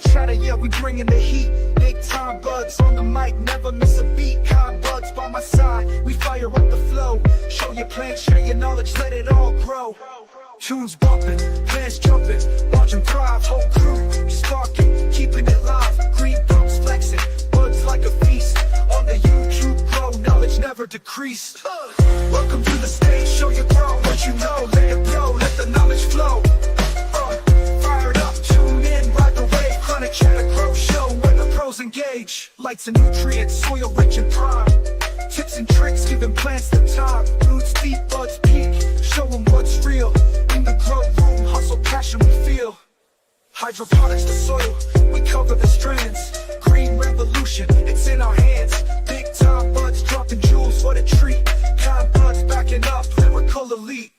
chatter, yeah, we bringing the heat. Big time buds on the mic, never miss a beat. Kind buds by my side, we fire up the flow. Show your plan, share your knowledge, let it all grow. Tunes bumping, plans jumping, watch them thrive. Whole crew sparking, keeping it live. Green pumps flexing, buds like a feast. On the YouTube grow, knowledge never decrease. Welcome to the stage, show your grow. What you know, let it blow, let the knowledge flow. Fired up, tune in, ride the wave. Chronic chatter, grow show, where the pros engage. Lights and nutrients, soil rich and prime. Tips and tricks, giving plants the time. Roots deep, buds peak, show them what's real. In the grow room, hustle, passion we feel. Hydroponics, the soil, we cover the strands. Green revolution, it's in our hands. Big time buds, dropping jewels, what a treat. Kind buds backing up, lyrical elite.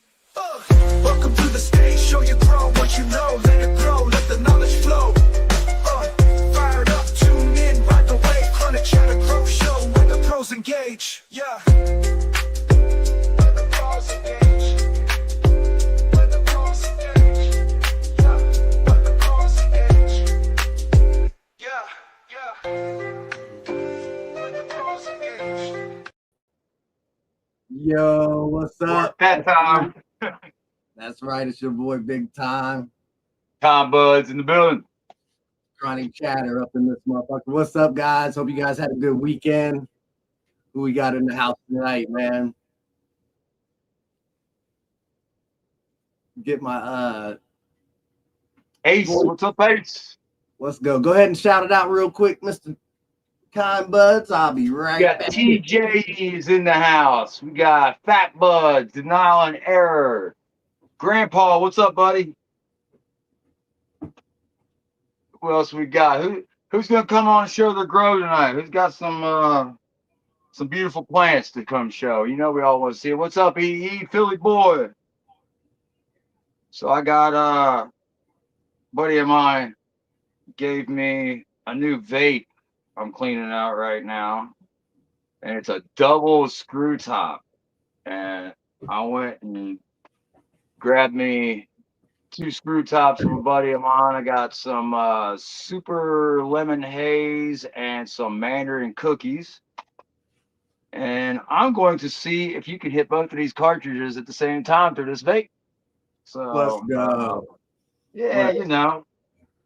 Welcome to the stage, show you grow. What you know, let it grow, let the knowledge flow. Fired up, tune in, ride the wave. Chronic chatter, grow show, when the pros engage. Yeah. Yo, what's up? That time. That's right, it's your boy Big Time. Tom Buds in the building. Chronic chatter up in this motherfucker. What's up, guys? Hope you guys had a good weekend. Who we got in the house tonight, man? Get my Ace, what's up, Ace? Let's go. Go ahead and shout it out real quick, Mr. Kind Buds. I'll be right We got back. TJ's in the house. We got Fat Buds, Denial and Error. Grandpa, what's up, buddy? Who else we got? Who's gonna come on and show their grow tonight? Who's got some beautiful plants to come show? You know we all want to see it. What's up, EE Philly boy? So I got a buddy of mine gave me a new vape I'm cleaning out right now, and it's a double screw top. And I went and grabbed me 2 screw tops from a buddy of mine. I got some super lemon haze and some mandarin cookies. And I'm going to see if you can hit both of these cartridges at the same time through this vape. So Let's go. Yeah, you know,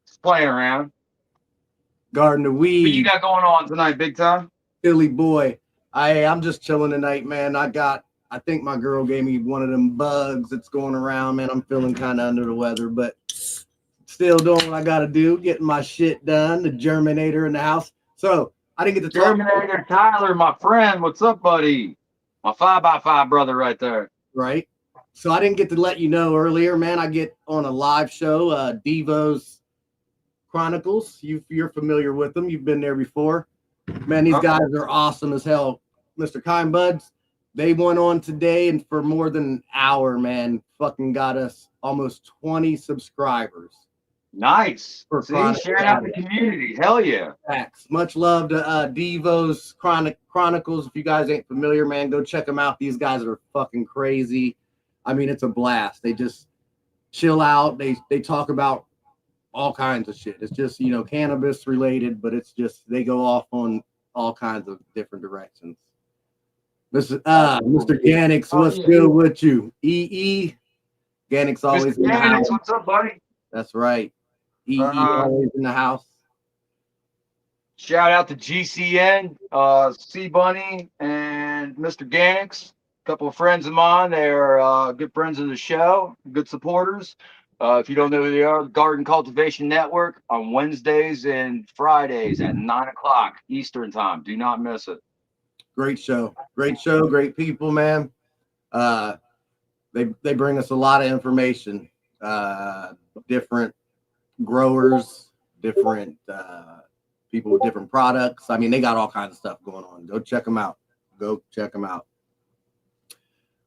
just playing around. Garden of Weed. What you got going on tonight, Big Time? Philly boy. I'm just chilling tonight, man. I think my girl gave me one of them bugs that's going around, man. I'm feeling kind of under the weather, but still doing what I got to do, getting my shit done. The Germinator in the house. So I didn't get to talk. Germinator Tyler, my friend. What's up, buddy? My 5x5 brother right there. Right. So I didn't get to let you know earlier, man. I get on a live show, Devo's Chronicles. You're familiar with them. You've been there before. Man, these guys are awesome as hell. Mr. Kind Buds, they went on today and for more than an hour, man, fucking got us almost 20 subscribers. Nice. For See, sharing out the community. Hell yeah. Thanks. Much love to Devo's Chronicles. If you guys ain't familiar, man, go check them out. These guys are fucking crazy. I mean, it's a blast. They just chill out. They talk about all kinds of shit. It's just, you know, cannabis related, but it's just they go off on all kinds of different directions. Mr. Gannix, what's good with you? EE Gannix always Mr. in the house. What's up, buddy? That's right. EE always in the house. Shout out to GCN, C Bunny, and Mr. Gannix. A couple of friends of mine. They're good friends of the show, good supporters. If you don't know who they are, Garden Cultivation Network on Wednesdays and Fridays at 9 o'clock Eastern time. Do not miss it. Great show. Great show. Great people, man. They bring us a lot of information. Different growers, different people with different products. I mean, they got all kinds of stuff going on. Go check them out. Go check them out.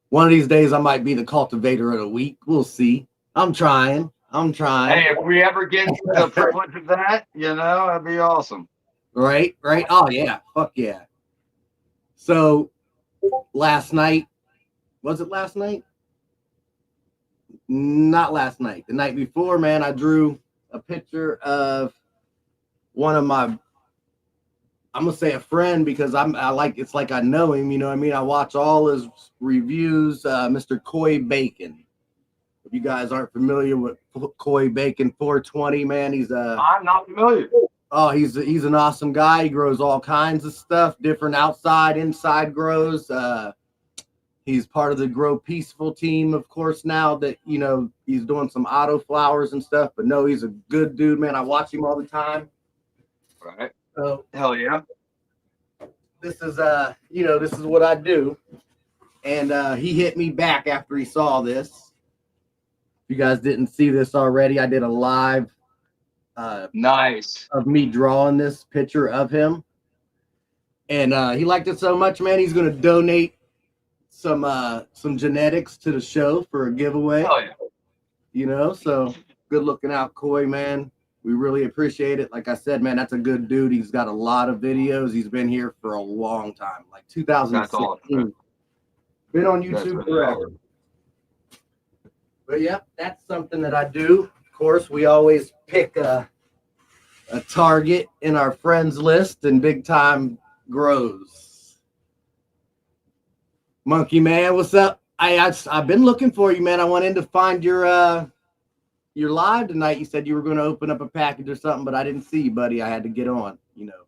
One of these days, I might be the cultivator of the week. We'll see. I'm trying. Hey, if we ever get the privilege of that, you know, that'd be awesome. Right. Oh, yeah. Fuck yeah. So last night, was it last night? Not last night. The night before, man, I drew a picture of one of my, I'm gonna say a friend because I like, it's like I know him, you know what I mean? I watch all his reviews, Mr. Coy Bacon. If you guys aren't familiar with Coy Bacon 420, man, he's I'm not familiar. oh, he's an awesome guy. He grows all kinds of stuff, different outside, inside grows. He's part of the Grow Peaceful team, of course, now that, you know, he's doing some auto flowers and stuff. But no, he's a good dude, man. I watch him all the time. Right. So Hell yeah. this is you know, this is what I do. And he hit me back after he saw this. If you guys didn't see this already, I did a live Nice. of me drawing this picture of him. And he liked it so much, man, he's gonna donate some genetics to the show for a giveaway. Hell yeah. You know, so good looking out, Coy, man. We really appreciate it. Like I said, man, that's a good dude. He's got a lot of videos. He's been here for a long time, like 2016. Awesome, been on YouTube forever. Awesome. But yeah, that's something that I do. Of course, we always pick a target in our friends list, and big time grows. Monkey Man, what's up? I've been looking for you, man. I went in to find your live tonight. You said you were going to open up a package or something, but I didn't see you, buddy. I had to get on, you know.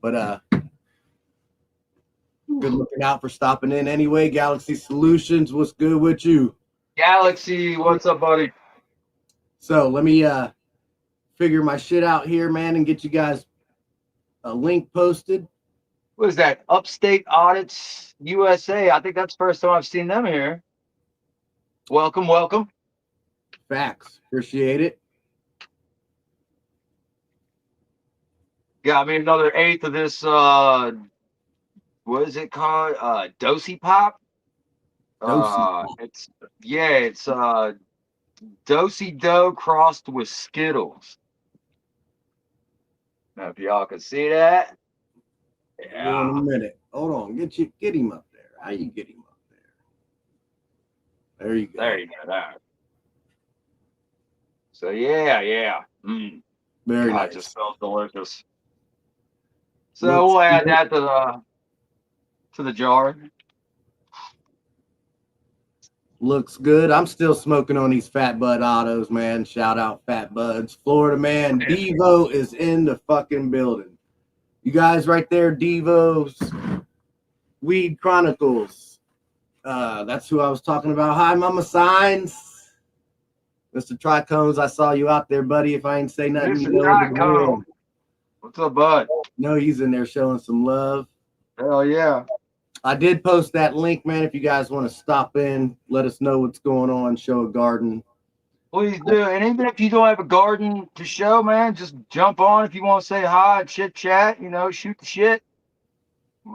But good looking out for stopping in anyway. Galaxy Solutions, what's good with you? Galaxy, what's up, buddy? So let me figure my shit out here, man, and get you guys a link posted. What is that? Upstate Audits USA. I think that's the first time I've seen them here. Welcome, welcome. Facts. Appreciate it. Got me another eighth of this what is it called? Dosey Pop. It's Dosey Dough crossed with Skittles. Now if y'all can see that. Yeah. In a minute. Hold on. Get him up there. How you get him up there? There you go. There you go. That. So yeah. Very nice. It just smells delicious. So we'll add that to the jar. Looks good. I'm still smoking on these Fat Bud autos, man. Shout out Fat Buds. Florida man. Devo is in the fucking building. You guys right there, Devo's Weed Chronicles. That's who I was talking about. Hi, Mama Signs. Mr. Tricones, I saw you out there, buddy. If I ain't say nothing, Mr. you know Tricone. What's up, bud? No, he's in there showing some love. Hell yeah. I did post that link, man. If you guys want to stop in, let us know what's going on, show a garden. Please do. And even if you don't have a garden to show, man, just jump on if you want to say hi and chit chat, you know, shoot the shit.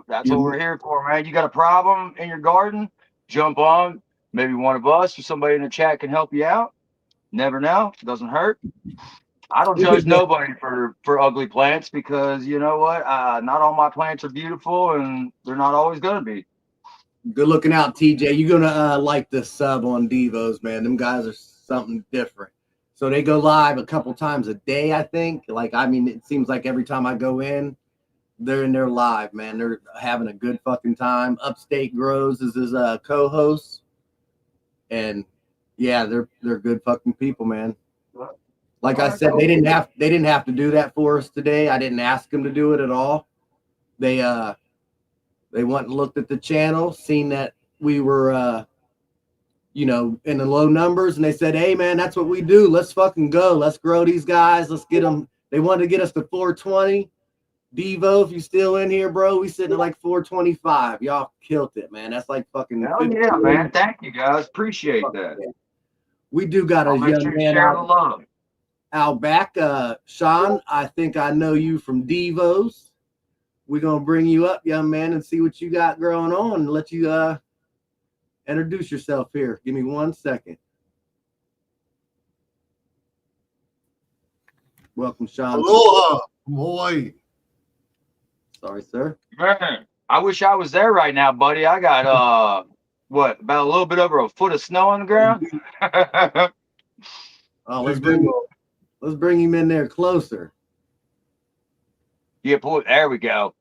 That's what we're here for, man. You got a problem in your garden, jump on. Maybe one of us or somebody in the chat can help you out. Never know. Doesn't hurt. I don't judge nobody for ugly plants because you know what? Not all my plants are beautiful and they're not always going to be. Good looking out, TJ. You're going to like the sub on Devos, man. Them guys are something different. So they go live a couple times a day, I think. Like, I mean, it seems like every time I go in, they're in there live, man. They're having a good fucking time. Upstate Grows is his co-host. And yeah, they're good fucking people, man. Like I said, they didn't have to do that for us today. I didn't ask them to do it at all. They went and looked at the channel, seen that we were you know, in the low numbers, and they said, hey man, that's what we do. Let's fucking go. Let's grow these guys. Let's get them. They wanted to get us to 420. Devo, if you still in here, bro, we sitting at like 425. Y'all killed it, man. That's like fucking. Hell yeah, man. Thank you guys. Appreciate that. We do got a young man out back. Sean, I think I know you from Devo's. We're gonna bring you up, young man, and see what you got going on and let you introduce yourself here. Give me 1 second. Welcome, Sean. Aloha, boy. Sorry, sir. Man, I wish I was there right now, buddy. I got what, about a little bit over a foot of snow on the ground. Oh, let's bring him in there closer. Yeah, there we go.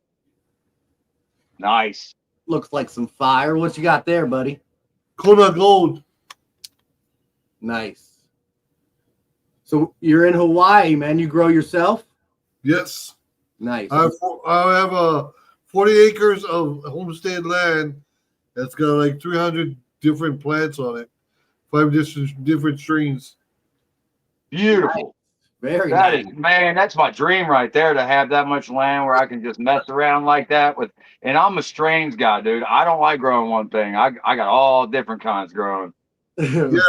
Nice. Looks like some fire. What you got there, buddy? Kona Gold. Nice. So you're in Hawaii, man. You grow yourself? Yes. Nice. I have 40 acres of homestead land that's got like 300 different plants on it, 5 different strains. Beautiful. Very That nice. is, man, that's my dream right there, to have that much land where I can just mess around like that with. And I'm a strains guy, dude. I don't like growing one thing. I got all different kinds growing. Yeah,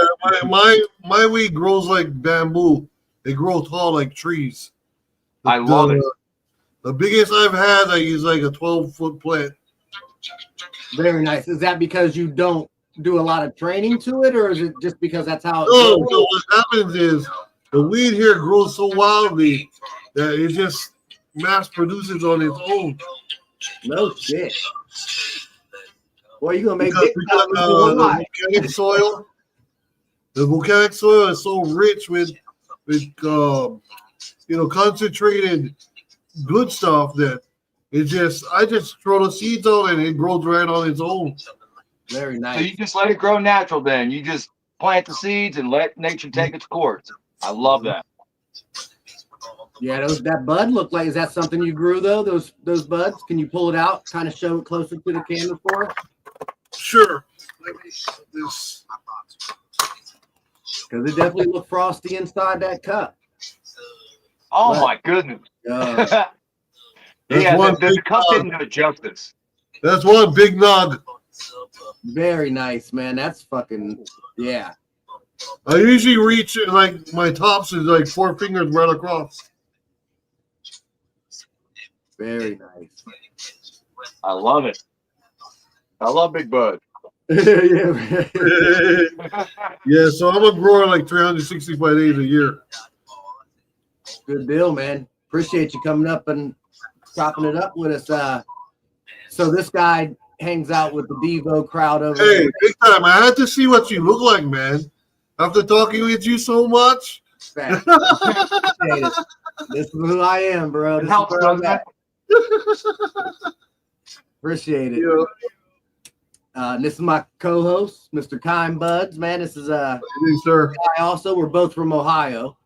my weed grows like bamboo. They grow tall like trees. I love it. The biggest I've had is like a 12-foot plant. Very nice. Is that because you don't do a lot of training to it, or is it just because that's how it No, grows? so what happens is the weed here grows so wildly that it just mass produces on its own. No shit. Boy, you gonna make Because big time with your life. the volcanic soil is so rich with concentrated good stuff that I just throw the seeds out and it grows right on its own. Very So nice. you just let it grow natural then. You just plant the seeds and let nature take its course. I love that. Yeah, that bud look like, is that something you grew though? Those buds? Can you pull it out, kind of show it closer to the camera for us? Sure. Let me put this. Because it definitely looked frosty inside that cup. Oh Right. my goodness. Uh, Yeah, one the big cup nog. didn't do it justice. That's one big nog. very nice, man. That's fucking, yeah. I usually reach like my tops is like 4 fingers right across. Very nice. I love it. I love Big Bud. Yeah. Yeah, so I'm a grower like 365 days a year. Good deal, man. Appreciate you coming up and chopping it up with us. So this guy hangs out with the Devo crowd over Hey, there. big time. I had to see what you look like, man. After talking with you so much. Fact. Appreciate it. This is who I am, bro. It This helps, is where I'm doesn't at. it? Appreciate it. Yeah. This is my co-host, Mr. Kind Buds. Man, this is Hey, sir. guy also. We're both from Ohio.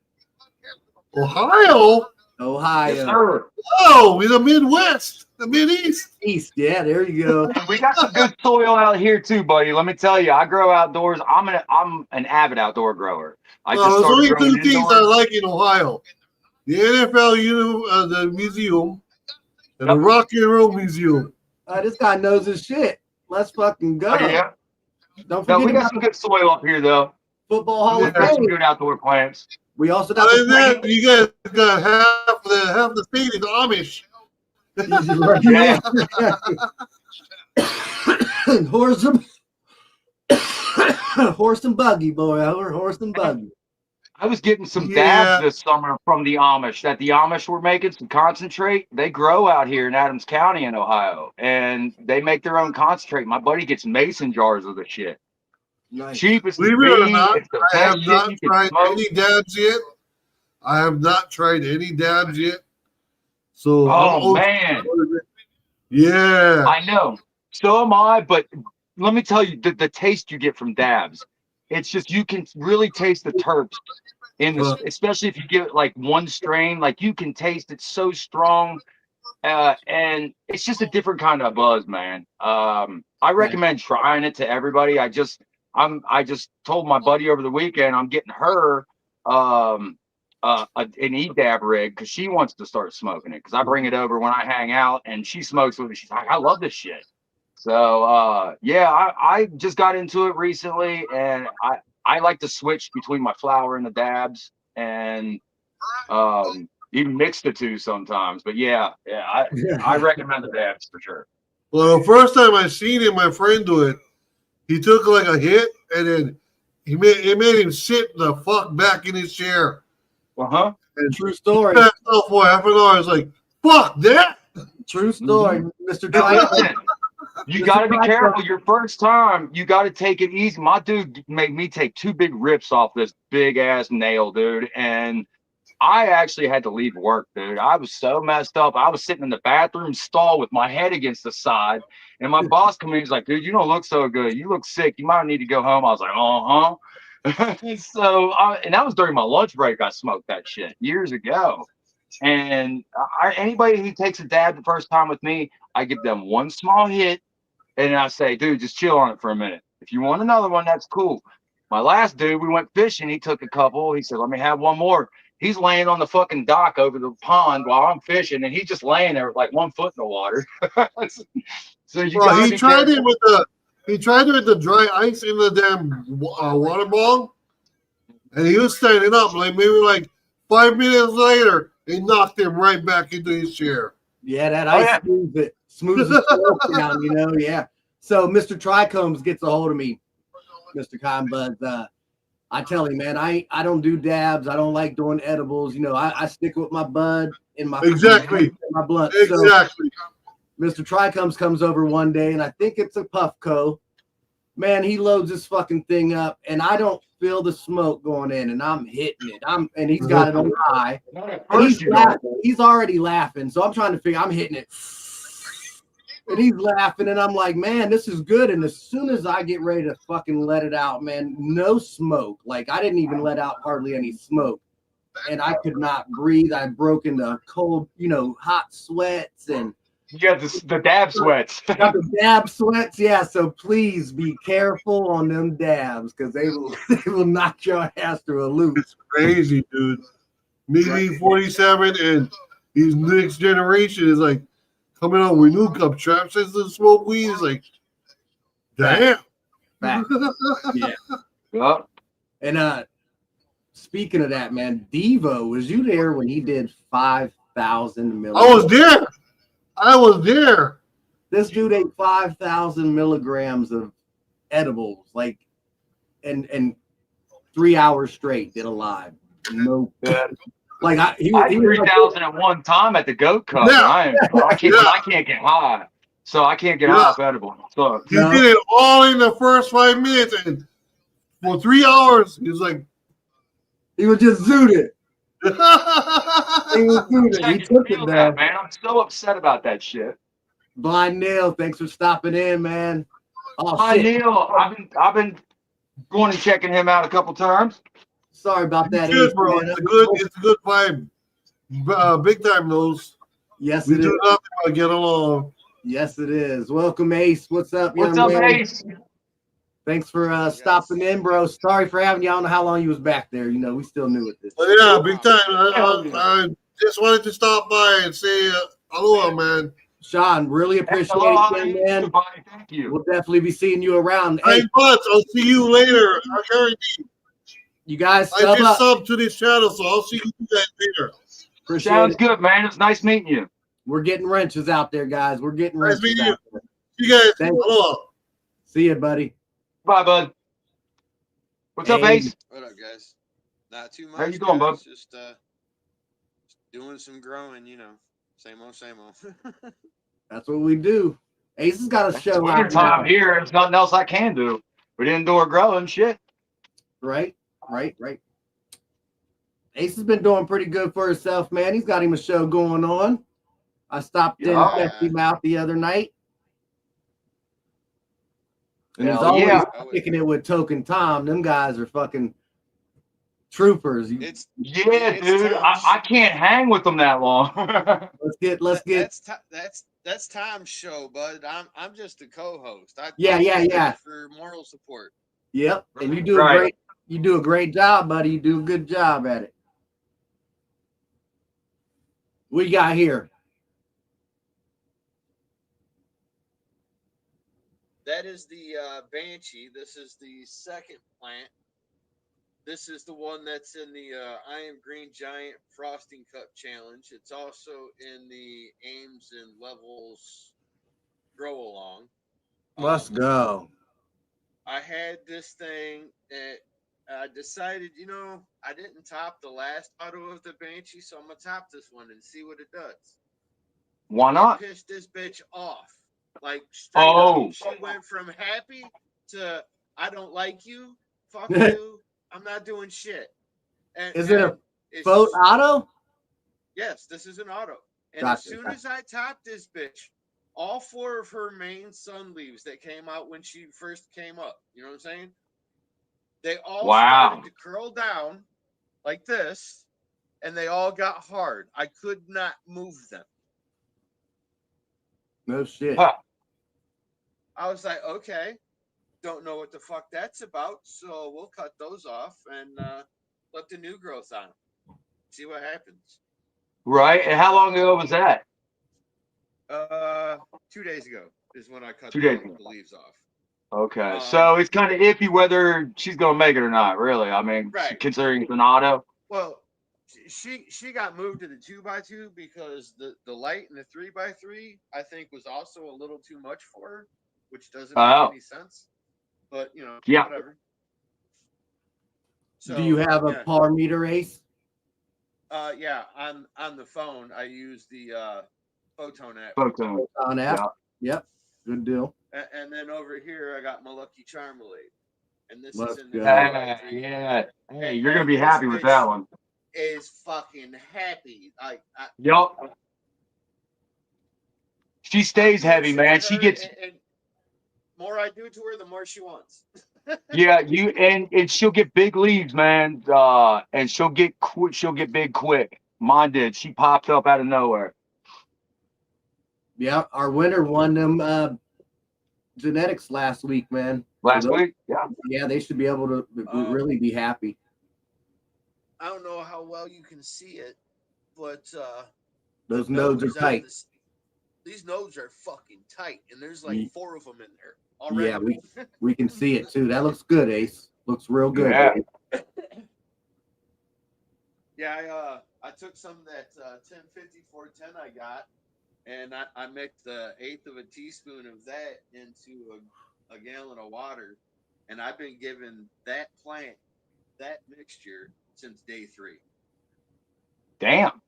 Ohio? Ohio. Yes, sir. Oh, in the Midwest, the Mideast. East. Yeah, there you go. And we got some good soil out here too, buddy. Let me tell you, I grow outdoors. I'm an avid outdoor grower. I just There's started only growing 2 things I indoors. like in Ohio: the NFL, the museum, and the Yep. Rock and Roll Museum. This guy knows his shit. Let's fucking go. Oh, yeah. Don't No, forget we got about some good soil up here, though. Football Hall Yeah. of Got some Fame. good outdoor plants. We also got Other than that, the you guys got half the state is Amish. Yeah. horse and buggy, boy. Horse and buggy. I was getting some Yeah. dabs this summer from the Amish that the Amish were making some concentrate. They grow out here in Adams County in Ohio, and they make their own concentrate. My buddy gets mason jars of the shit. Nice. Cheapest Believe as it or be. not, It's the I have best shit not you can tried smoke. any dabs yet. I have not tried any dabs yet. So, Oh man, yeah. I know. So am I, but let me tell you, the taste you get from dabs, it's just you can really taste the terps in this, especially if you get like one strain, like you can taste it so strong. And it's just a different kind of buzz, man. I recommend trying it to everybody. I just told my buddy over the weekend I'm getting her an E-dab rig because she wants to start smoking it, because I bring it over when I hang out and she smokes with it. She's like, I love this shit. So yeah, I just got into it recently, and I like to switch between my flower and the dabs, and even mix the two sometimes. But yeah, I recommend the dabs for sure. Well, the first time I seen him, my friend do it, he took like a hit, and then it made him sit the fuck back in his chair. Uh-huh. And True story. he passed out for half an hour. I was like, fuck that. True story, Mr. Now, Dwight. listen, you Mr. got to be Dwight, careful. Your first time, you got to take it easy. My dude made me take 2 big rips off this big ass nail, dude, and I actually had to leave work, dude. I was so messed up. I was sitting in the bathroom stall with my head against the side, and my boss come in. He's like, "Dude, you don't look so good. You look sick. You might need to go home." I was like, So, and that was during my lunch break. I smoked that shit years ago. And anybody who takes a dab the first time with me, I give them one small hit, and I say, "Dude, just chill on it for a minute. If you want another one, that's cool." My last dude, we went fishing. He took a couple. He said, "Let me have one more." He's laying on the fucking dock over the pond while I'm fishing, and he's just laying there with like 1 foot in the water. So you Well, gotta he be tried careful. it with the dry ice in the damn water ball, and he was standing up. Like maybe like 5 minutes later, he knocked him right back into his chair. Yeah, that Oh, ice yeah. smooths the smoke down, you know. Yeah. So Mr. Tricombs gets a hold of me, Mr. Con, but I tell him, man, I don't do dabs. I don't like doing edibles. You know, I stick with my bud and my Exactly. my blunt. Exactly. So Mr. Tricombs comes over one day, and I think it's a Puffco. Man, he loads this fucking thing up, and I don't feel the smoke going in, and I'm hitting it. And he's got it on high. At And first you don't. he's already laughing. So I'm trying to figure, I'm hitting it. And he's laughing, and I'm like, man, this is good. And as soon as I get ready to fucking let it out, man, no smoke. Like, I didn't even let out hardly any smoke. And I could not breathe. I broke into cold, you know, hot sweats and You got the dab sweats. got the dab sweats. Yeah, so please be careful on them dabs because they will knock your ass through a loop. It's crazy, dude. Me being 47 and these next generation is like coming out with new cup traps says to smoke weed. Is like, damn. Back. Yeah. Yeah. And speaking of that, man, Devo, was you there when he did 5,000 milligrams? I was there. This dude ate 5,000 milligrams of edibles, like, and 3 hours straight, did a live. No, like I he had was 3,000 at one time at the Goat Cup. Yeah. And I can't get high, so I can't get high off edible. So He did it all in the first 5 minutes, and for 3 hours, he was like, he was just zooted. He was zooted. He took it, that, man. man. I'm so upset about that shit. Blind Nail, thanks for stopping in, man. Oh Hi, shit. Neil. I've been going and checking him out a couple times. Sorry about that, good, Ace, bro. man. It's a good vibe. Big time knows. Yes, We it do is. nothing but get along. Yes, it is. Welcome, Ace. What's up, young What's up, man? Ace? Thanks for stopping in, bro. Sorry for having you. I don't know how long you was back there. You know, we still new at this. But yeah, big time. I just wanted to stop by and say hello, man. Sean, really appreciate Hello, it, man. everybody. Thank you. We'll definitely be seeing you around. Hey, Buds, I'll see you later. I guarantee. you guys I sub just up. subbed to this channel, so I'll see you guys later. Appreciate Sounds it. good, man. It's nice meeting you. We're getting wrenches out there, guys. We're getting Nice wrenches meeting you. out there. You guys, Thanks. hello. See you, buddy. Bye, bud. What's up, Hey. Ace? What up, guys? Not too much. How you doing, bud? guys. Just doing some growing, you know. Same old, same old. That's what we do. Ace has got a show Winter out time now. here. There's nothing else I can do. We didn't do our growing shit. Right. Ace has been doing pretty good for himself, man. He's got him a show going on. I stopped in and Yeah. checked him out the other night. And as Hell always, yeah. kicking it with Token Tom. Them guys are fucking troopers. It's Yeah, it's dude. Tom's- I can't hang with them that long. Let's get. That's Tom's show, bud. I'm just a co-host. Yeah. I'm there for moral support. Yep. And you do Right. a great job, buddy. You do a good job at it. What you got here? That is the Banshee. This is the second plant. This is the one that's in the I Am Green Giant Frosting Cup Challenge. It's also in the Ames and Levels Grow Along. Let's go. I had this thing and I decided, I didn't top the last auto of the Banshee, so I'm going to top this one and see what it does. Why not? Piss this bitch off. Like, straight Oh. up. She went from happy to, I don't like you, fuck you, I'm not doing shit. And, Is it Boat auto? Yes, this is an auto. And Gotcha, as soon as I top this bitch, all 4 of her main sun leaves that came out when she first came up, you know what I'm saying? They all started to curl down like this, and they all got hard. I could not move them. No shit. Huh. I was like, okay, don't know what the fuck that's about, so we'll cut those off and let the new growth on them. See what happens. Right. And how long ago was that? 2 days ago is when I cut 2 days ago. the leaves off. Okay. So it's kind of iffy whether she's going to make it or not, really. I mean, Right. considering it's an auto. Well, she got moved to the 2x2 because the light in the 3x3 I think was also a little too much for her, which doesn't make any sense. But you know, Yeah. whatever. So, do you have a par meter, Ace? Yeah, on the phone I use the Photon app. Photon app. Yeah. Yep. Good deal. And then over here I got my Lucky Charmelade, and this Let's is in the go. 3x3. Yeah. Hey, And you're going to be this happy with that one. Is fucking happy. Yup. She stays heavy, man. She gets. And more I do to her, the more she wants. Yeah, and she'll get big leaves, man. And she'll get big quick. Mine did. She popped up out of nowhere. Yeah, our winner won them genetics last week, man. Last week? Yeah. Yeah, they should be able to really be happy. I don't know how well you can see it, but those nodes are tight. These nodes are fucking tight, and there's like 4 of them in there already. Yeah, we can see it too. That looks good, Ace. Looks real good. Yeah. Yeah, I took some of that 105410 I got, and I mixed 1/8 of a teaspoon of that into a gallon of water, and I've been giving that plant that mixture since day 3. Damn.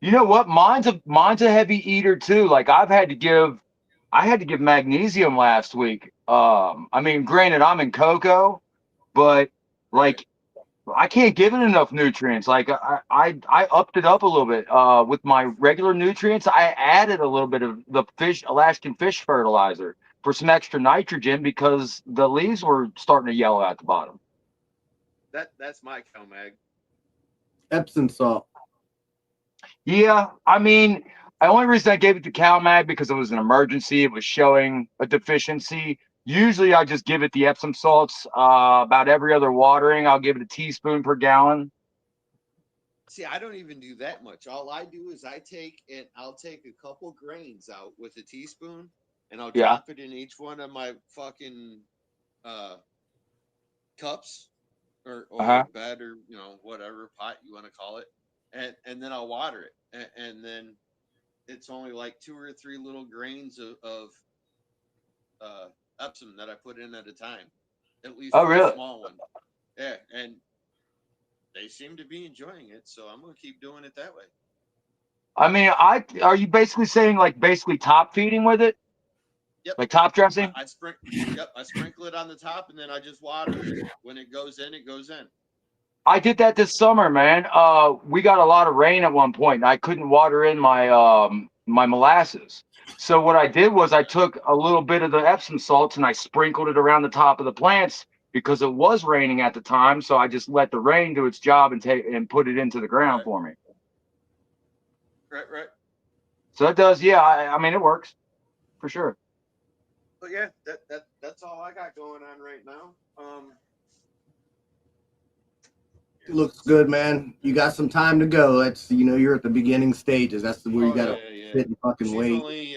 You know what? Mine's a heavy eater too. Like I had to give magnesium last week. I mean, granted, I'm in cocoa, but like I can't give it enough nutrients. Like I upped it up a little bit. With my regular nutrients, I added a little bit of the Alaskan fish fertilizer for some extra nitrogen because the leaves were starting to yellow at the bottom. That's my CalMag. Epsom salt. Yeah, I mean, the only reason I gave it to CalMag because it was an emergency. It was showing a deficiency. Usually, I just give it the Epsom salts about every other watering. I'll give it a teaspoon per gallon. See, I don't even do that much. All I do is I'll take a couple grains out with a teaspoon, and I'll drop it in each one of my fucking cups or bed or whatever pot you want to call it, and then I'll water it, and then it's only like 2 or 3 little grains of Epsom that I put in at a time, at least really? a small one. Yeah, and they seem to be enjoying it, so I'm gonna keep doing it that way. I mean, are you basically saying like top feeding with it? Yep. Like top dressing? I sprinkle it on the top, and then I just water it. When it goes in, it goes in. I did that this summer, man. We got a lot of rain at one point, and I couldn't water in my my molasses. So what I did was I took a little bit of the Epsom salts and I sprinkled it around the top of the plants because it was raining at the time. So I just let the rain do its job and put it into the ground for me. Right. So that does, yeah. I mean, it works for sure. But yeah, that's all I got going on right now. It looks good, man. You got some time to go. That's you're at the beginning stages. That's where you gotta sit and fucking wait. Only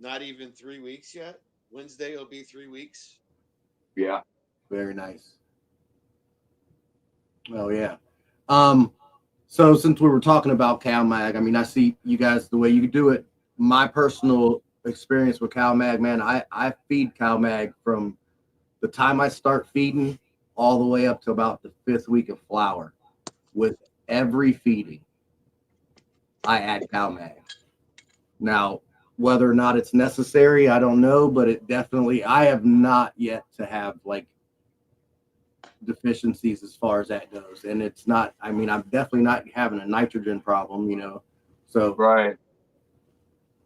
not even 3 weeks yet. Wednesday will be 3 weeks. Yeah. Very nice. Oh yeah. So since we were talking about CalMag, I mean, I see you guys the way you do it. My personal experience with CalMag, man, I feed CalMag from the time I start feeding all the way up to about the 5th week of flower. With every feeding, I add CalMag. Now, whether or not it's necessary, I don't know, but it definitely, I have not yet to have like deficiencies as far as that goes. And it's not, I mean, I'm definitely not having a nitrogen problem, you know. So Right.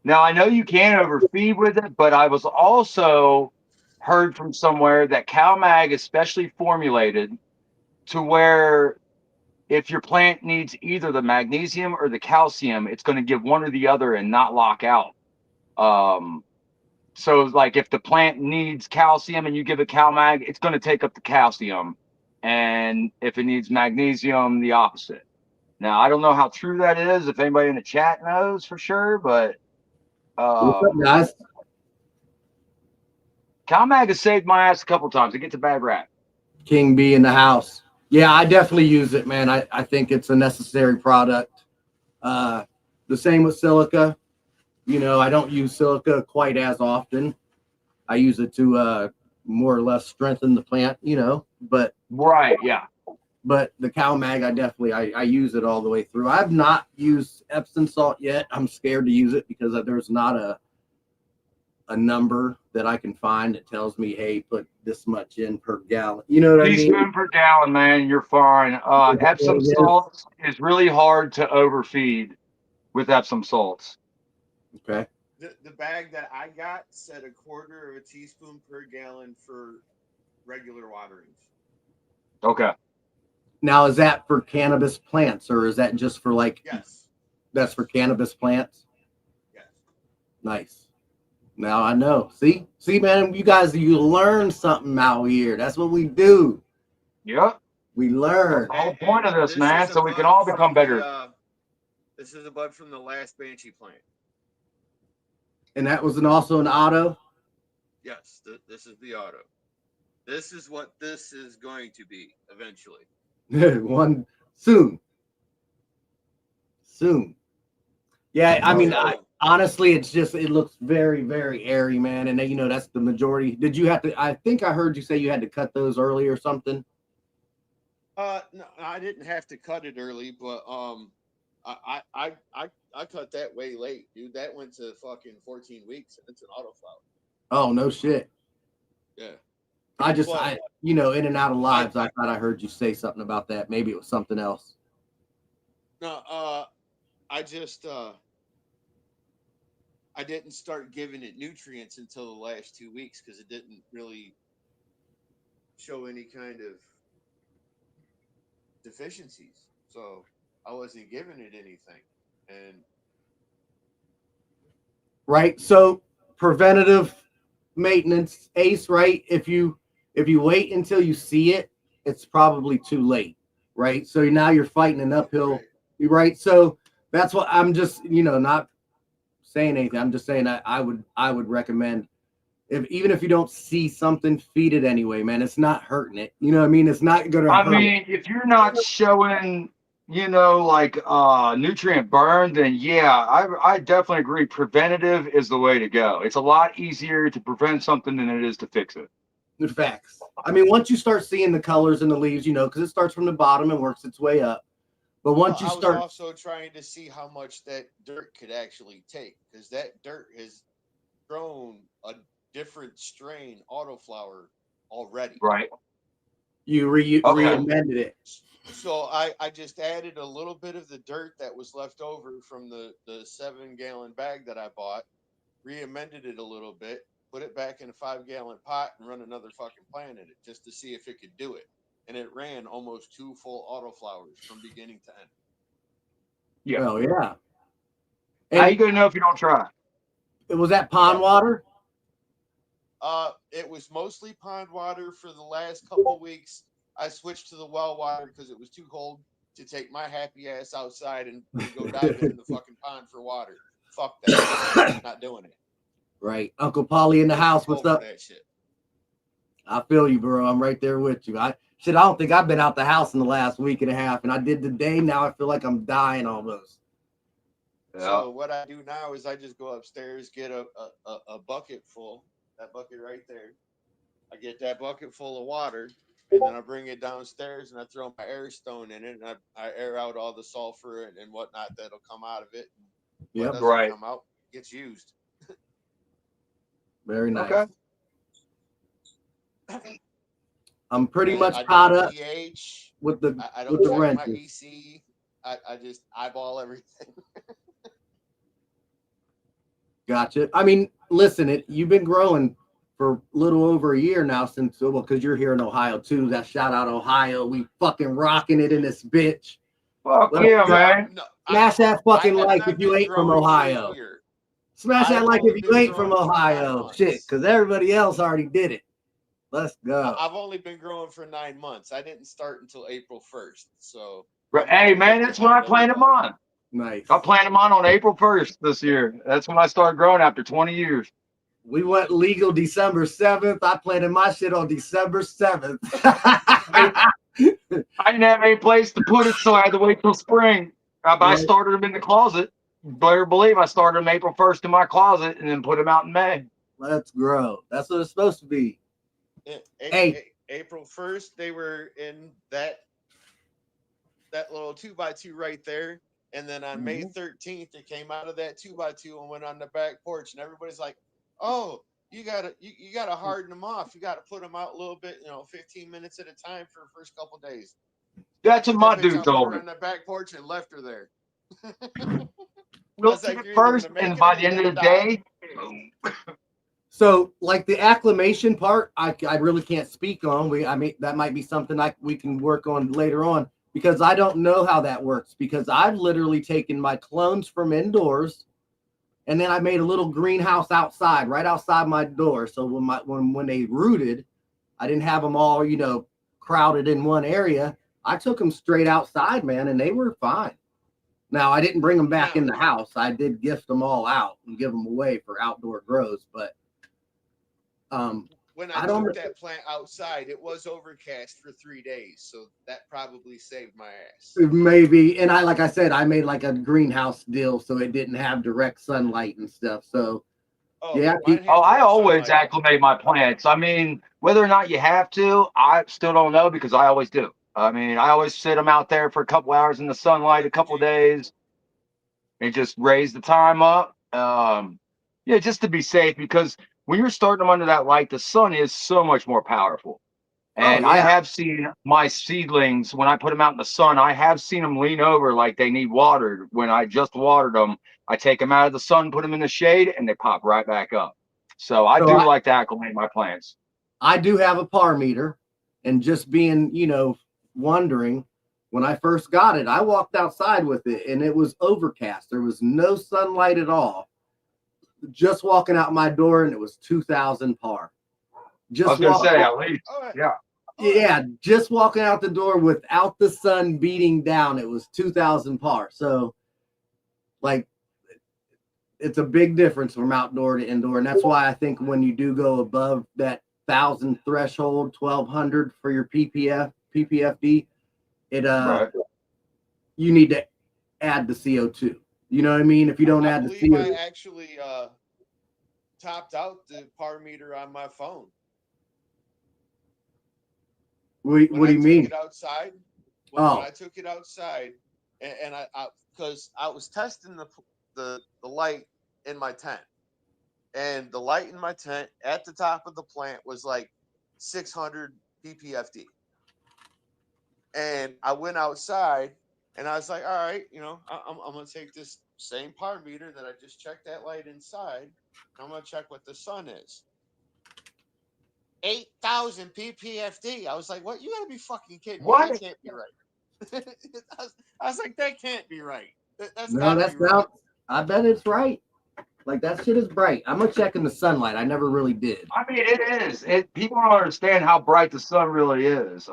Now I know you can overfeed with it, but I was also heard from somewhere that CalMag is specially formulated to where if your plant needs either the magnesium or the calcium, it's going to give one or the other and not lock out. So like if the plant needs calcium and you give it CalMag, it's going to take up the calcium. And if it needs magnesium, the opposite. Now, I don't know how true that is, if anybody in the chat knows for sure, but what's up, guys? CalMag has saved my ass a couple times. It gets a bad rap. King B in the house. Yeah, I definitely use it, man. I think it's a necessary product. The same with silica. You know, I don't use silica quite as often. I use it to more or less strengthen the plant, you know, but Right, yeah. But the CalMag, I use it all the way through. I've not used Epsom salt yet. I'm scared to use it because there's not a number that I can find that tells me, hey, put this much in per gallon. You know what I mean? Teaspoon per gallon, man, you're fine. Epsom salts is really hard to overfeed with Epsom salts. Okay. The bag that I got said 1/4 of a teaspoon per gallon for regular waterings. Okay. Now, is that for cannabis plants or is that just for like? Yes. That's for cannabis plants? Yes. Nice. Now I know. See, man, you learn something out here. That's what we do. Yep. We learn. That's the whole point of this, man, is a so we can bud all from become better. This is a bud from the last Banshee plant. And that was also an auto? Yes, this is the auto. This is what this is going to be eventually. One soon. Yeah, I mean, honestly, it looks very, very airy, man. And you know, that's the majority. Did you have to? I think I heard you say you had to cut those early or something. No, I didn't have to cut it early, but I cut that way late, dude. That went to fucking 14 weeks, and it's an autoflower. Oh no shit. Yeah. You know, in and out of lives, I thought I heard you say something about that. Maybe it was something else. No, I just I didn't start giving it nutrients until the last 2 weeks because it didn't really show any kind of deficiencies. So I wasn't giving it anything. And right. So preventative maintenance, Ace, right? If you wait until you see it, it's probably too late, right? So now you're fighting an uphill, right? So that's what I'm just, you know, not saying anything. I'm just saying I would recommend even if you don't see something, feed it anyway, man. It's not hurting it. You know what I mean? It's not gonna hurt. I mean, if you're not showing, you know, like nutrient burn, then yeah, I definitely agree. Preventative is the way to go. It's a lot easier to prevent something than it is to fix it. The facts. I mean, once you start seeing the colors in the leaves, you know, because it starts from the bottom and works its way up. But once you start, I was also trying to see how much that dirt could actually take, because that dirt has grown a different strain autoflower already. Right. You re-amended it. So I just added a little bit of the dirt that was left over from the 7-gallon bag that I bought, re-amended it a little bit, put it back in a 5-gallon pot, and run another fucking plant in it just to see if it could do it. And it ran almost 2 full autoflowers from beginning to end. Yeah. Oh yeah. How you gonna know if you don't try? Was that pond water? It was mostly pond water for the last couple of weeks. I switched to the well water because it was too cold to take my happy ass outside and go diving in the fucking pond for water. Fuck that. Not doing it. Right. Uncle Polly in the house. What's up? That shit. I feel you, bro. I'm right there with you. I don't think I've been out the house in the last week and a half, and I did today. Now I feel like I'm dying almost. Yeah. So what I do now is I just go upstairs, get a bucket full, that bucket right there. I get that bucket full of water, and then I bring it downstairs and I throw my air stone in it, and I air out all the sulfur and whatnot that'll come out of it. Yep. What doesn't come out gets used. Very nice. Okay. I'm pretty And much I caught don't up pH. with the I with don't the check my rentals. EC. I just eyeball everything. Gotcha. I mean, listen, you've been growing for a little over a year now since, well, because you're here in Ohio too. That shout out Ohio. We fucking rocking it in this bitch. Fuck Well, yeah, man. No, smash that I fucking have like not if you been ain't from growing for a Ohio. year. Smash that I've like only if you been ain't from growing for 9 Ohio. Shit, months. because everybody else already did it. Let's go. I've only been growing for 9 months. I didn't start until April 1st. So Hey, I'm a man, bit that's when I behind planted everybody. mine. Nice. I planted mine on April 1st this year. That's when I started growing after 20 years. We went legal December 7th. I planted my shit on December 7th. I didn't have any place to put it, so I had to wait till spring. I Right. started them in the closet. Better believe I started them April 1st in my closet and then put them out in May. Let's grow. That's what it's supposed to be. Hey. April 1st, they were in that little 2x2 right there. And then on May 13th, it came out of that 2x2 and went on the back porch. And everybody's like, "Oh, you gotta harden them off. You gotta put them out a little bit, 15 minutes at a time for the first couple days." That's what Took my that bitch dude out, put told her me. on the back porch, and left her there. We'll That's do like, it you're either first, gonna make and it or by the you're end of gonna the die. day, So, like the acclimation part, I really can't speak on. I mean, that might be something we can work on later on because I don't know how that works. Because I've literally taken my clones from indoors, and then I made a little greenhouse outside, right outside my door. So when they rooted, I didn't have them all, crowded in one area. I took them straight outside, man, and they were fine. Now, I didn't bring them back in the house. I did gift them all out and give them away for outdoor grows, but when I took that plant outside, it was overcast for 3 days, so that probably saved my ass. Maybe, and like I said, I made like a greenhouse deal so it didn't have direct sunlight and stuff. So yeah, I always acclimate my plants. I mean, whether or not you have to, I still don't know because I always do. I mean, I always sit them out there for a couple hours in the sunlight, a couple of days, and just raise the time up. Yeah, just to be safe because when you're starting them under that light, the sun is so much more powerful. And I have seen my seedlings, when I put them out in the sun, I have seen them lean over like they need watered. When I just watered them, I take them out of the sun, put them in the shade, and they pop right back up. So I do like to acclimate my plants. I do have a par meter, and just being, wondering, when I first got it, I walked outside with it, and it was overcast. There was no sunlight at all. Just walking out my door, and it was 2,000 par. I was going to say, at least, yeah. Yeah, just walking out the door without the sun beating down, it was 2,000 par. So, like, it's a big difference from outdoor to indoor, and that's why I think when you do go above that 1,000 threshold, 1,200 for your PPFD, you need to add the CO2. You know what I mean? If you don't add the CO2, I actually topped out the par meter on my phone. What do you mean? It outside. When I took it outside, and I because I was testing the light in my tent, and the light in my tent at the top of the plant was like 600 ppfd, and I went outside and I was like, all right, I'm gonna take this same par meter that I just checked that light inside, and I'm gonna check what the sun is. 8,000 ppfd. I was like, what? You gotta be fucking kidding me. That can't be right. I was like, that can't be right. That's right. I bet it's right. Like, that shit is bright. I'm gonna check in the sunlight. I never really did. I mean, it is. People don't understand how bright the sun really is.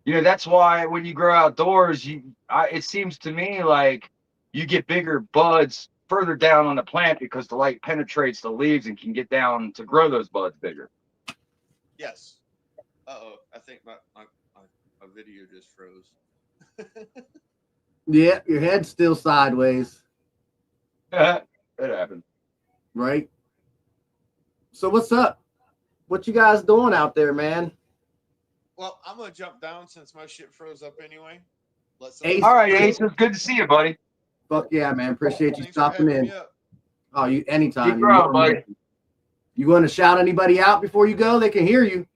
That's why when you grow outdoors, it seems to me like you get bigger buds further down on the plant because the light penetrates the leaves and can get down to grow those buds bigger. Yes. I think my video just froze. Yeah, your head's still sideways. It happened. Right. So what's up? What you guys doing out there, man? Well, I'm gonna jump down since my shit froze up anyway. All right, Ace. It's good to see you, buddy. Fuck yeah, man. Appreciate you stopping in. Oh, you anytime. Keep growing, buddy. You want to shout anybody out before you go? They can hear you.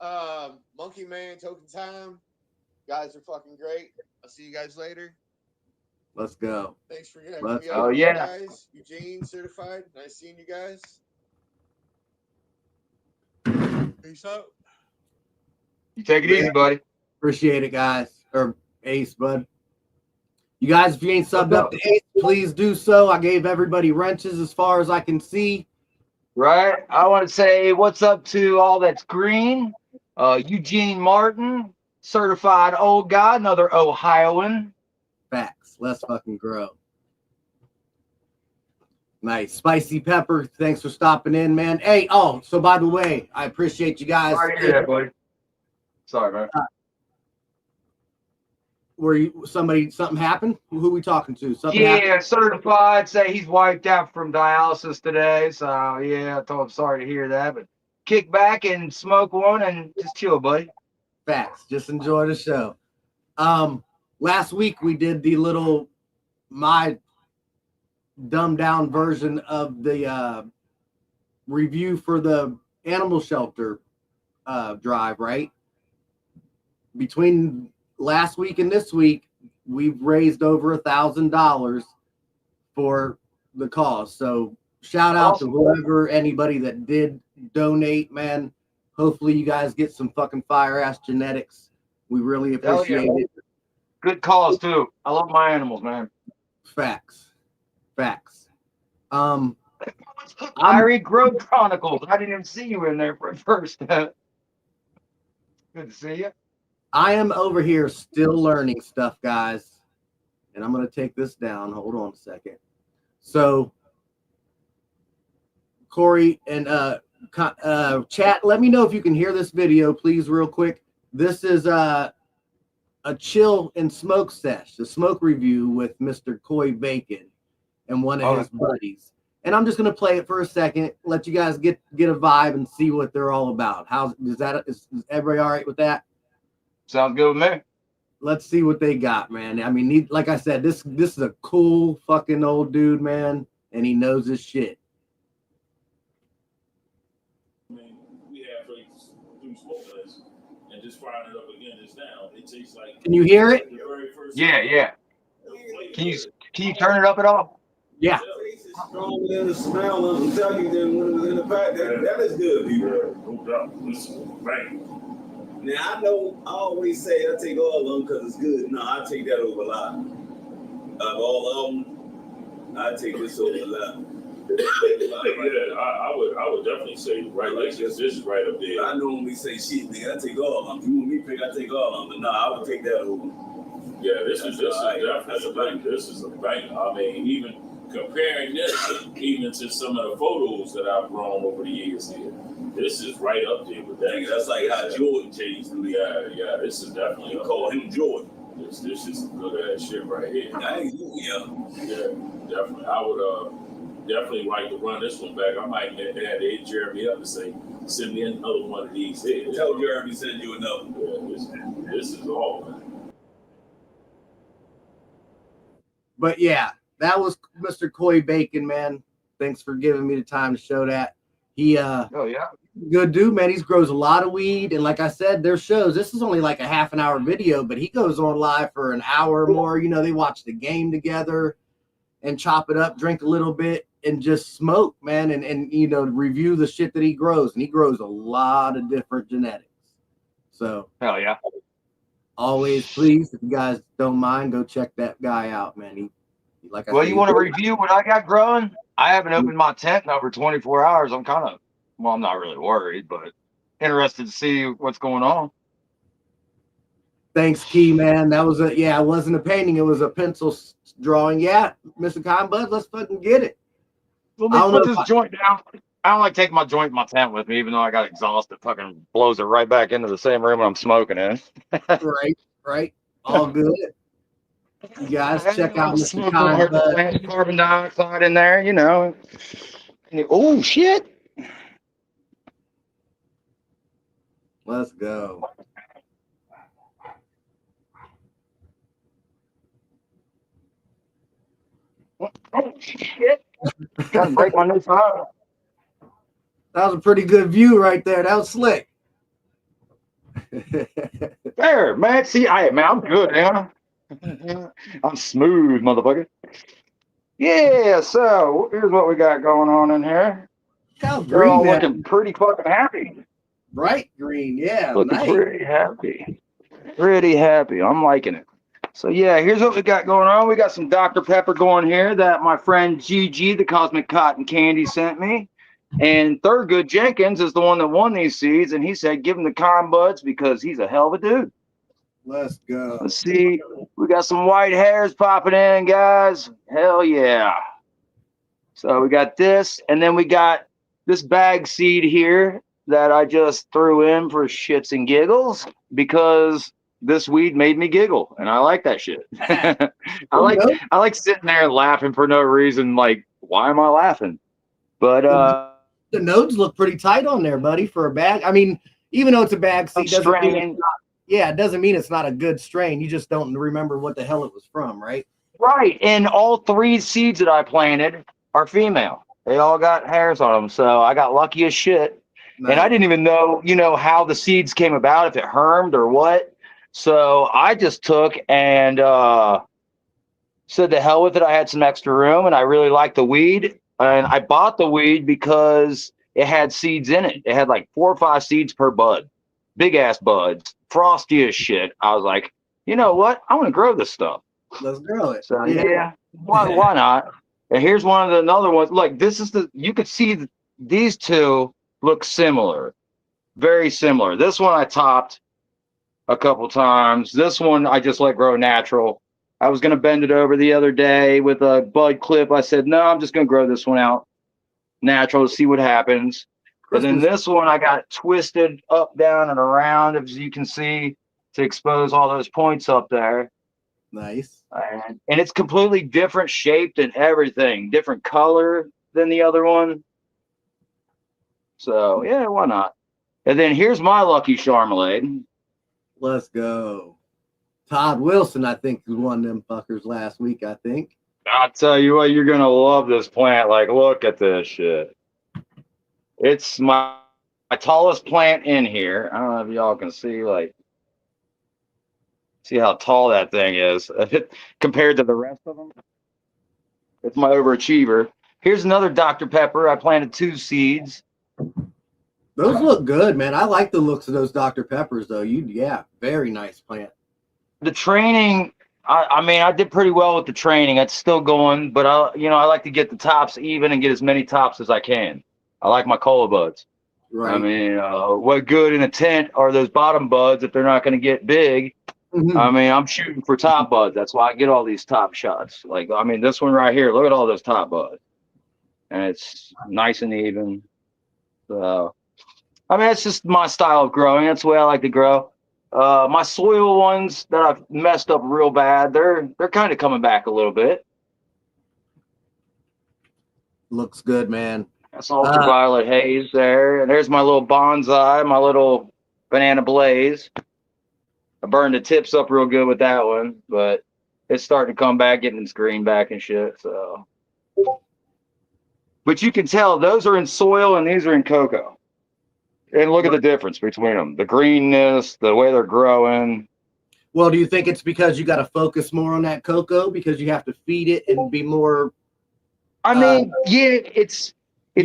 I Monkey Man, Token Time. Guys are fucking great. I'll see you guys later. Let's go. Thanks for having Let's me go. on, Yeah. guys. Eugene certified. Nice seeing you guys. Peace out. You take it easy, buddy. Appreciate it, guys. Or Ace, bud. You guys, if you ain't subbed up to Ace, please do so. I gave everybody wrenches as far as I can see. Right. I want to say what's up to all that's green. Eugene Martin, certified old guy, another Ohioan. Facts. Let's fucking grow. Nice. Spicy Pepper, thanks for stopping in, man. Hey, oh, so by the way, I appreciate you guys. Sorry to hear that, buddy. Sorry, man. Were you something happened? Who we talking to? Something happened? Yeah, certified. Say he's wiped out from dialysis today. So yeah, I told him sorry to hear that. But kick back and smoke one and just chill, buddy. Facts. Just enjoy the show. Last week we did the little my dumbed down version of the review for the animal shelter drive, right? Between last week and this week, we've raised over $1,000 for the cause. So shout out to whoever, anybody that did donate, man. Hopefully you guys get some fucking fire ass genetics. We really appreciate it. Good cause too. I love my animals, man. Facts. Irie Grove Chronicles. I didn't even see you in there for first. Good to see you. I am over here still learning stuff, guys. And I'm going to take this down. Hold on a second. So, Corey and chat, let me know if you can hear this video, please, real quick. This is a chill and smoke sesh, a smoke review with Mr. Coy Bacon and one of his buddies. And I'm just going to play it for a second, let you guys get a vibe and see what they're all about. Is everybody all right with that? Sounds good with me. Let's see what they got, man. I mean, like I said, this is a cool fucking old dude, man, and he knows his shit. I mean, we have places through smokeless and just frying it up again just now. It tastes like. Can you hear it? The very first Yeah. Can you turn it up at all? Yeah. Stronger than the smell of them tell you than when it was in the pack. That is good, people. No doubt. Listen, bang. Now, I always say I take all of them because it's good. No, I take that over a lot. Of all of them, I take this over a lot. Yeah, I would definitely say right. Like this is right up there. I normally say shit, nigga. I take all of them. You want me to pick? I take all of them. But no, I would take that over. Yeah, this is definitely a bang. This is a bang. I mean, even comparing this even to some of the photos that I've grown over the years here, this is right up there with that. Nigga, that's like how Jordan changed me. Yeah, this is definitely. You call him Jordan. This is some good ass shit right here. Yeah, definitely. I would definitely like to run this one back. I might have to hit Jeremy up and say, send me another one of these here. Tell Jeremy send you another. Yeah, this is all, man. But yeah, that was Mr. Coy Bacon, man. Thanks for giving me the time to show that. He good dude, man. He grows a lot of weed, and like I said, their shows. This is only like a half an hour video, but he goes on live for an hour or more. You know, they watch the game together and chop it up, drink a little bit, and just smoke, man, and you know, review the shit that he grows. And he grows a lot of different genetics. So hell yeah. Always, please, if you guys don't mind, go check that guy out, man. He like I Well, said, you want to review what I got growing? I haven't opened my tent in over 24 hours. I'm kind of, well, I'm not really worried, but interested to see what's going on. Thanks, Key, man. That was it wasn't a painting, it was a pencil drawing. Yeah, Mr. Con Bud, let's fucking get it. Let me put this joint down. I don't like taking my joint in my tent with me, even though I got exhaust that fucking blows it right back into the same room I'm smoking in. Right. All good. You guys check out Mr. Con Bud. Carbon dioxide in there, you know. Oh, shit. Let's go. Oh, shit. Gotta break my new phone. That was a pretty good view right there. That was slick. There, man. See, I'm good, man. I'm smooth, motherfucker. Yeah, so here's what we got going on in here. How They're green all that looking pretty fucking happy. bright green, yeah, Looking nice. pretty happy. Pretty happy. I'm liking it. So yeah, here's what we got going on. We got some Dr. Pepper going here that my friend GG, the Cosmic Cotton Candy, sent me. And Thurgood Jenkins is the one that won these seeds, and he said give him the con buds because he's a hell of a dude. Let's go. Let's see. We got some white hairs popping in, guys. Hell yeah. So we got this, and then we got this bag seed here that I just threw in for shits and giggles because this weed made me giggle, and I like that shit. I like sitting there and laughing for no reason. Like, why am I laughing? But the nodes look pretty tight on there, buddy, for a bag. I mean, even though it's a bag seed, it doesn't mean it's not a good strain. You just don't remember what the hell it was from, right? Right. And all 3 seeds that I planted are female. They all got hairs on them. So I got lucky as shit. Nice. And I didn't even know, how the seeds came about, if it hermed or what. So I just took and said to hell with it. I had some extra room and I really liked the weed. And I bought the weed because it had seeds in it. It had like 4 or 5 seeds per bud. Big ass buds. Frosty as shit. I was like, you know what? I want to grow this stuff. Let's grow it. So yeah, why not? And here's another one. Like this is you could see these two look similar, very similar. This one I topped a couple times. This one I just let grow natural. I was gonna bend it over the other day with a bud clip. I said no, I'm just gonna grow this one out natural to see what happens. But then this one I got twisted up, down, and around, as you can see, to expose all those points up there. Nice. And it's completely different shaped and everything, different color than the other one. So yeah, why not? And then here's my lucky Charmelade. Let's go. Todd Wilson, I think, was one of them fuckers last week, I think. I'll tell you what, you're gonna love this plant. Like, look at this shit. It's my tallest plant in here. I don't know if y'all can see, like, see how tall that thing is compared to the rest of them. It's my overachiever. Here's another Dr. Pepper. I planted 2 seeds. Those look good, man. I like the looks of those Dr. Peppers, though. Very nice plant. The training, I mean, I did pretty well with the training. It's still going, but I like to get the tops even and get as many tops as I can. I like my cola buds. Right. I mean, what good in a tent are those bottom buds if they're not going to get big? Mm-hmm. I mean, I'm shooting for top buds. That's why I get all these top shots. Like, I mean, this one right here, look at all those top buds. And it's nice and even. So, I mean, it's just my style of growing. That's the way I like to grow. My soil ones that I've messed up real bad, they're kind of coming back a little bit. Looks good, man. That's ultraviolet haze there. And there's my little bonsai, my little banana blaze. I burned the tips up real good with that one, but it's starting to come back, getting its green back and shit. So, but you can tell those are in soil and these are in cocoa. And look at the difference between them. The greenness, the way they're growing. Well, do you think it's because you got to focus more on that cocoa because you have to feed it and be more? I mean, yeah, it's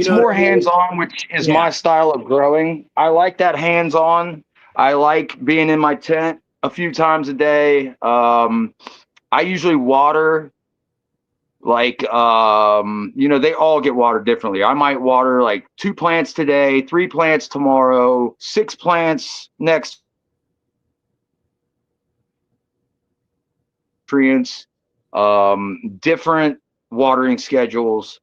more hands-on, which is my style of growing. I like that hands-on. I like being in my tent a few times a day. I usually water like, they all get watered differently. I might water like 2 plants today, 3 plants tomorrow, 6 plants next. Nutrients, different watering schedules.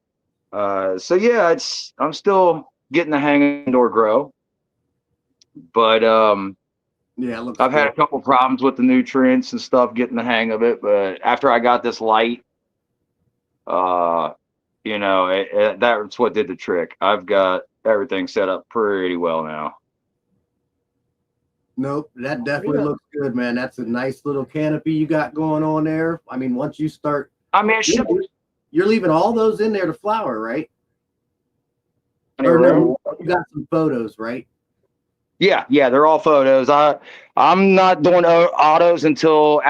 So yeah, I'm still getting the hang of indoor grow, but I've had a couple problems with the nutrients and stuff, getting the hang of it. But after I got this light, that's what did the trick. I've got everything set up pretty well now. Nope, that definitely looks good, man. That's a nice little canopy you got going on there. I mean, once you start, you're leaving all those in there to flower, right? Or no, you got some photos, right? Yeah, they're all photos. I'm not doing autos until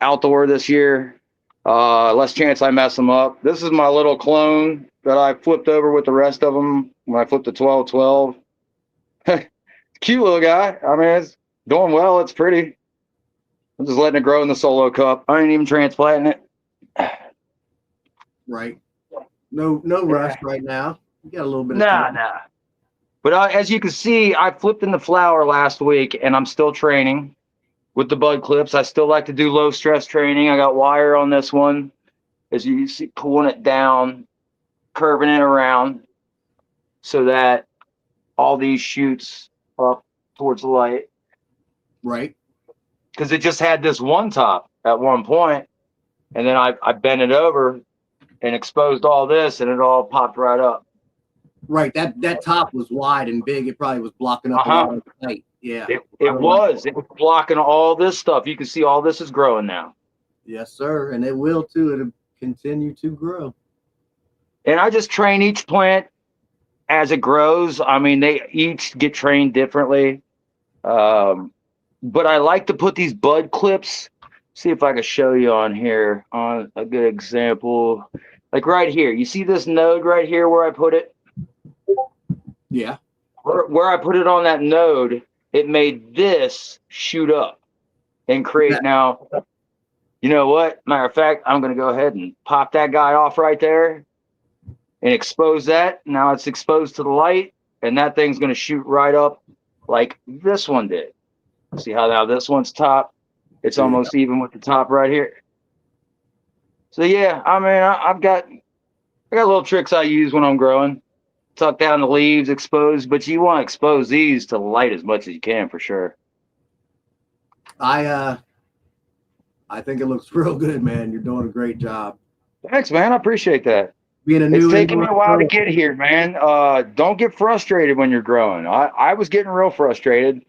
outdoor this year. Less chance I mess them up. This is my little clone that I flipped over with the rest of them when I flipped the 1212. Cute little guy. I mean, it's doing well. It's pretty. I'm just letting it grow in the solo cup. I ain't even transplanting it. Right. No rush right now. You got a little bit of Nah, time. nah. But as you can see, I flipped in the flower last week, and I'm still training with the bud clips. I still like to do low stress training. I got wire on this one, as you see, pulling it down, curving it around, so that all these shoots up towards the light. Right. Because it just had this one top at one point, and then I bent it over and exposed all this, and it all popped right up. Right. That top was wide and big. It probably was blocking up a lot of light. Yeah. It was blocking all this stuff. You can see all this is growing now. Yes, sir. And it will too. It'll continue to grow. And I just train each plant as it grows. I mean, they each get trained differently. But I like to put these bud clips. See if I can show you on here on a good example. Like right here. You see this node right here where I put it? Yeah. Where I put it on that node, it made this shoot up and create. Now, you know what? Matter of fact, I'm going to go ahead and pop that guy off right there and expose that. Now it's exposed to the light, and that thing's going to shoot right up like this one did. See how now this one's top? It's almost even with the top right here. So yeah, I mean, I got little tricks I use when I'm growing. Tuck down the leaves, expose, but you want to expose these to the light as much as you can for sure. I think it looks real good, man. You're doing a great job. Thanks, man. I appreciate that. Being a new It's taken me a while to get here, man. Don't get frustrated when you're growing. I was getting real frustrated.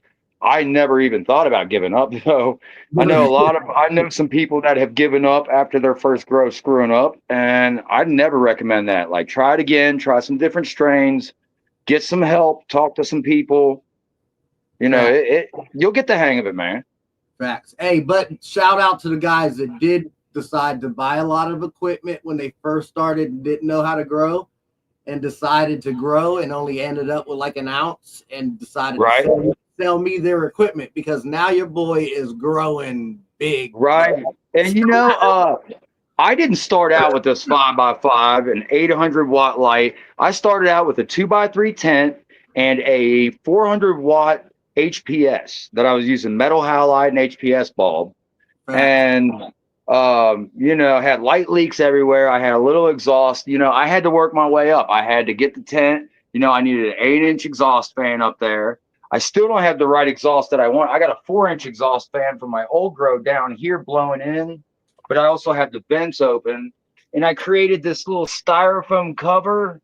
I never even thought about giving up, though. I know some people that have given up after their first grow screwing up, and I'd never recommend that. Like, try it again, try some different strains, get some help, talk to some people. You know, you'll get the hang of it, man. Facts. Hey, but shout out to the guys that did decide to buy a lot of equipment when they first started and didn't know how to grow, and decided to grow and only ended up with like an ounce and decided to sell me their equipment, because now your boy is growing big. Right. And you know, I didn't start out with this 5x5 and 800 watt light. I started out with a 2x3 tent and a 400 watt HPS that I was using, metal halide and HPS bulb. And you know, had light leaks everywhere. I had a little exhaust. You know, I had to work my way up. I had to get the tent. You know, I needed an 8-inch exhaust fan up there. I still don't have the right exhaust that I want. I got a 4-inch exhaust fan from my old grow down here blowing in, but I also have the vents open. And I created this little styrofoam cover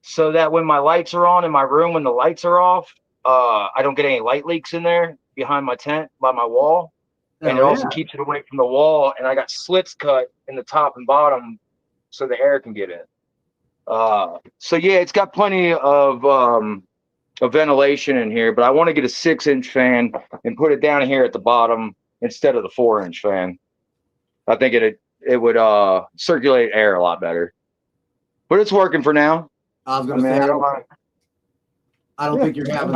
so that when my lights are on in my room, when the lights are off, I don't get any light leaks in there behind my tent by my wall. And it also keeps it away from the wall. And I got slits cut in the top and bottom so the air can get in. So yeah, it's got plenty of ventilation in here, but I want to get a 6-inch fan and put it down here at the bottom instead of the 4-inch fan. I think it would circulate air a lot better. But it's working for now. I was gonna say, I don't think you're having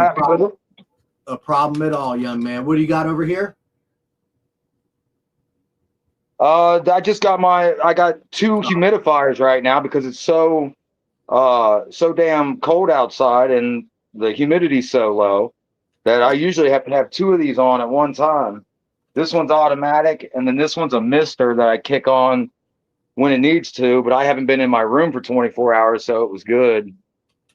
a problem at all, young man. What do you got over here? I got 2 humidifiers right now because it's so damn cold outside and the humidity's so low that I usually have to have 2 of these on at one time. This one's automatic, and then this one's a mister that I kick on when it needs to, but I haven't been in my room for 24 hours, so it was good.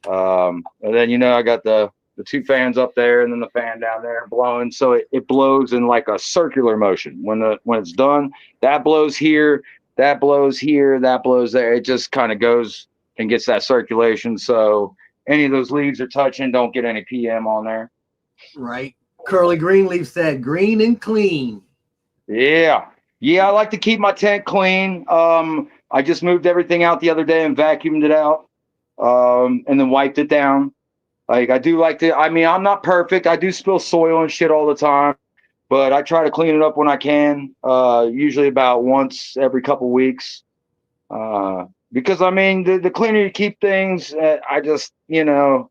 And then, you know, I got the 2 fans up there and then the fan down there blowing. So it blows in like a circular motion. When it's done, that blows here, that blows here, that blows there. It just kind of goes and gets that circulation. So any of those leaves are touching, don't get any PM on there. Right. Curly Greenleaf said green and clean. Yeah. I like to keep my tent clean. I just moved everything out the other day and vacuumed it out, and then wiped it down. Like, I do like to, I mean, I'm not perfect. I do spill soil and shit all the time, but I try to clean it up when I can, usually about once every couple weeks. Because, I mean, the cleaner you keep things, I just, you know,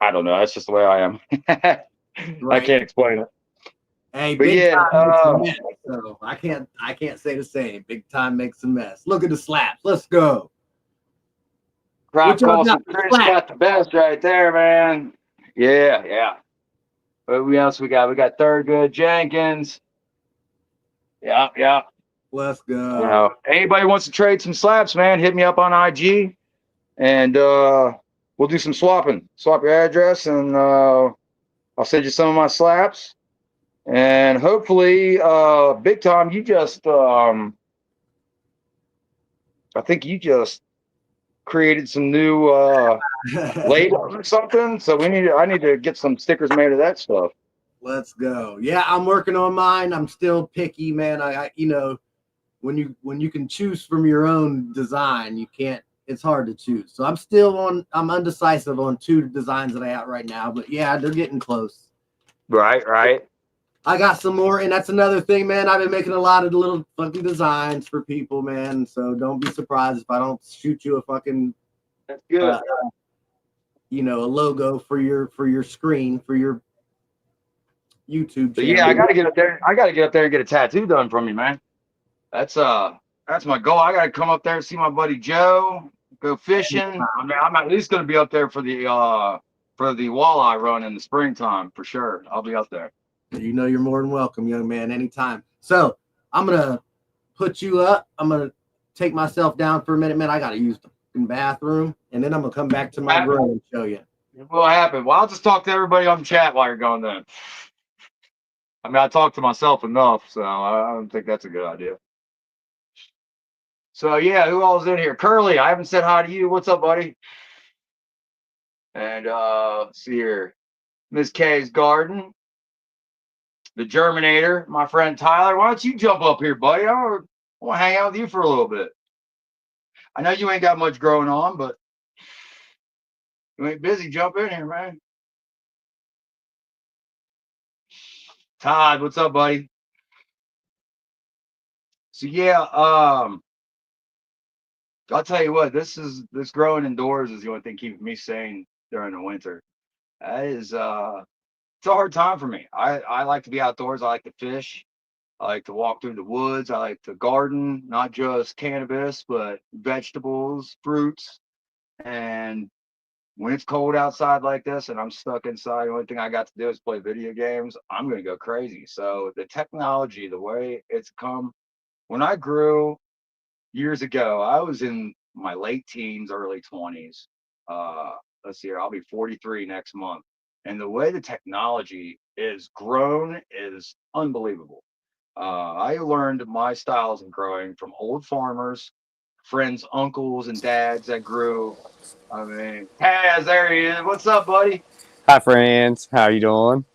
I don't know. That's just the way I am. I Right. can't explain it. Hey, But big yeah, time makes a mess. So I can't say the same. Big time makes a mess. Look at the slaps. Let's go. Crop What y'all calls got for for Chris slaps? got the best right there, man. Yeah, yeah. What else we got? We got Thurgood Jenkins. Yeah, yeah. Let's You go. know, anybody wants to trade some slaps, man, hit me up on IG and we'll do some swapping. Swap your address and I'll send you some of my slaps. And hopefully, Big Tom, you just I think you just created some new labels or something. So I need to get some stickers made of that stuff. Let's go. Yeah, I'm working on mine. I'm still picky, man. I you know, when you can choose from your own design, you can't. It's hard to choose. So I'm undecisive on 2 designs that I have right now. But yeah, they're getting close. Right, right. I got some more, and that's another thing, man. I've been making a lot of little fucking designs for people, man. So don't be surprised if I don't shoot you a fucking, That's good. you know, a logo for your screen for your YouTube So channel. yeah, I gotta get up there. I gotta get up there and get a tattoo done from you, man. That's my goal. I gotta come up there and see my buddy Joe, go fishing. I mean, I'm at least gonna be up there for the walleye run in the springtime for sure. I'll be up there. You know, you're more than welcome, young man, anytime. So I'm gonna put you up. I'm gonna take myself down for a minute, man. I gotta use the fucking bathroom, and then I'm gonna come back to my room and show you. It will happen. Well, I'll just talk to everybody on the chat while you're going then. I mean, I talk to myself enough, so I don't think that's a good idea. So yeah, who all's in here? Curly, I haven't said hi to you. What's up, buddy? And let's see here. Miss K's Garden, the Germinator, my friend Tyler. Why don't you jump up here, buddy? I want to hang out with you for a little bit. I know you ain't got much growing on, but you ain't busy. Jump in here, man. Todd, what's up, buddy? So yeah, I'll tell you what, this growing indoors is the only thing keeping me sane during the winter. That is it's a hard time for me. I like to be outdoors. I like to fish. I like to walk through the woods. I like to garden, not just cannabis, but vegetables, fruits. And when it's cold outside like this and I'm stuck inside, the only thing I got to do is play video games, I'm going to go crazy. So the technology, the way it's come, when I grew years ago, I was in my late teens, early 20s. Let's see here, I'll be 43 next month. And the way the technology is grown is unbelievable. I learned my styles of growing from old farmers, friends, uncles, and dads that grew. I mean, Taz, there he is. What's up, buddy? Hi, friends. How you doing?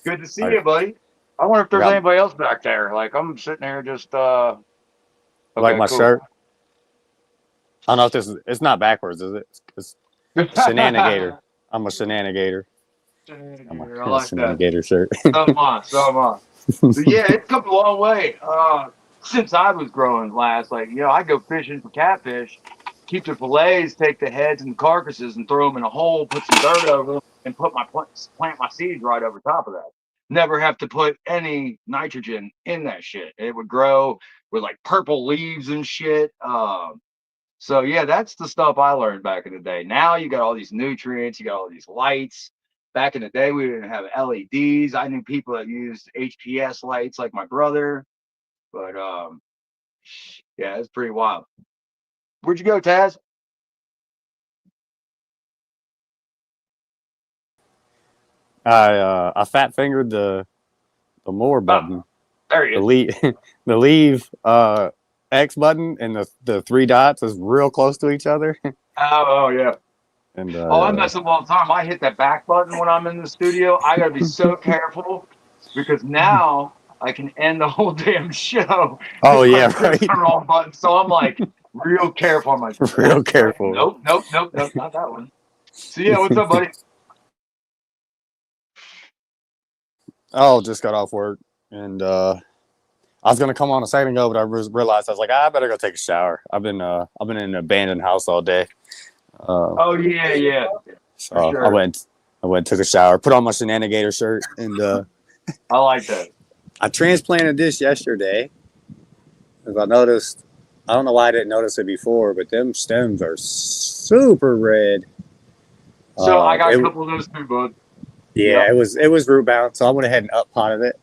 Good to see I you, buddy. I wonder if there's got anybody else back there. Like, I'm sitting here just, like okay, my cool. shirt. I don't know if this is. It's not backwards, is it? It's a shenanigator. I'm a shenanigator. I'm a I like that. shenanigator shirt. So am I. So am I. So yeah, it's come a long way. Since I was growing last, like, you know, I go fishing for catfish, keep the fillets, take the heads and carcasses and throw them in a hole, put some dirt over them, and put my plant my seeds right over top of that. Never have to put any nitrogen in that shit. It would grow with like purple leaves and shit. So yeah, that's the stuff I learned back in the day. Now you got all these nutrients, you got all these lights. Back in the day, we didn't have LEDs. I knew people that used HPS lights, like my brother. But yeah, it's pretty wild. Where'd you go, Taz? I fat fingered the more button, There he the is. leave X button, and the 3 dots is real close to each other. Oh yeah. And I mess up all the time. I hit that back button when I'm in the studio. I gotta be so careful because now I can end the whole damn show. oh If I yeah, press right. the wrong button. So I'm like real careful. I'm like, Real nope, careful. nope, not that one. So yeah, what's up, buddy? Oh, just got off work, and I was gonna come on a second ago, but I realized I was like, I better go take a shower. I've been in an abandoned house all day. Oh yeah, So for sure. I went, took a shower, put on my Shenanigator shirt, and I like that. I transplanted this yesterday. Because I noticed, I don't know why I didn't notice it before, but them stems are super red. So I got a It- couple of those too, bud. yeah, Yep. it was root bound, so I went ahead and up potted it,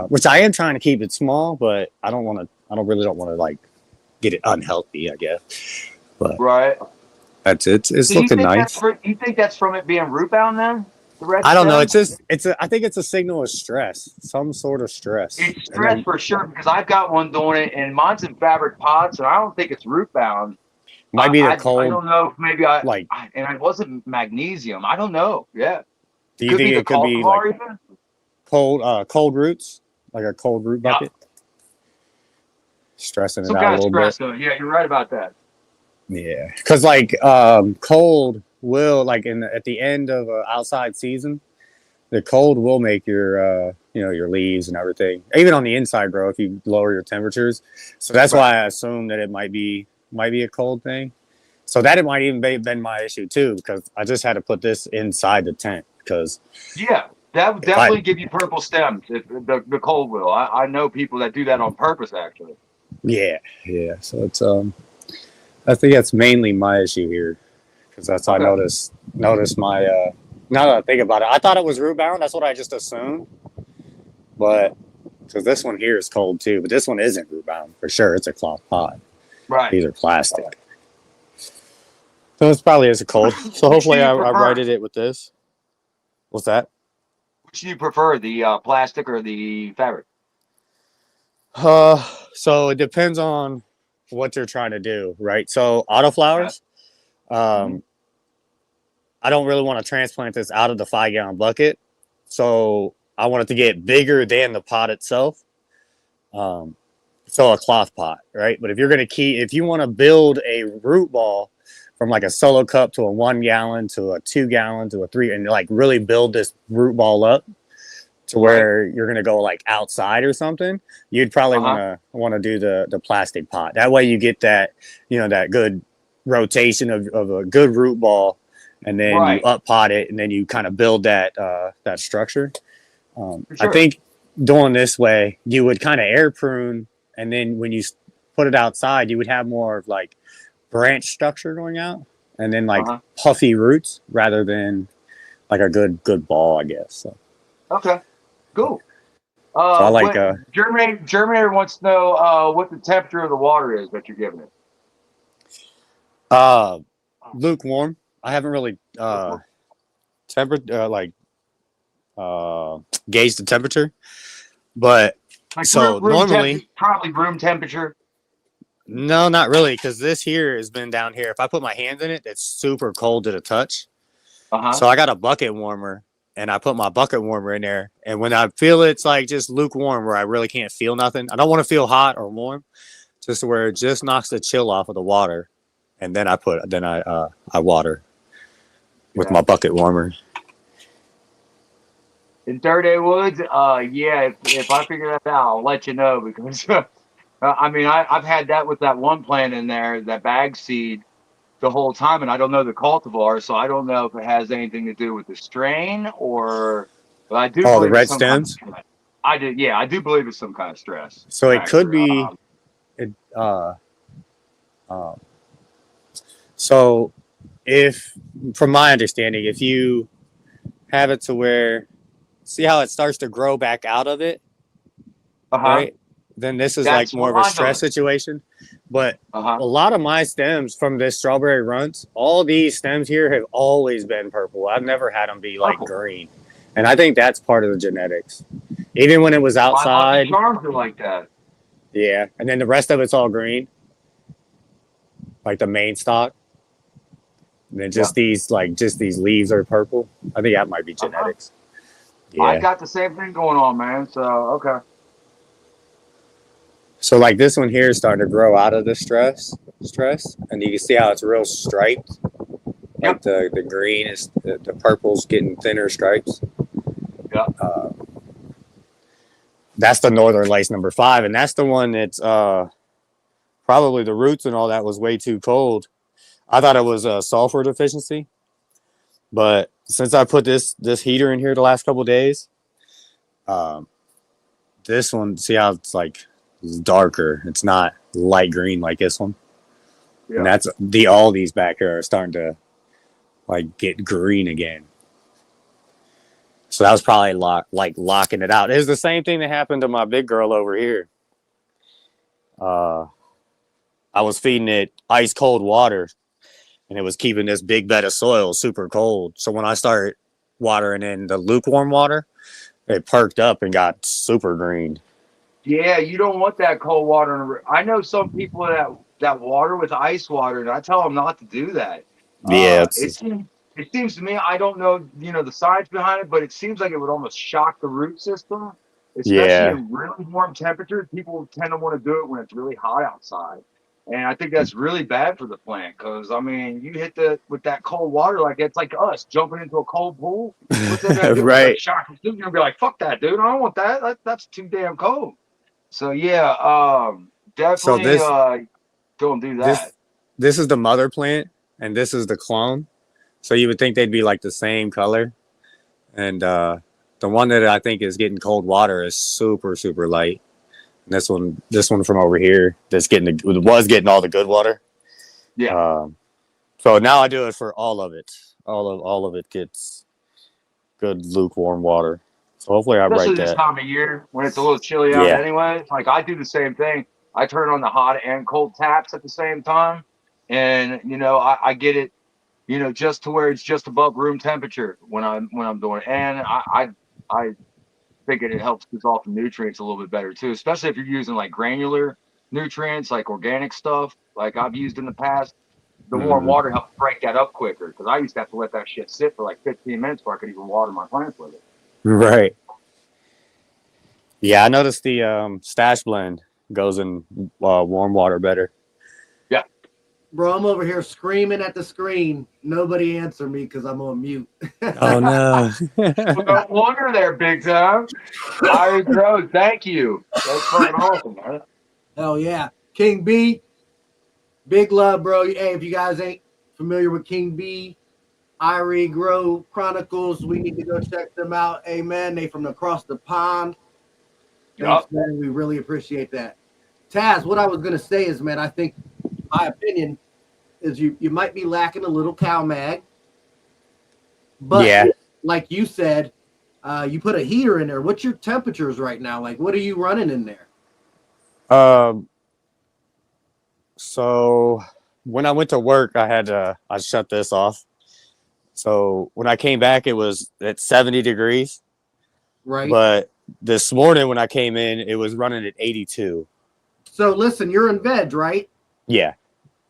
which I am trying to keep it small, but I don't really don't want to like get it unhealthy, I guess. But Right. that's it. It's So you looking think nice. you think that's from it being root bound then? The red I don't know. stem? I think it's a signal of stress, some sort of stress. It's And stress then for sure because I've got one doing it and mine's in fabric pots and I don't think it's root bound. might be the I cold. don't know if maybe Like, and it wasn't magnesium. I don't know. Yeah. do you Could think be the it could be like cultivar even? cold roots, like a cold root Yeah. bucket, stressing Some it out a kind of little stress bit? though. Yeah, you're right about that. Yeah, because like cold will like at the end of an outside season, the cold will make your your leaves and everything, even on the inside grow if you lower your temperatures. So that's why I assume that it might be a cold thing. So that it might even been my issue too, because I just had to put this inside the tent because Yeah. That would if I definitely give you purple stems if the cold will. I know people that do that on purpose actually. yeah. So it's I think that's mainly my issue here because that's I Okay. noticed my now that I think about it, I thought it was root bound. That's what I just assumed, but because this one here is cold too, but this one isn't root bound for sure. It's a cloth pot. Right. These are plastic, so it's probably is a cold. So hopefully I prefer? righted it with this. What's that? Which do you prefer, the plastic or the fabric? So it depends on what you're trying to do, right? So autoflowers, I don't really want to transplant this out of the 5-gallon bucket. So I want it to get bigger than the pot itself. So a cloth pot, right? But if you want to build a root ball from like a solo cup to a 1 gallon to a 2 gallon to a 3, and like really build this root ball up to where you're gonna go like outside or something, you'd probably want to do the plastic pot. That way you get that that good rotation of a good root ball, and then you up pot it, and then you kind of build that that structure. I think doing this way, you would kind of air prune, and then when you put it outside, you would have more of like branch structure going out, and then like puffy roots rather than like a good ball, I guess. So. Okay, cool. So I like Germinator wants to know what the temperature of the water is that you're giving it. Lukewarm. I haven't really gauge the temperature, but Like so normally probably room temperature. No, not really, because this here has been down here. If I put my hands in it, it's super cold to the touch. So I got a bucket warmer, and I put my bucket warmer in there, and when I feel it's like just lukewarm where I really can't feel nothing, I don't want to feel hot or warm, just where it just knocks the chill off of the water, and then I water with my bucket warmer. In Dirty Woods, yeah. If I figure that out, I'll let you know because I mean I've had that with that one plant in there, that bag seed, the whole time, and I don't know the cultivar, so I don't know if it has anything to do with the strain or. But I do. Oh, the red stems. I do believe it's some kind of stress. So it could be. So, if from my understanding, if you have it to where, see how it starts to grow back out of it, right? Then this is like more of a stress situation. But a lot of my stems from this strawberry runts, all these stems here have always been purple. I've never had them be like green, and I think that's part of the genetics. Even when it was outside, charms are like that. Yeah, and then the rest of it's all green, like the main stock. And then just these leaves are purple. I think that might be genetics. Yeah. I got the same thing going on, man. So okay. So like this one here is starting to grow out of the stress, and you can see how it's real striped. Like the green is the purple's getting thinner stripes. Yeah. That's the Northern Lights number 5, and that's the one that's probably the roots and all that was way too cold. I thought it was a sulfur deficiency, but since I put this heater in here the last couple of days, this one, see how it's like it's darker. It's not light green like this one. Yeah. And that's all these back here are starting to like get green again. So that was probably locking it out. It's the same thing that happened to my big girl over here. I was feeding it ice cold water, and it was keeping this big bed of soil super cold. So when I started watering in the lukewarm water, it perked up and got super green. Yeah, you don't want that cold water. I know some people that water with ice water, and I tell them not to do that. Yeah, It seems to me, I don't know, the science behind it, but it seems like it would almost shock the root system, especially in really warm temperatures. People tend to want to do it when it's really hot outside. And I think that's really bad for the plant because, I mean, you hit with that cold water, like it's like us jumping into a cold pool. What's that gonna do? Right. Like shock the system. You're going to be like, fuck that, dude. I don't want that. That's too damn cold. So, yeah, definitely don't do that. This is the mother plant, and this is the clone. So you would think they'd be like the same color. And the one that I think is getting cold water is super, super light. And this one from over here was getting all the good water. Yeah. So now I do it for all of it. All of it gets good lukewarm water. So hopefully Especially write this that. time of year when it's a little chilly out anyway. Like I do the same thing. I turn on the hot and cold taps at the same time. And, I get it, just to where it's just above room temperature when I'm doing it. And I think it helps dissolve the nutrients a little bit better too, especially if you're using like granular nutrients, like organic stuff, like I've used in the past. The warm water helps break that up quicker because I used to have to let that shit sit for like 15 minutes before I could even water my plants with it. Right. Yeah, I noticed the stash blend goes in warm water better. Yeah. Bro, I'm over here screaming at the screen. Nobody answer me because I'm on mute. Oh no. No wonder they're big time. Irie Grow, thank you. That's fucking awesome, man. Hell yeah. King B, big love, bro. Hey, if you guys ain't familiar with King B, Irie Grow Chronicles, we need to go check them out. Amen. They from across the pond. Thanks, man. We really appreciate that. Taz, what I was going to say is, man, I think my opinion is you might be lacking a little cow mag. But like you said, you put a heater in there. What's your temperatures right now? Like, what are you running in there? So when I went to work, I shut this off. So when I came back, it was at 70 degrees. Right. But this morning when I came in, it was running at 82. So listen, you're in veg, right? Yeah.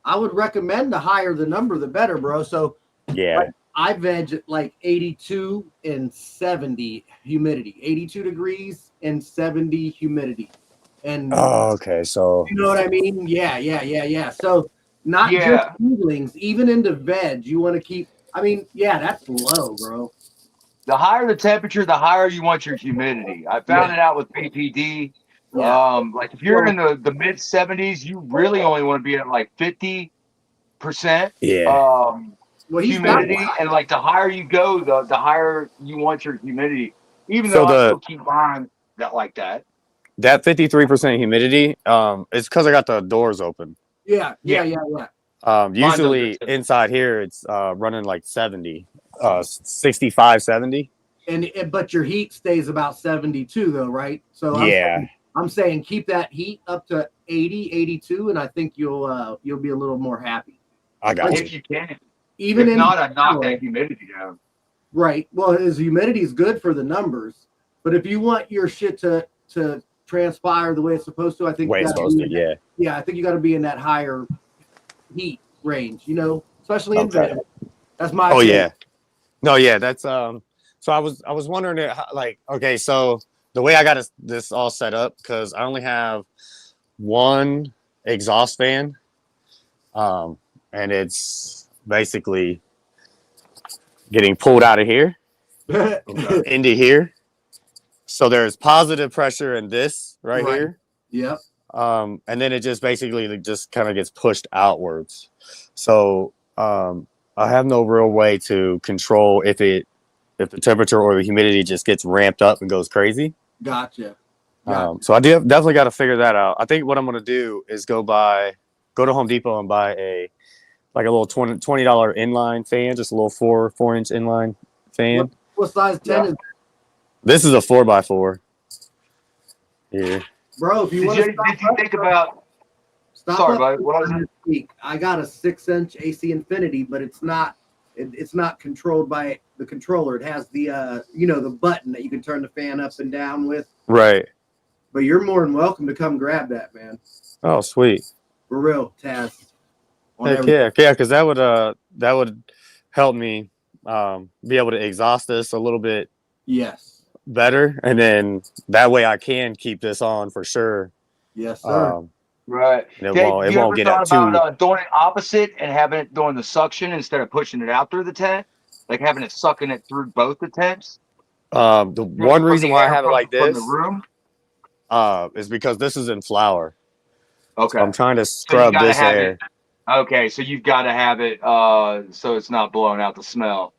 I would recommend the higher the number, the better, bro. So yeah, I veg at like 82 and 70 humidity, 82 degrees and 70 humidity. And okay. So you know what I mean? Yeah. So not just seedlings, even into veg, you want to keep. I mean, that's low, bro. The higher the temperature, the higher you want your humidity. I found it out with PPD. Yeah. Like if you're in the mid 70s, you really only want to be at like 50%. Humidity, and like the higher you go, the higher you want your humidity. Even though I still keep mine like that. That 53% humidity, it's because I got the doors open. Yeah. Usually inside here, it's running like 70, 65, 70. But your heat stays about 72 though, right? So I'm saying keep that heat up to 80, 82, and I think you'll be a little more happy. I got you. If you can. Even if not, I knock that humidity down. Right. Well, his humidity is good for the numbers, but if you want your shit to transpire the way it's supposed to, I think I think you got to be in that higher heat range, especially in veg. That's my opinion. That's so I was wondering so the way I got this all set up, because I only have one exhaust fan, and it's basically getting pulled out of here into here. So there's positive pressure in this right Right. here. Yep. And then it just basically just kind of gets pushed outwards. So I have no real way to control if the temperature or the humidity just gets ramped up and goes crazy. Gotcha. So I definitely got to figure that out. I think what I'm gonna do is go to Home Depot and buy a little $20 inline fan, just a little 4-inch inline fan. What size 10 is This is a 4x4. Yeah. bro? If you want Did you think about? Sorry, buddy. What was it? I got a 6-inch AC Infinity, but it's not controlled by the controller. It has the the button that you can turn the fan up and down with. Right. But you're more than welcome to come grab that, man. Oh, sweet. For real, Taz. Heck yeah, because that would help me be able to exhaust this a little bit Yes. better, and then that way I can keep this on for sure. Yes, sir. Right. It won't get up too. About doing it opposite and having it doing the suction instead of pushing it out through the tent, like having it sucking it through both the tents. The one reason why I have it like this from the room is because this is in flower. Okay. So I'm trying to scrub this air. Okay, so you've got to have it so it's not blowing out the smell.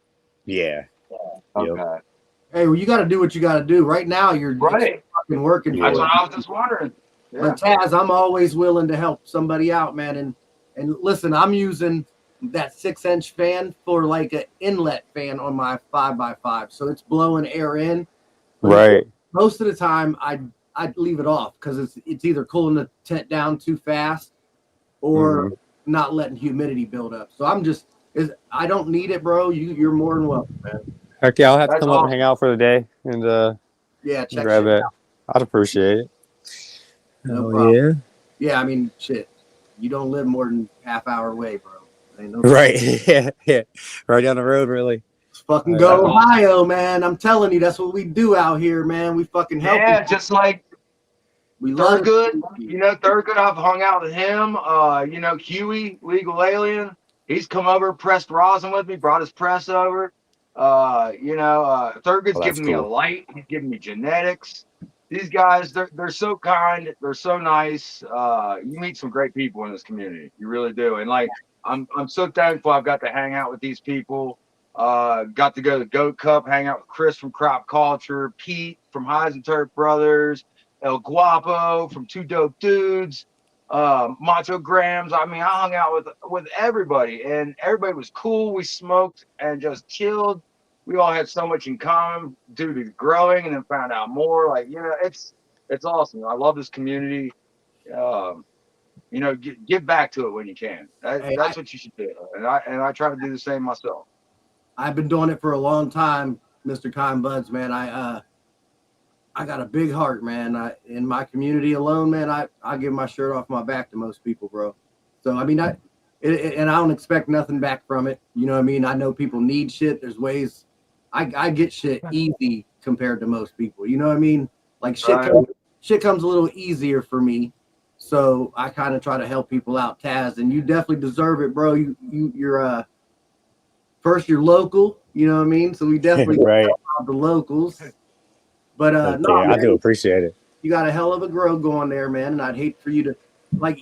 Yeah. Okay. Yep. Hey, well, you got to do what you got to do. Right now, you're Right. fucking working. Yeah. That's For what it. I was just wondering. Yeah. But Taz, I'm always willing to help somebody out, man. And listen, I'm using that 6-inch fan for like an inlet fan on my 5x5, so it's blowing air in. But Right. most of the time, I'd leave it off because it's either cooling the tent down too fast or not letting humidity build up. So I don't need it, bro. You're more than welcome, man. Heck yeah, I'll have to That's come up awesome. and hang out for the day and Yeah, check grab shit it. out. I'd appreciate it. No Oh problem. yeah. Yeah, I mean, shit. You don't live more than half hour away, bro. Ain't no Right. Yeah. Right down the road, really. Let's fucking That's go awesome. Ohio, man. I'm telling you, that's what we do out here, man. We fucking help. Yeah, people. just like We love Thurgood. Thurgood, I've hung out with him. Huey, Legal Alien. He's come over, pressed rosin with me, brought his press over. Thurgood's Oh, that's giving me a cool. light. He's giving me genetics. These guys, they're so kind. They're so nice. You meet some great people in this community. You really do. And like, I'm so thankful I've got to hang out with these people. Got to go to the Goat Cup, hang out with Chris from Crop Culture, Pete from Heisenturf Brothers, El Guapo from Two Dope Dudes, Macho Grams. I mean, I hung out with everybody, and everybody was cool. We smoked and just chilled. We all had so much in common due to growing, and then found out more. Like, it's awesome. I love this community. Give back to it when you can. That's what you should do, and I try to do the same myself. I've been doing it for a long time, Mr. Kind Buds, man. I got a big heart, man. In my community alone, man, I give my shirt off my back to most people, bro. So I mean, and I don't expect nothing back from it. You know what I mean? I know people need shit. There's ways I get shit easy compared to most people. You know what I mean? Like shit comes a little easier for me. So I kind of try to help people out, Taz, and you definitely deserve it, bro. You're first, you're local, you know what I mean? So we definitely Right. help out the locals. But I do appreciate it. you got a hell of a grow going there, man. And I'd hate for you to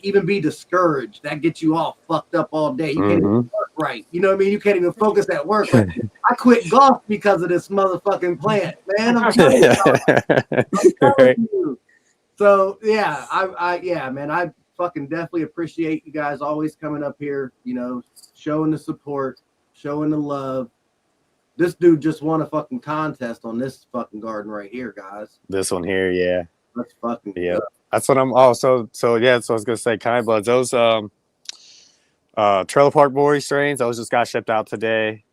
even be discouraged. That gets you all fucked up all day. You can't even work right. You know what I mean? You can't even focus at work. Like, I quit golf because of this motherfucking plant, man. I'm telling you. So yeah, man. I fucking definitely appreciate you guys always coming up here, showing the support, showing the love. This dude just won a fucking contest on this fucking garden right here, guys. This one here, yeah. That's fucking Yeah. That's what I'm so I was gonna say, Kind Bloods, those Trailer Park Boy strains, those just got shipped out today.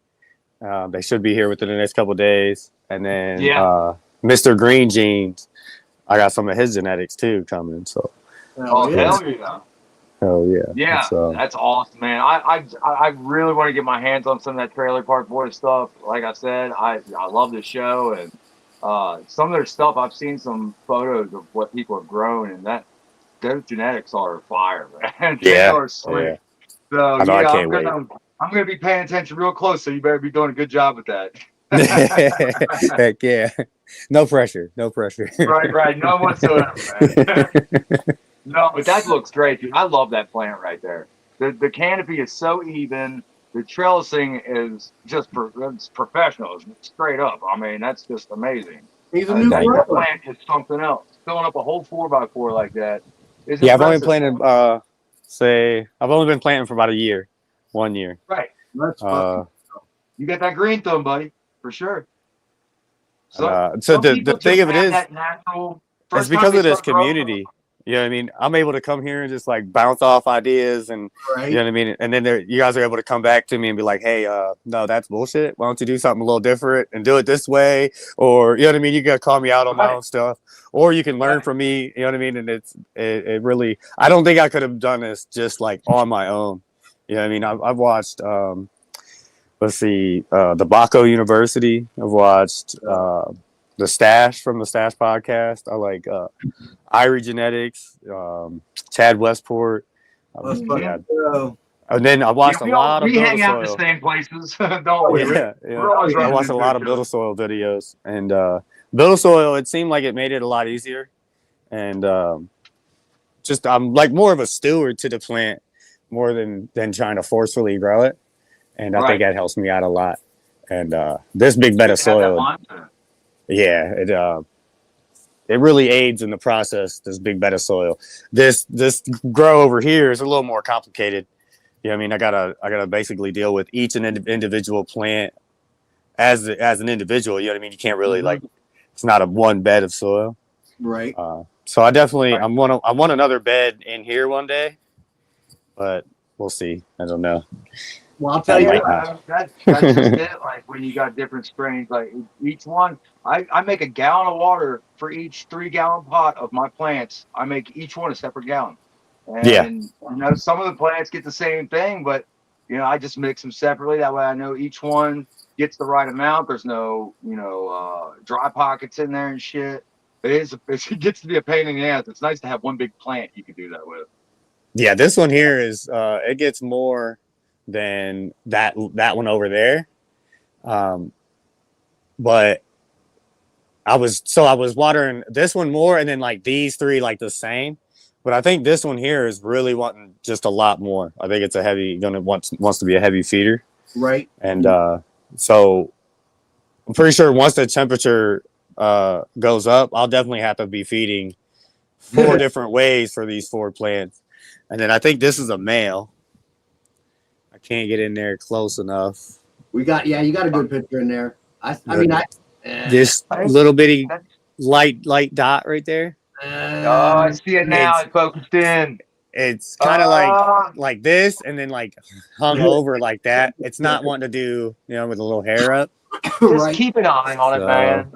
They should be here within the next couple of days. And then Mr. Green Jeans, I got some of his genetics too coming. So hell yeah. Hell yeah. Yeah, that's awesome, man. I really want to get my hands on some of that Trailer Park Boy stuff. Like I said, I love the show, and some of their stuff, I've seen some photos of what people have grown, and those genetics are fire, man. They are sweet. Yeah. So I can't wait. I'm gonna be paying attention real close, so you better be doing a good job with that. Heck yeah. No pressure. No pressure. Right. None whatsoever, man. No, but that looks great, dude. I love that plant right there. The canopy is so even. The trellising is just it's professional. It's straight up. I mean, that's just amazing. He's a new That grower. plant is something else. Filling up a whole 4x4 like that is Yeah, I've only impressive. planted I've only been planting for about a year. 1 year. Right. That's fucking. You got that green thumb, buddy, for sure. So Some the people thing just of it have is, that natural. it's First time because they of this start growing, community. You know what I mean? I'm able to come here and just like bounce off ideas, and Right. you know what I mean? And then you guys are able to come back to me and be like, hey, no, that's bullshit. Why don't you do something a little different and do it this way? Or, you know what I mean? You got to call me out on my own stuff, or you can learn from me. You know what I mean? And it really, I don't think I could have done this just like on my own. You know what I mean? I've watched, let's see, the Baco University. I've watched the Stash from the Stash podcast. I like Irie Genetics, Chad Westport. Yeah. And then I watched a lot of we hang out in Build-A-Soil. the same places, don't we? Yeah. We're always I running watched a into lot of each other. Build-A-Soil videos, and Build-A-Soil, it seemed like it made it a lot easier. And just I'm like more of a steward to the plant more than trying to forcefully grow it. And I think that helps me out a lot. And this big bed of soil, yeah, it really aids in the process. This big bed of soil. This grow over here is a little more complicated. You know what I mean? I gotta basically deal with each individual plant as an individual. You know what I mean? You can't really like, it's not a one bed of soil. Right. So I definitely I want another bed in here one day, but we'll see. I don't know. Well, I'll tell you. That's just it. Like when you got different strains, like each one, I make a gallon of water for each 3-gallon pot of my plants. I make each one a separate gallon. And you know, some of the plants get the same thing, but you know, I just mix them separately. That way I know each one gets the right amount. There's no, dry pockets in there and shit. It gets to be a pain in the ass. It's nice to have one big plant you can do that with. Yeah, this one here is it gets more than that one over there. But I was watering this one more, and then like these three like the same. But I think this one here is really wanting just a lot more. I think it's wants to be a heavy feeder. Right. And so I'm pretty sure once the temperature goes up, I'll definitely have to be feeding 4 different ways for these 4 plants. And then I think this is a male. I can't get in there close enough. You got a good picture in there. This little bitty light dot right there. I see it now. It's focused in. It's kind of like this, and then like hung over like that. It's not wanting to do, with a little hair up. Just keep an eye on it, man.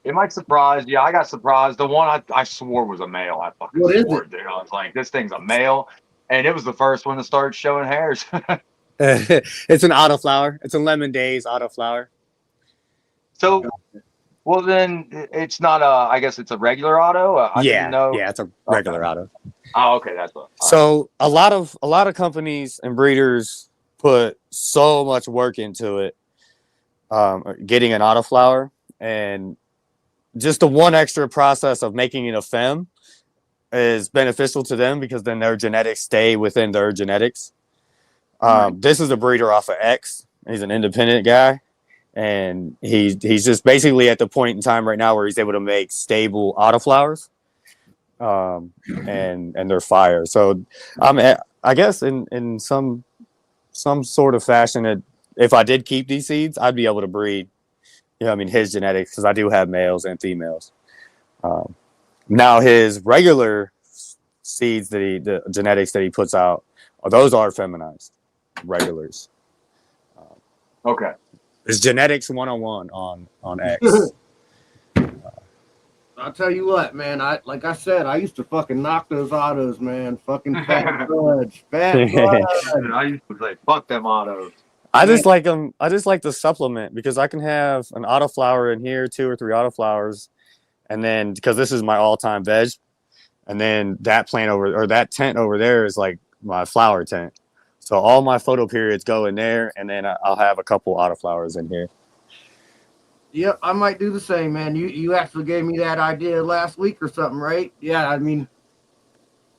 It might surprise you. I got surprised. The one I swore was a male. I fucking swore, dude. I was like, this thing's a male, and it was the first one to start showing hairs. It's an autoflower. It's a Lemon Days autoflower. So, well, then it's not I guess it's a regular auto. Yeah, it's a regular auto. Oh, okay, that's what. So a lot of companies and breeders put so much work into it, getting an autoflower, and just the one extra process of making it a fem is beneficial to them because then their genetics stay within their genetics. This is a breeder off of X. He's an independent guy, and he's just basically at the point in time right now where he's able to make stable autoflowers, and they're fire. So I guess in some sort of fashion, if I did keep these seeds, I'd be able to breed, his genetics, because I do have males and females. Now his regular seeds the genetics that he puts out, those are feminized regulars. Okay. It's genetics 101 on X. I'll tell you what, man. Like I said, I used to fucking knock those autos, man. Fucking fat buds. I used to say, fuck them autos. I just like them. I just like the supplement because I can have an autoflower in here, 2 or 3 autoflowers, and then because this is my all-time veg, and then that plant that tent over there is like my flower tent. So all my photo periods go in there, and then I'll have a couple autoflowers in here. Yep, I might do the same, man. You actually gave me that idea last week or something, right? Yeah, I mean,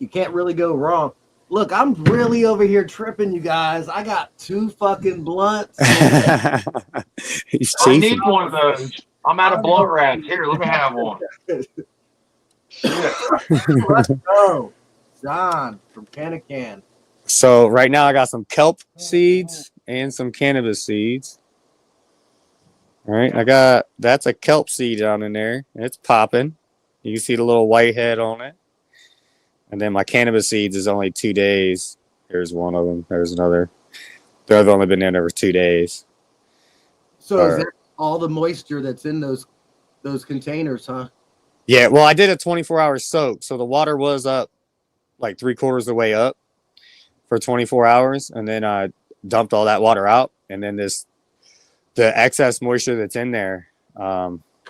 you can't really go wrong. Look, I'm really over here tripping, you guys. I got 2 fucking blunts. He's I need chafing. one of those. I'm out of blunt wraps. Here, let me have one. Shit. Let's go. John from Can. So right now I got some kelp seeds and some cannabis seeds. All right, that's a kelp seed down in there. It's popping. You can see the little white head on it. And then my cannabis seeds is only 2 days. Here's one of them. There's another. They've only been in there for 2 days. So is that all the moisture that's in those containers, huh? Yeah, well, I did a 24-hour soak, so the water was up like 3/4 of the way up for 24 hours, and then I dumped all that water out, and then the excess moisture that's in there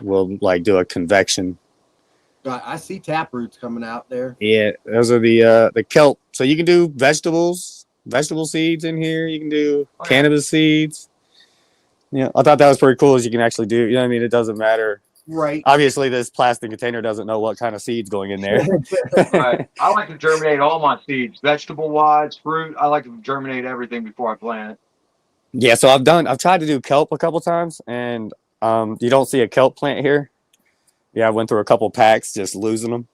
will like do a convection. I see tap roots coming out there. Yeah, those are the kelp. So you can do vegetable seeds in here. You can do cannabis seeds. Yeah, I thought that was pretty cool. As you can actually do. You know what I mean? It doesn't matter. Right. Obviously, this plastic container doesn't know what kind of seeds going in there. Right. I like to germinate all my seeds, vegetable wise, fruit. I like to germinate everything before I plant it. Yeah, so I've tried to do kelp a couple times, and you don't see a kelp plant here. Yeah, I went through a couple packs just losing them.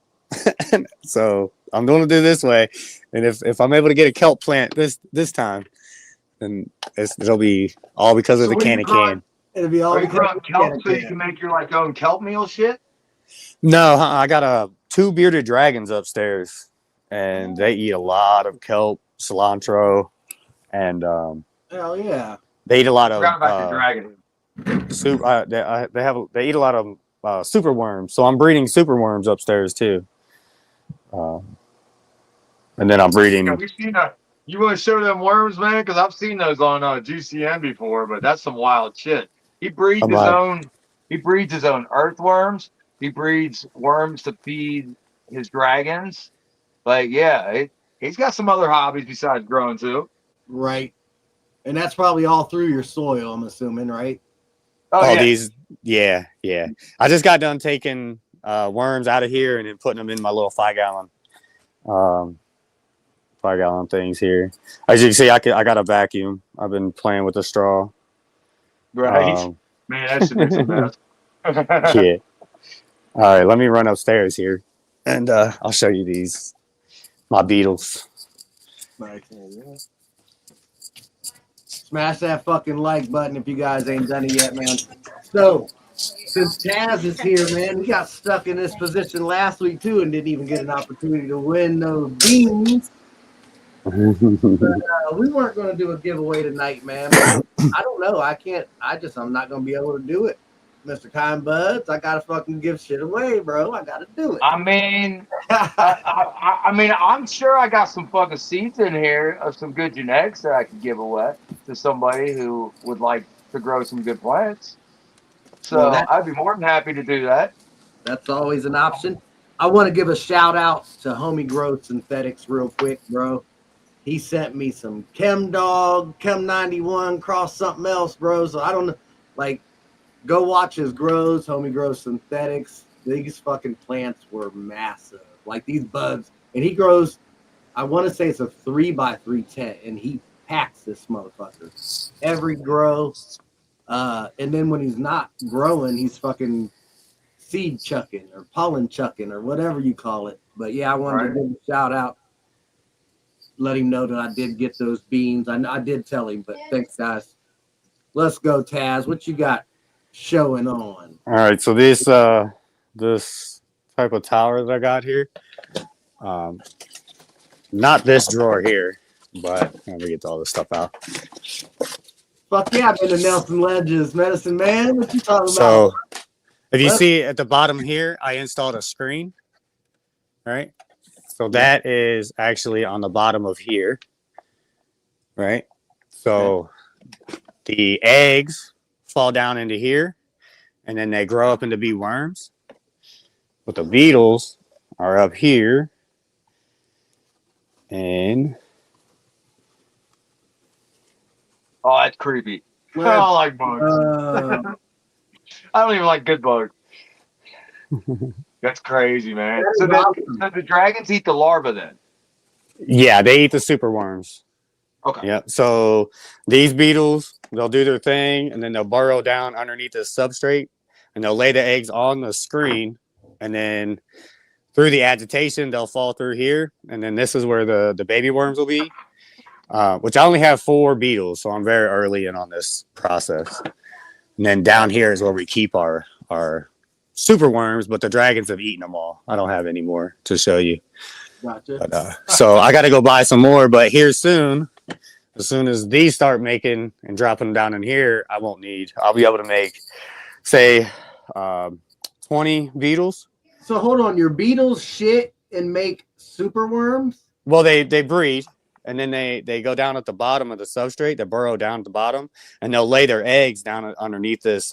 So I'm going to do this way, and if I'm able to get a kelp plant this time, then it'll be all because of the can. It'll be all Are you because growing of the kelp so you can. can make your like own kelp meal shit? No, I got 2 bearded dragons upstairs, and they eat a lot of kelp, cilantro, and Hell yeah. they eat a lot Forgot about the of dragon. they eat a lot of super worms. So I'm breeding super worms upstairs too. And then I'm breeding. Yeah, we've seen that. You want to show them worms, man? Because I've seen those on GCN before, but that's some wild shit. He breeds his own. He breeds his own earthworms. He breeds worms to feed his dragons. Like, yeah, he's got some other hobbies besides growing too. Right. And that's probably all through your soil, I'm assuming, right? Oh yeah. These, yeah. I just got done taking worms out of here and then putting them in my little 5-gallon things here. As you can see, I got a vacuum. I've been playing with the straw. Right. Man, that should be some mess. Yeah. All right, let me run upstairs here, and I'll show you my beetles. Nice. Smash that fucking like button if you guys ain't done it yet, man. So, since Taz is here, man, we got stuck in this position last week too and didn't even get an opportunity to win those beans. But, we weren't going to do a giveaway tonight, man. I don't know. I'm not going to be able to do it. Mr. Kind Buds, I got to fucking give shit away, bro. I got to do it. I mean, I'm sure I got some fucking seeds in here of some good genetics that I could give away to somebody who would like to grow some good plants. So I'd be more than happy to do that. That's always an option. I want to give a shout out to Homie Growth Synthetics real quick, bro. He sent me some Chem 91, cross something else, bro. So I don't know, like, go watch his grows, Homie Grows Synthetics. These fucking plants were massive. Like these buds. And he grows, I want to say it's a 3x3 tent, and he packs this motherfucker. Every grow. And then when he's not growing, he's fucking seed chucking or pollen chucking or whatever you call it. But yeah, I wanted to give him a shout out. Let him know that I did get those beans. I did tell him, but thanks, guys. Let's go, Taz. What you got showing on? All right, so this type of tower that I got here, not this drawer here, but let me get all this stuff out. Fuck yeah, I've been to Nelson Ledges, Medicine Man. What you talking about? So if you see at the bottom here, I installed a screen, right? So that is actually on the bottom of here, right? So the eggs fall down into here, and then they grow up into bee worms. But the beetles are up here, and oh, that's creepy. I don't like bugs. I don't even like good bugs. That's crazy, man. That is So awesome. the dragons eat the larva then? Yeah, they eat the super worms. Okay. Yep. So these beetles, they'll do their thing, and then they'll burrow down underneath the substrate, and they'll lay the eggs on the screen, and then through the agitation, they'll fall through here, and then this is where the baby worms will be. Which I only have 4 beetles, so I'm very early in on this process. And then down here is where we keep our super worms, but the dragons have eaten them all. I don't have any more to show you. Gotcha. But, so I got to go buy some more, but here soon, as soon as these start making and dropping them down in here, I'll be able to make, say, 20 beetles. So hold on, your beetles shit and make super worms? Well, they breed, and then they go down at the bottom of the substrate. They burrow down at the bottom, and they'll lay their eggs down underneath these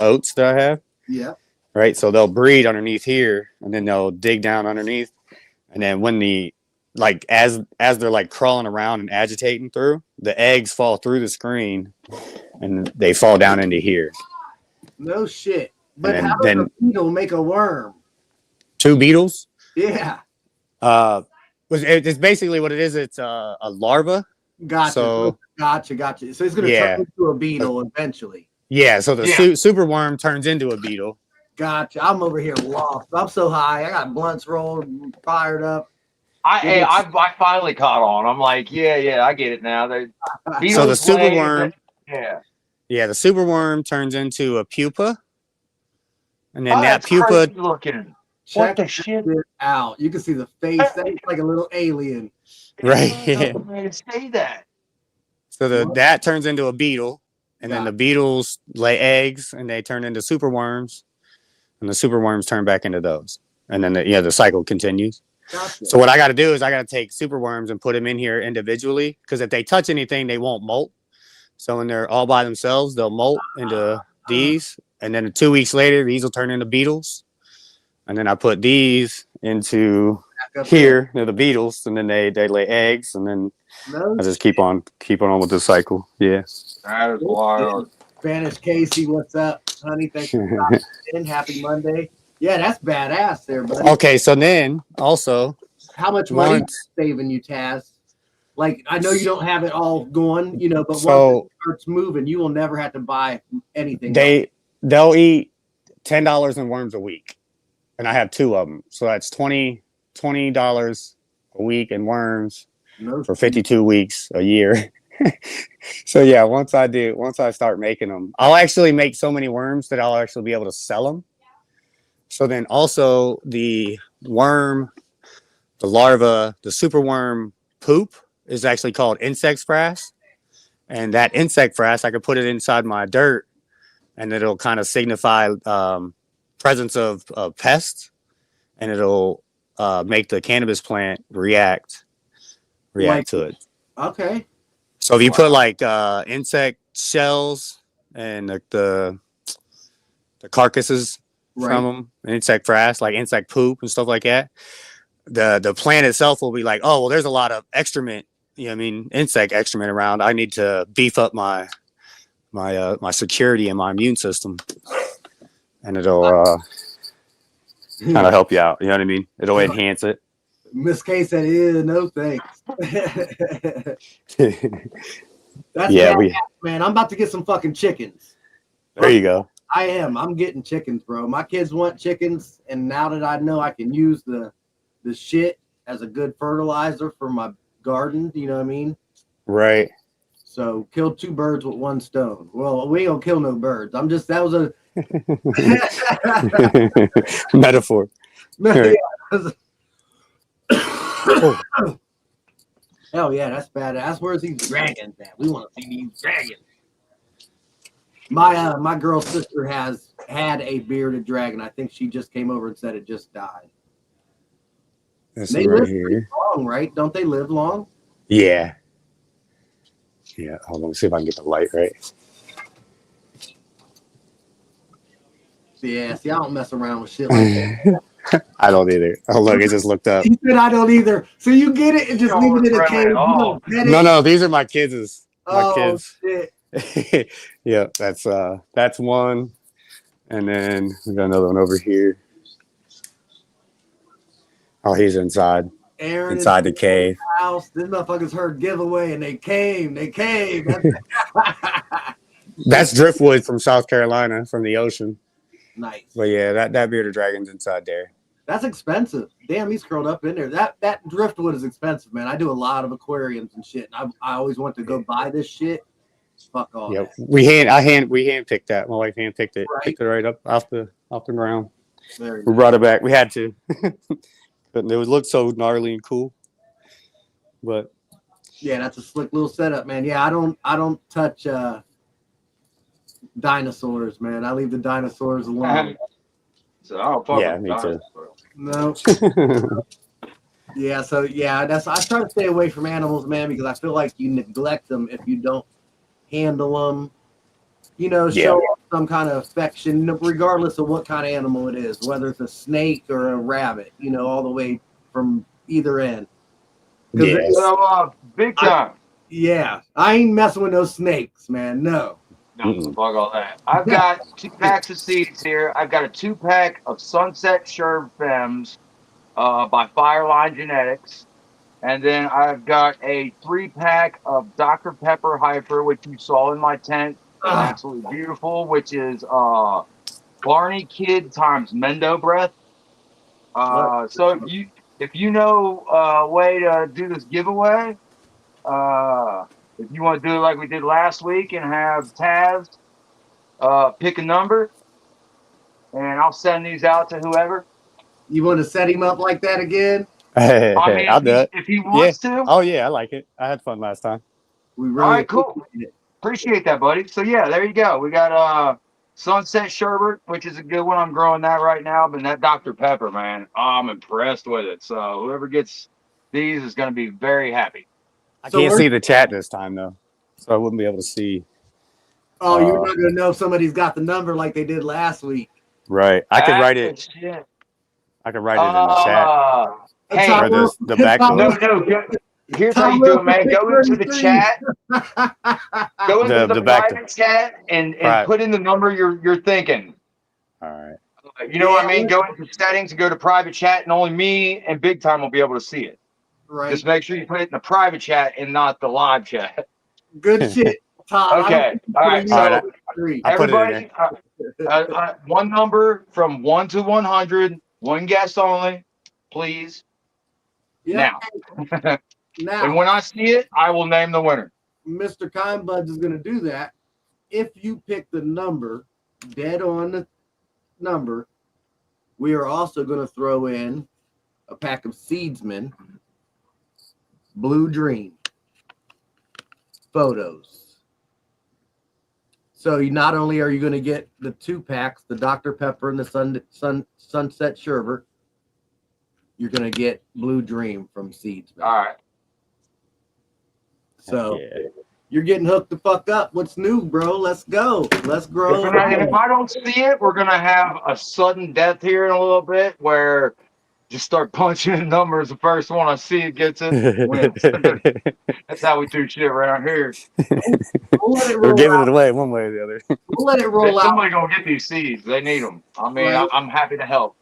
oats that I have. Yeah. Right. So they'll breed underneath here, and then they'll dig down underneath, and then when as they're like crawling around and agitating through, the eggs fall through the screen, and they fall down into here. No shit. But And how does a beetle make a worm? 2 beetles. Yeah. It's basically what it is. It's a larva. Gotcha. So Gotcha. So it's gonna turn into a beetle eventually. Yeah. So the super worm turns into a beetle. Gotcha. I'm over here lost. I'm so high. I got blunts rolled, fired up. I finally caught on. I'm like, yeah, I get it now. So the super worm, the super worm turns into a pupa, and then that pupa looking. Check the shit out. You can see the face. That's like a little alien. Right. Say that. So that turns into a beetle, and then the beetles lay eggs, and they turn into super worms, and the super worms turn back into those, and then the cycle continues. Gotcha. So what I got to do is I got to take super worms and put them in here individually, because if they touch anything, they won't molt. So when they're all by themselves, they'll molt into these, and then 2 weeks later, these will turn into beetles, and then I put these into here, they're the beetles, and then they lay eggs, and then I just keep on with the cycle. Yeah. That is wild. Spanish Casey, what's up, honey? Thanks for stopping in. Happy Monday. Yeah, that's badass there, buddy. Okay, so then also, how much money is saving you, Taz? Like, I know you don't have it all going, but once it starts moving, you will never have to buy anything. They'll eat $10 in worms a week, and I have 2 of them, so that's $20 a week in worms for 52 weeks a year. So yeah, once I start making them, I'll actually make so many worms that I'll actually be able to sell them. So then also the worm, the larva, the super worm poop is actually called insect frass. And that insect frass, I could put it inside my dirt, and it'll kind of signify presence of pests, and it'll make the cannabis plant react to it. Okay. So if you put like insect shells and the carcasses from them, insect frass, like insect poop and stuff like that, the plant itself will be like, oh, well, there's a lot of excrement, insect excrement around. I need to beef up my security and my immune system, and it'll kind of help you out. You know what I mean? It'll enhance it. Miss K said, no thanks. That's man. I'm about to get some fucking chickens. There you go. I am. I'm getting chickens, bro. My kids want chickens, and now that I know I can use the shit as a good fertilizer for my garden, you know what I mean? Right. So kill 2 birds with 1 stone. Well, we ain't gonna kill no birds. That was a metaphor. Yeah. Hell yeah, that's badass. Where's these dragons at? We want to see these dragons. My girl's sister has had a bearded dragon. I think she just came over and said it just died. They live long, right? Don't they live long? Yeah. Yeah. Hold on. Let me see if I can get the light right. Yeah. See, I don't mess around with shit like that. I don't either. Oh, look, it just looked up. He said I don't either. So you get it and just leave it in a cave. No, these are my kids'. My kids. Shit. Yeah, that's one. And then we got another one over here. Oh, he's inside. Aaron Inside the cave. House. This motherfuckers heard giveaway and they came. That's driftwood from South Carolina, from the ocean. Nice. But yeah, that bearded dragon's inside there. That's expensive. Damn, he's curled up in there. That driftwood is expensive, man. I do a lot of aquariums and shit. And I always want to go buy this shit. Fuck off. Yeah, we handpicked that. My wife handpicked it, Right. picked it right up off the ground. Very We brought it back. We had to, but it looked so gnarly and cool. But yeah, that's a slick little setup, man. Yeah, I don't touch dinosaurs, man. I leave the dinosaurs alone. So I don't fuck yeah, with me too. No. Yeah, so yeah, I try to stay away from animals, man, because I feel like you neglect them if you don't handle them. You know, show some kind of affection, regardless of what kind of animal it is, whether it's a snake or a rabbit. You know, all the way from either end. Yes. So, big time. Yeah, I ain't messing with no snakes, man. No. No, fuck all that. I've got 2 packs of seeds here. I've got a 2-pack of Sunset Sherb Fems by Fireline Genetics. And then I've got a 3-pack of Dr. Pepper Hyper, which you saw in my tent. Absolutely beautiful, which is Barney Kid times Mendo Breath. So if you know a way to do this giveaway, if you want to do it like we did last week and have Taz pick a number, and I'll send these out to whoever. You want to set him up like that again? Hey, I mean, I'll do it. If he wants to. Oh yeah, I like it. I had fun last time. We really All right, cool. Appreciate that, buddy. So yeah, there you go. We got Sunset Sherbet, which is a good one. I'm growing that right now. But that Dr. Pepper, man, I'm impressed with it. So whoever gets these is going to be very happy. I can't see the chat this time though, so I wouldn't be able to see. Oh, you're not gonna know if somebody's got the number like they did last week. Right. I could write it. Shit. I could write it in the chat. Hey, or the back door. Here's how you do it, man. Go into the chat. Go into the private chat and put in the number you're thinking. All right. You know what I mean? Go into settings and go to private chat, and only me and Big Time will be able to see it. Right. Just make sure you put it in the private chat and not the live chat. Good shit, Todd. Okay. All right. So everybody, everybody, one number from 1 to 100, one guess only, please. Yeah. Now. Now, and when I see it, I will name the winner. Mr. Kindbuds is going to do that. If you pick the number, dead on the number, we are also going to throw in a pack of Seedsman Blue Dream photos. So you not only are you going to get the 2 packs, the Dr. Pepper and the Sunset Sherbet, you're going to get Blue Dream from Seedsman. All right. So you're getting hooked the fuck up. What's new, bro? Let's go. Let's grow. If I don't see it, we're going to have a sudden death here in a little bit where just start punching in numbers. The first one I see it gets it, wins. That's how we do shit around here. We're giving it away one way or the other. We'll let it roll out. Somebody going to get these seeds. They need them. I mean, right. I'm happy to help.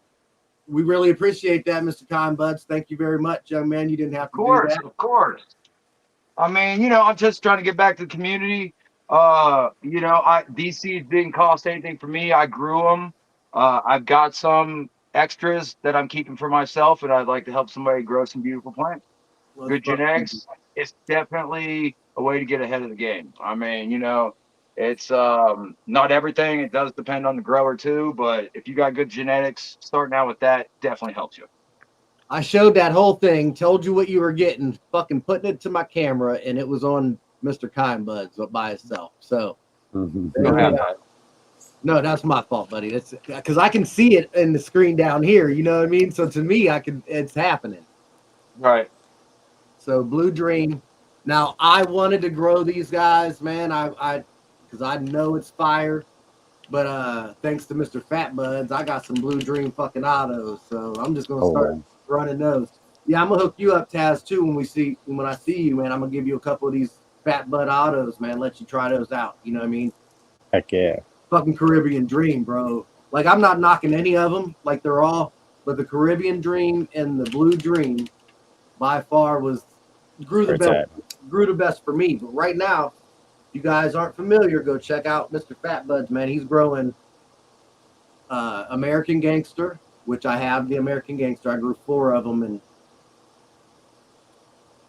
We really appreciate that, Mr. Kindbuds. Thank you very much, young man. You didn't have to do that. Of course. I mean, you know, I'm just trying to get back to the community. You know, these seeds didn't cost anything for me. I grew them. I've got some extras that I'm keeping for myself, and I'd like to help somebody grow some beautiful plants. Good genetics. It's definitely a way to get ahead of the game. I mean, you know, it's not everything. It does depend on the grower too, but if you got good genetics, starting out with that definitely helps you. I showed that whole thing, told you what you were getting, fucking putting it to my camera, and it was on Mr. Kindbuds by itself. So, no, that's my fault, buddy. That's because I can see it in the screen down here. You know what I mean? So to me, it's happening. Right. So Blue Dream. Now I wanted to grow these guys, man. Because I know it's fire. But thanks to Mr. Fat Buds, I got some Blue Dream fucking autos. So I'm just gonna start running those. Yeah, I'm gonna hook you up, Taz, too. When I see you, man, I'm gonna give you a couple of these Fat Bud autos, man. Let you try those out. You know what I mean? Heck yeah. Fucking Caribbean dream, bro. Like, I'm not knocking any of them. Like, they're all, but the Caribbean Dream and the Blue Dream by far grew the best for me. But right now, if you guys aren't familiar, go check out Mr. Fat Buds, man. He's growing American Gangster, which I have the American Gangster. I grew 4 of them, and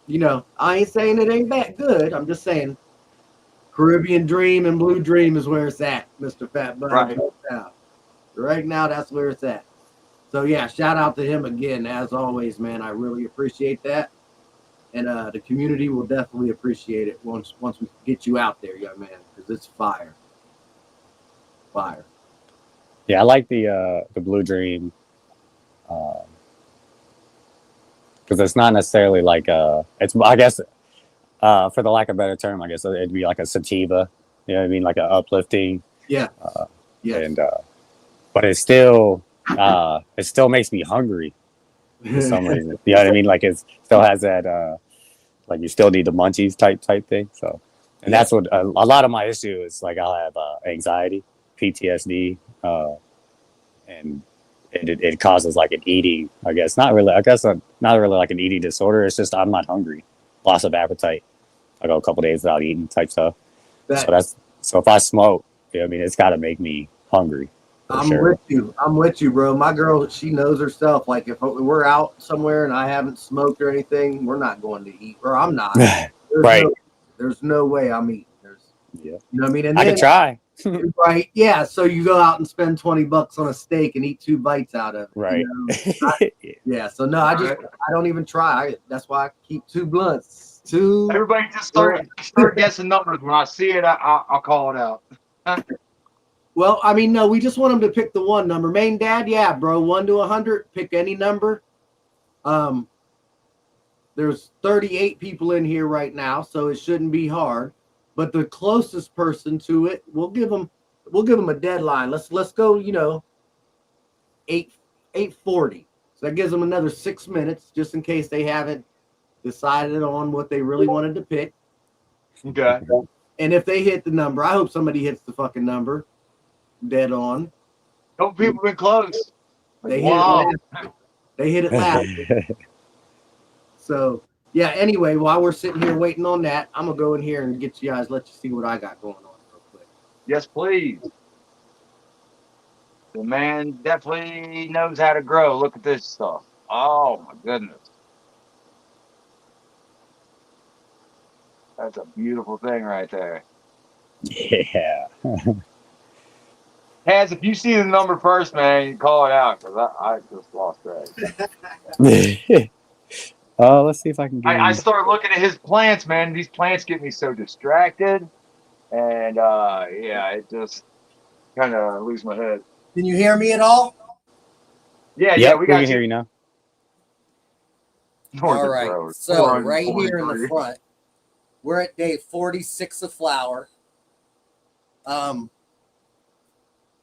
you know, I ain't saying it ain't that good. I'm just saying Caribbean Dream and Blue Dream is where it's at, Mr. Fat Buds. Right. Right now, that's where it's at. So yeah, shout out to him again, as always, man. I really appreciate that, and the community will definitely appreciate it once we get you out there, young man, because it's fire. Yeah, I like the Blue Dream, because it's not necessarily like it's, I guess, for the lack of a better term, I guess it'd be like a sativa. You know what I mean, like an uplifting. Yeah. Yes. And but it still makes me hungry for some reason. You know what I mean? Like it still has that like you still need the munchies type thing. So, and that's what a lot of my issue is. Like I'll have anxiety, PTSD, and it causes like an eating. I guess not really like an eating disorder. It's just I'm not hungry, loss of appetite. I go a couple days without eating type stuff. So if I smoke, you know what I mean, it's got to make me hungry. I'm with you, bro. My girl, she knows herself. Like if we're out somewhere and I haven't smoked or anything, we're not going to eat, or I'm not. Right. There's no way I'm eating. You know what I mean? And I could try. Right. Yeah. So you go out and spend $20 on a steak and eat 2 bites out of it. Right. You know? Yeah. So no, I don't even try. That's why I keep 2 blunts. Everybody just start guessing numbers. When I see it, I'll call it out. Well, I mean, no, we just want them to pick the one number. Main Dad, yeah, bro, 1 to 100, pick any number. There's 38 people in here right now, so it shouldn't be hard. But the closest person to it, we'll give them a deadline. Let's go, you know, 8:40. So that gives them another 6 minutes, just in case they haven't decided on what they really wanted to pick. Okay. And if they hit the number, I hope somebody hits the fucking number. Dead on. Couple people been close. They hit it last. So yeah, anyway, while we're sitting here waiting on that, I'm gonna go in here and get you guys, let you see what I got going on real quick. Yes, please. The man definitely knows how to grow. Look at this stuff. Oh my goodness. That's a beautiful thing right there. Yeah. Hans, if you see the number first, man, you call it out, because I just lost track. Let's see if I can get I start looking at his plants, man. These plants get me so distracted. And yeah, it just kind of lose my head. Can you hear me at all? Yeah, we can hear you now. All right. So right here in the front, we're at day 46 of flower.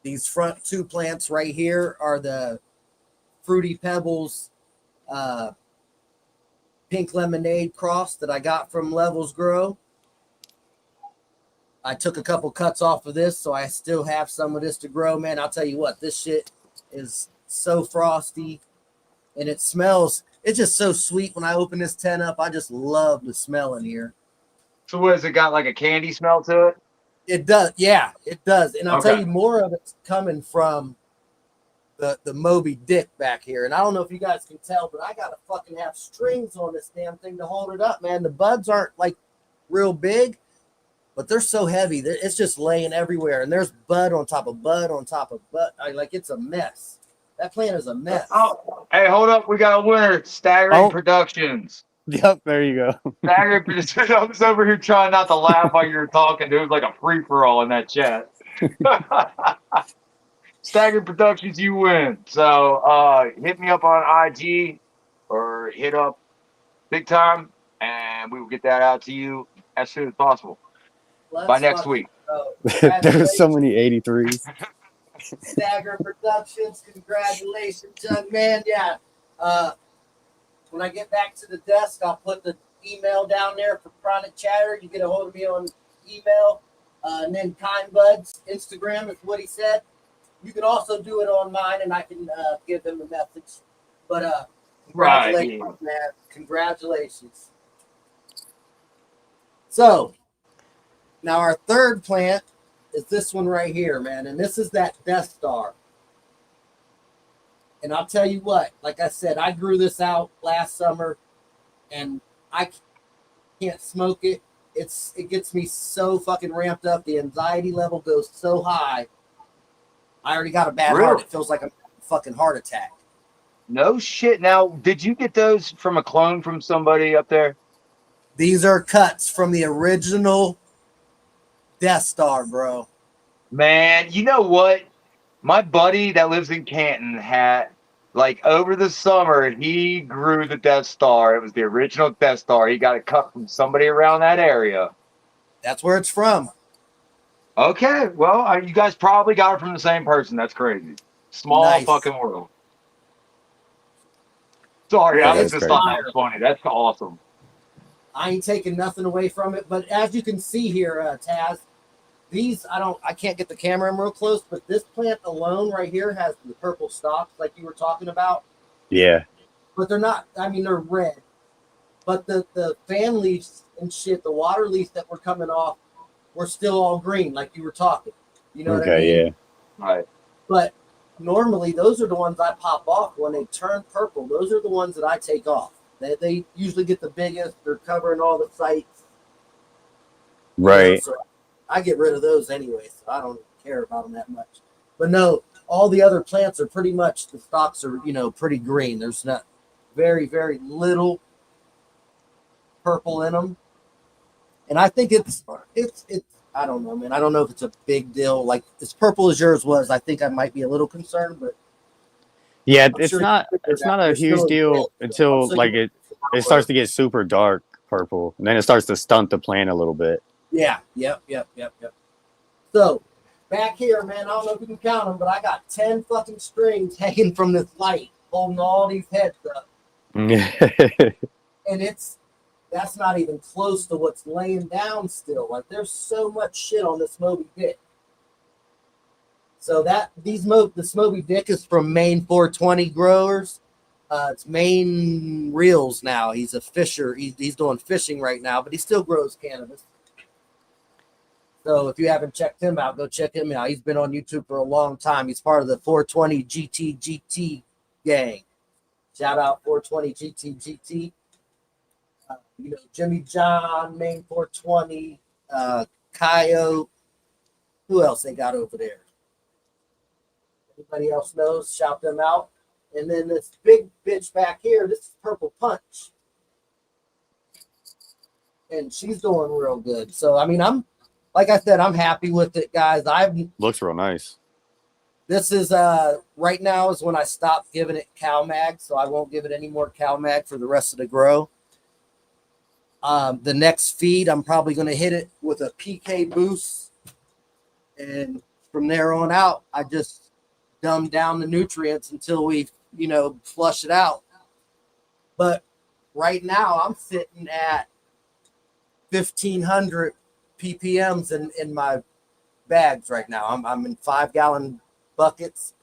These front 2 plants right here are the Fruity Pebbles Pink Lemonade cross that I got from Levels Grow. I took a couple cuts off of this, so I still have some of this to grow. Man, I'll tell you what, this shit is so frosty, and it smells, it's just so sweet when I open this tent up. I just love the smell in here. So what, has it got like a candy smell to it? It does, yeah, it does. And I'll tell you, more of it's coming from the Moby Dick back here. And I don't know if you guys can tell, but I gotta fucking have strings on this damn thing to hold it up, man. The buds aren't like real big, but they're so heavy. It's just laying everywhere. And there's bud on top of bud on top of bud. Like, it's a mess. That plant is a mess. Oh, hey, hold up. We got a winner. Staggering Productions. Yep, there you go. Staggering Productions. I was over here trying not to laugh while you were talking. Dude, it was like a free-for-all in that chat. Staggering Productions, you win. So hit me up on IG or hit up Big Time, and we will get that out to you as soon as possible. By next week. There's so many 83s. Stagger Productions, congratulations, young man. Yeah. When I get back to the desk, I'll put the email down there for Chronic Chatter. You get a hold of me on email. And then Kind Buds, Instagram is what he said. You can also do it on mine, and I can give them a message. But Right. congratulations, man. Congratulations. So now our third plant is this one right here, man, and this is that Death Star. And I'll tell you what, like I said, I grew this out last summer, and I can't smoke it. It gets me so fucking ramped up. The anxiety level goes so high. I already got a bad heart. Really? It feels like a fucking heart attack. No shit. Now, did you get those from a clone from somebody up there? These are cuts from the original Death Star, bro. Man, you know what? My buddy that lives in Canton had, like, over the summer, he grew the Death Star. It was the original Death Star. He got it cut from somebody around that area. That's where it's from. Okay, well, you guys probably got it from the same person. That's crazy. Small Nice. fucking world. Sorry, Yeah, I that's just crazy. thought that was funny. That's awesome. I ain't taking nothing away from it, but as you can see here, Taz, these I can't get the camera in real close, but this plant alone right here has the purple stalks like you were talking about. Yeah. But they're not. I mean, they're red. But the fan leaves and shit, the water leaves that were coming off, were still all green, like you were talking. You know what I mean? Okay. Yeah. Right. But normally, those are the ones I pop off when they turn purple. Those are the ones that I take off. They usually get the biggest. They're covering all the sites. Right. So I get rid of those anyway, so I don't care about them that much. But no, all the other plants are pretty much, the stalks are, pretty green. There's not very, very little purple in them. And I think it's I don't know, man. I don't know if it's a big deal. Like, as purple as yours was, I think I might be a little concerned, but Yeah, I'm it's sure not it's not a there's huge still deal until so like it starts to get super dark purple, and then it starts to stunt the plant a little bit. Yeah, yep. So back here, man, I don't know if you can count them, but I got 10 fucking strings hanging from this light, holding all these heads up. And that's not even close to what's laying down still. Like, there's so much shit on this Moby Dick. So this Moby Dick is from Maine 420 growers. It's Maine Reels now. He's a fisher. He's doing fishing right now, but he still grows cannabis. So if you haven't checked him out, go check him out. He's been on YouTube for a long time. He's part of the 420 GT gang. Shout out 420 GT. Jimmy John, Maine 420, Coyote. Who else they got over there? Anybody else knows? Shout them out. And then this big bitch back here, this is Purple Punch. And she's doing real good. So, I mean, like I said, I'm happy with it, guys. Looks real nice. This is right now is when I stopped giving it CalMag, so I won't give it any more CalMag for the rest of the grow. The next feed, I'm probably going to hit it with a PK boost, and from there on out, I just dumb down the nutrients until we, flush it out. But right now, I'm sitting at 1,500 ppms in my bags right now. I'm in 5-gallon buckets,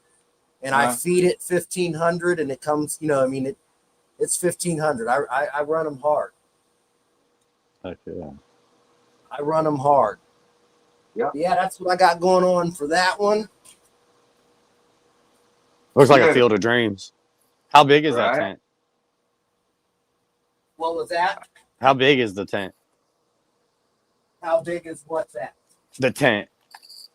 and I feed it 1,500, and it comes, it's 1,500. I run them hard. Okay. I run them hard. Yeah. Yeah, that's what I got going on for that one. Looks like Yeah. a field of dreams. How big is that Right. tent? What was that? How big is the tent? How big is what's that? The tent.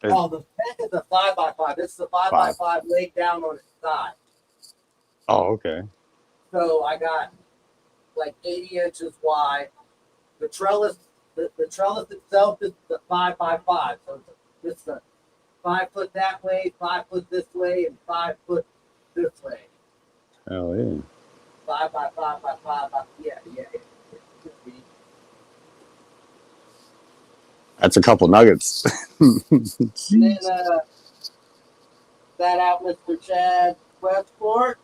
Oh, the tent is a 5x5. This is a 5x5 laid down on its side. Oh, okay. So I got like 80 inches wide. The trellis, the trellis itself is the 5x5. So it's a 5 foot that way, 5 foot this way, and 5 foot this way. Oh yeah. 5x5x5. Yeah. That's a couple nuggets. And then that out, Mr. Chad Westport.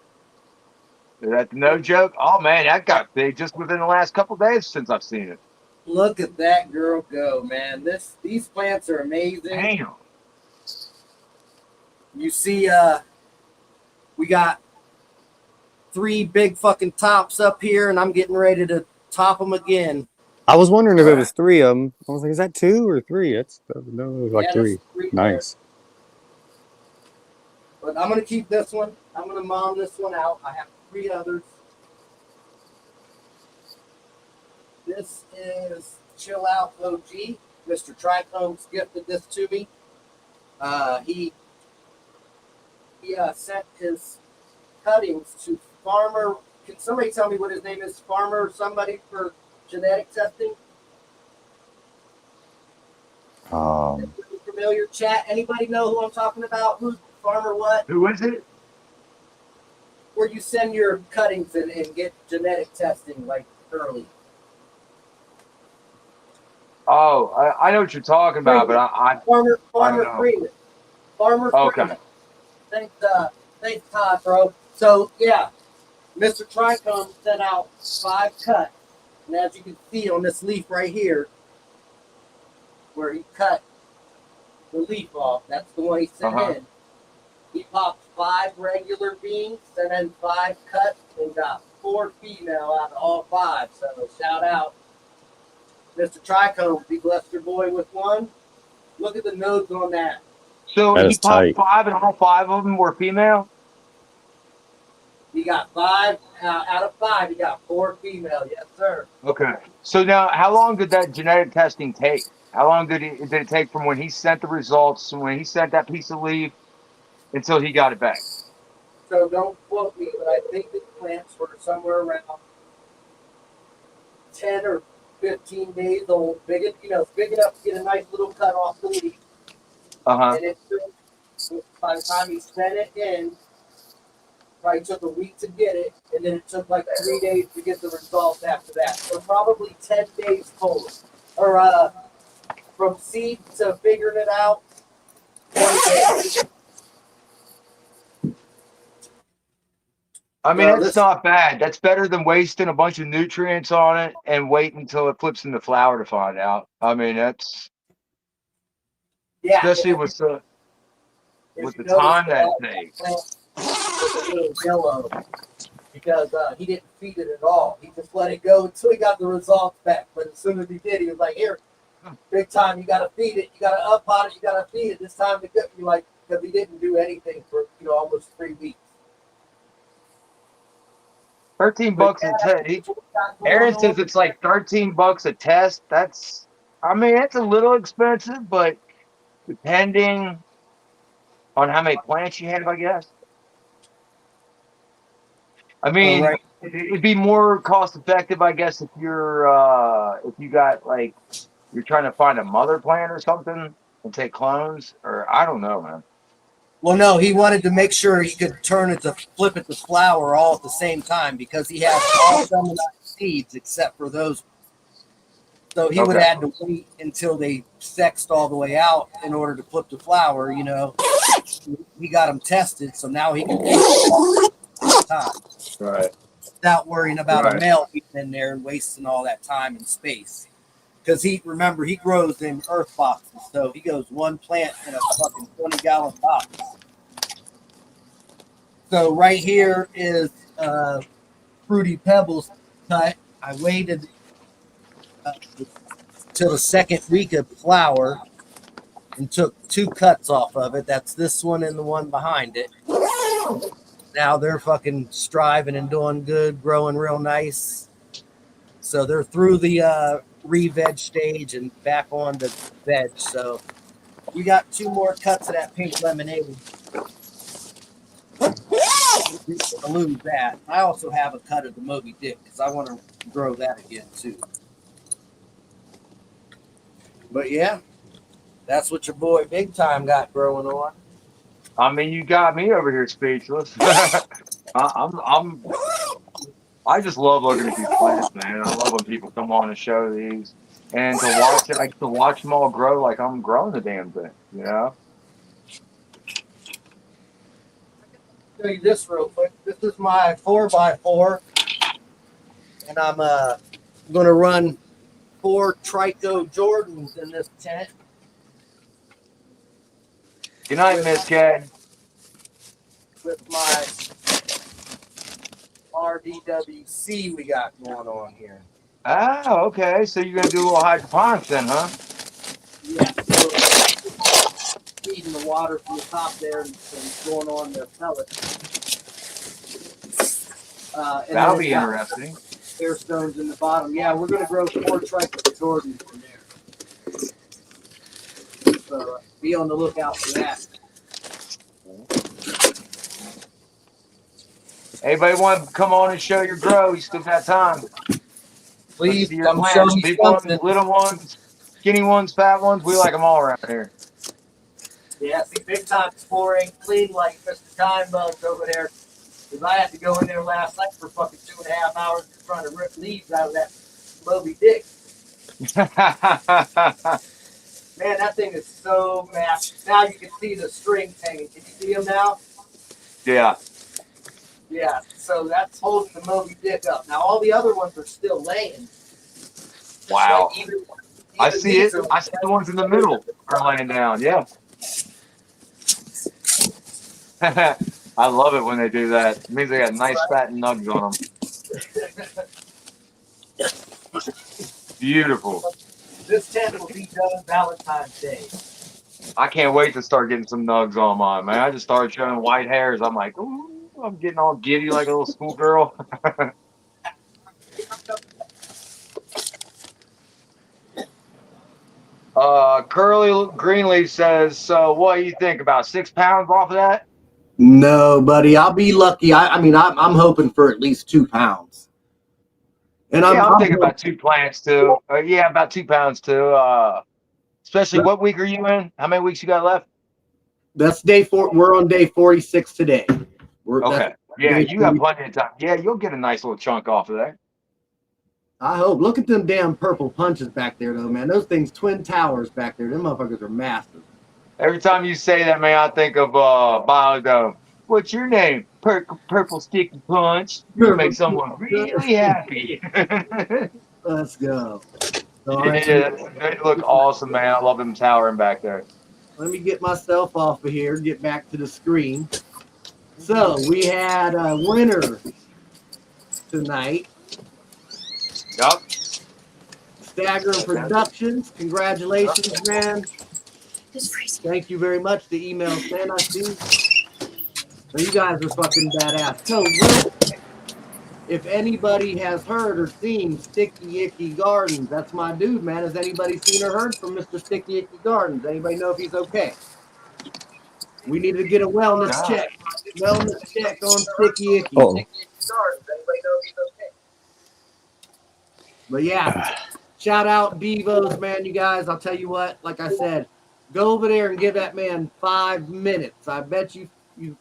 That's no joke. Oh man, that got big just within the last couple days since I've seen it. Look at that girl go, man. These plants are amazing. Damn. You see, we got 3 big fucking tops up here, and I'm getting ready to top them again. I was wondering if it was 3 of them. I was like, is that 2 or 3? No, it was like Yeah, there's 3. 3 there. Nice. But I'm gonna keep this one. I'm gonna mom this one out. I have 3 others. This is Chill Out OG. Mr. Trichome's gifted this to me. He sent his cuttings to Farmer. Can somebody tell me what his name is? Farmer somebody for genetic testing? Familiar chat? Anybody know who I'm talking about? Who's Farmer what? Who is it? Where you send your cuttings and get genetic testing like early. Oh, I know what you're talking about, but I Farmer I don't know. Freeman. Farmer Okay. Freeman. Thanks, Todd, bro. So yeah, Mr. Trichome sent out 5 cuts, and as you can see on this leaf right here, where he cut the leaf off, that's the one he sent in. He popped 5 regular beans, and then 5 cuts, and got 4 female out of all 5. So shout out, Mr. Trichome. He blessed your boy with 1. Look at the nodes on that. So That he is popped tight. 5, and all 5 of them were female. He got 5 out of 5. He got 4 female. Yes, sir. Okay. So now, how long did that genetic testing take? How long did it take from when he sent the results, when he sent that piece of leaf, until he got it back? So don't quote me, but I think the plants were somewhere around 10 or 15 days old. Big enough to get a nice little cut off the leaf. And it took, by the time he sent it in, probably took a week to get it, and then it took like 3 days to get the results after that. So probably 10 days total. Or from seed to figuring it out, 20 days. I mean, So that's not bad. That's better than wasting a bunch of nutrients on it and waiting until it flips into flower to find out. I mean, that's especially with the time that it takes. A little yellow because he didn't feed it at all. He just let it go until he got the results back. But as soon as he did, he was like, "Here, big time. You got to feed it. You got to up on it. You got to feed it. This time to get you like because he didn't do anything for almost 3 weeks." $13 a test. Aaron says it's like $13 a test. That's, I mean, it's a little expensive, but depending on how many plants you have, I guess. I mean, it'd be more cost effective, I guess, if you got like you're trying to find a mother plant or something and take clones, or I don't know, man. Well, no, he wanted to make sure he could flip it to flower all at the same time because he has all feminized seeds except for those. So he would have had to wait until they sexed all the way out in order to flip to flower. He got them tested, so now he can do time. Right. Without worrying about a male being in there and wasting all that time and space. Because he grows in earth boxes, so he goes 1 plant in a fucking 20-gallon box. So right here is Fruity Pebbles cut. I waited till the 2nd week of flower and took 2 cuts off of it. That's this one and the one behind it. Now they're fucking striving and doing good, growing real nice. So they're through the re-veg stage and back on the veg. So we got 2 more cuts of that pink lemonade. I'll lose that. I also have a cut of the Moby Dick because I want to grow that again too. But yeah, that's what your boy Big Time got growing on. I mean, you got me over here speechless. I just love looking at these plants, man. I love when people come on and show these, and to watch it, like to watch them all grow, like I'm growing the damn thing, you know. Show you this real quick. This is my 4x4, and I'm going to run 4 Trico Jordans in this tent. Good night, Miss Cat. with my RDWC we got going on here. Oh, okay. So you're gonna do a little hydroponics then, huh? Yeah, so feeding the water from the top there and going on the pellets. And That'll then be it's got interesting. air stones in the bottom. Yeah, we're going to grow 4 trifle Jordans in there. So be on the lookout for that. Anybody want to come on and show your grow? You still got time. Let's Please see your come show plants. me Big something. ones, little ones, skinny ones, fat ones. We like them all around here. Yeah, see, big time floor ain't clean like Mr. Time Bugs over there. Because I had to go in there last night for fucking 2.5 hours trying to rip leaves out of that Moby Dick. Man, that thing is so massive. Now you can see the strings hanging. Can you see them now? Yeah. Yeah, so that's holding the Moby Dick up. Now all the other ones are still laying. Wow. Like even I see it. these are- I see the ones in the middle are laying down. Yeah. I love it when they do that. It means they got nice fat nugs on them. Beautiful. This tent will be done Valentine's Day. I can't wait to start getting some nugs on mine, man. I just started showing white hairs. I'm like, ooh, I'm getting all giddy like a little schoolgirl. Curly Greenleaf says, so what do you think? About 6 pounds off of that? No, buddy, I'll be lucky. I mean, I'm hoping for at least 2 pounds. And Yeah, I'm I'm thinking about 2 plants too. Yeah, about 2 pounds too. Especially what week are you in? How many weeks you got left? That's day 4. We're on day 46 today. Okay. Yeah, you got plenty of time. Yeah, you'll get a nice little chunk off of there. I hope. Look at them damn purple punches back there, though, man. Those things, twin towers back there. Them motherfuckers are massive. Every time you say that, man, I think of Biodome. What's your name? Purple Sticky Punch. You make someone really happy. Let's go. All Yeah, right. they look awesome, man. I love them towering back there. Let me get myself off of here, get back to the screen. So we had a winner tonight. Yep. Stagger Productions. Congratulations, man. Thank you very much. The email sent, I see. So you guys are fucking badass. So real quick, if anybody has heard or seen Sticky Icky Gardens, that's my dude, man. Has anybody seen or heard from Mr. Sticky Icky Gardens? Anybody know if he's okay? We need to get a wellness check. Wellness check on Sticky Icky. Oh. Sticky Icky Gardens. Anybody know if he's okay? But yeah, shout out Devos, man. You guys, I'll tell you what, like I said, go over there and give that man 5 minutes. I bet you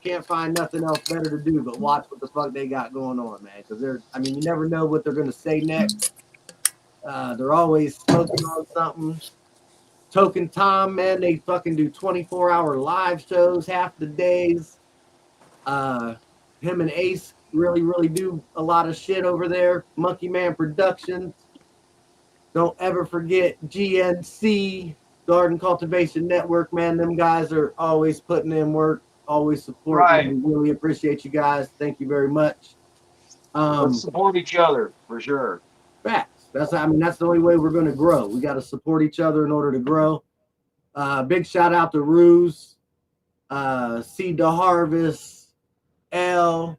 can't find nothing else better to do but watch what the fuck they got going on, man. Because you never know what they're going to say next. They're always smoking on something. Token Tom, man, they fucking do 24-hour live shows half the days. Him and Ace really, really do a lot of shit over there. Monkey Man Productions. Don't ever forget GNC, Garden Cultivation Network, man. Them guys are always putting in work, always supporting. Right. We really appreciate you guys. Thank you very much. Let's support each other for sure. Facts. That's the only way we're going to grow. We got to support each other in order to grow. Big shout out to Ruse, Seed to Harvest, L,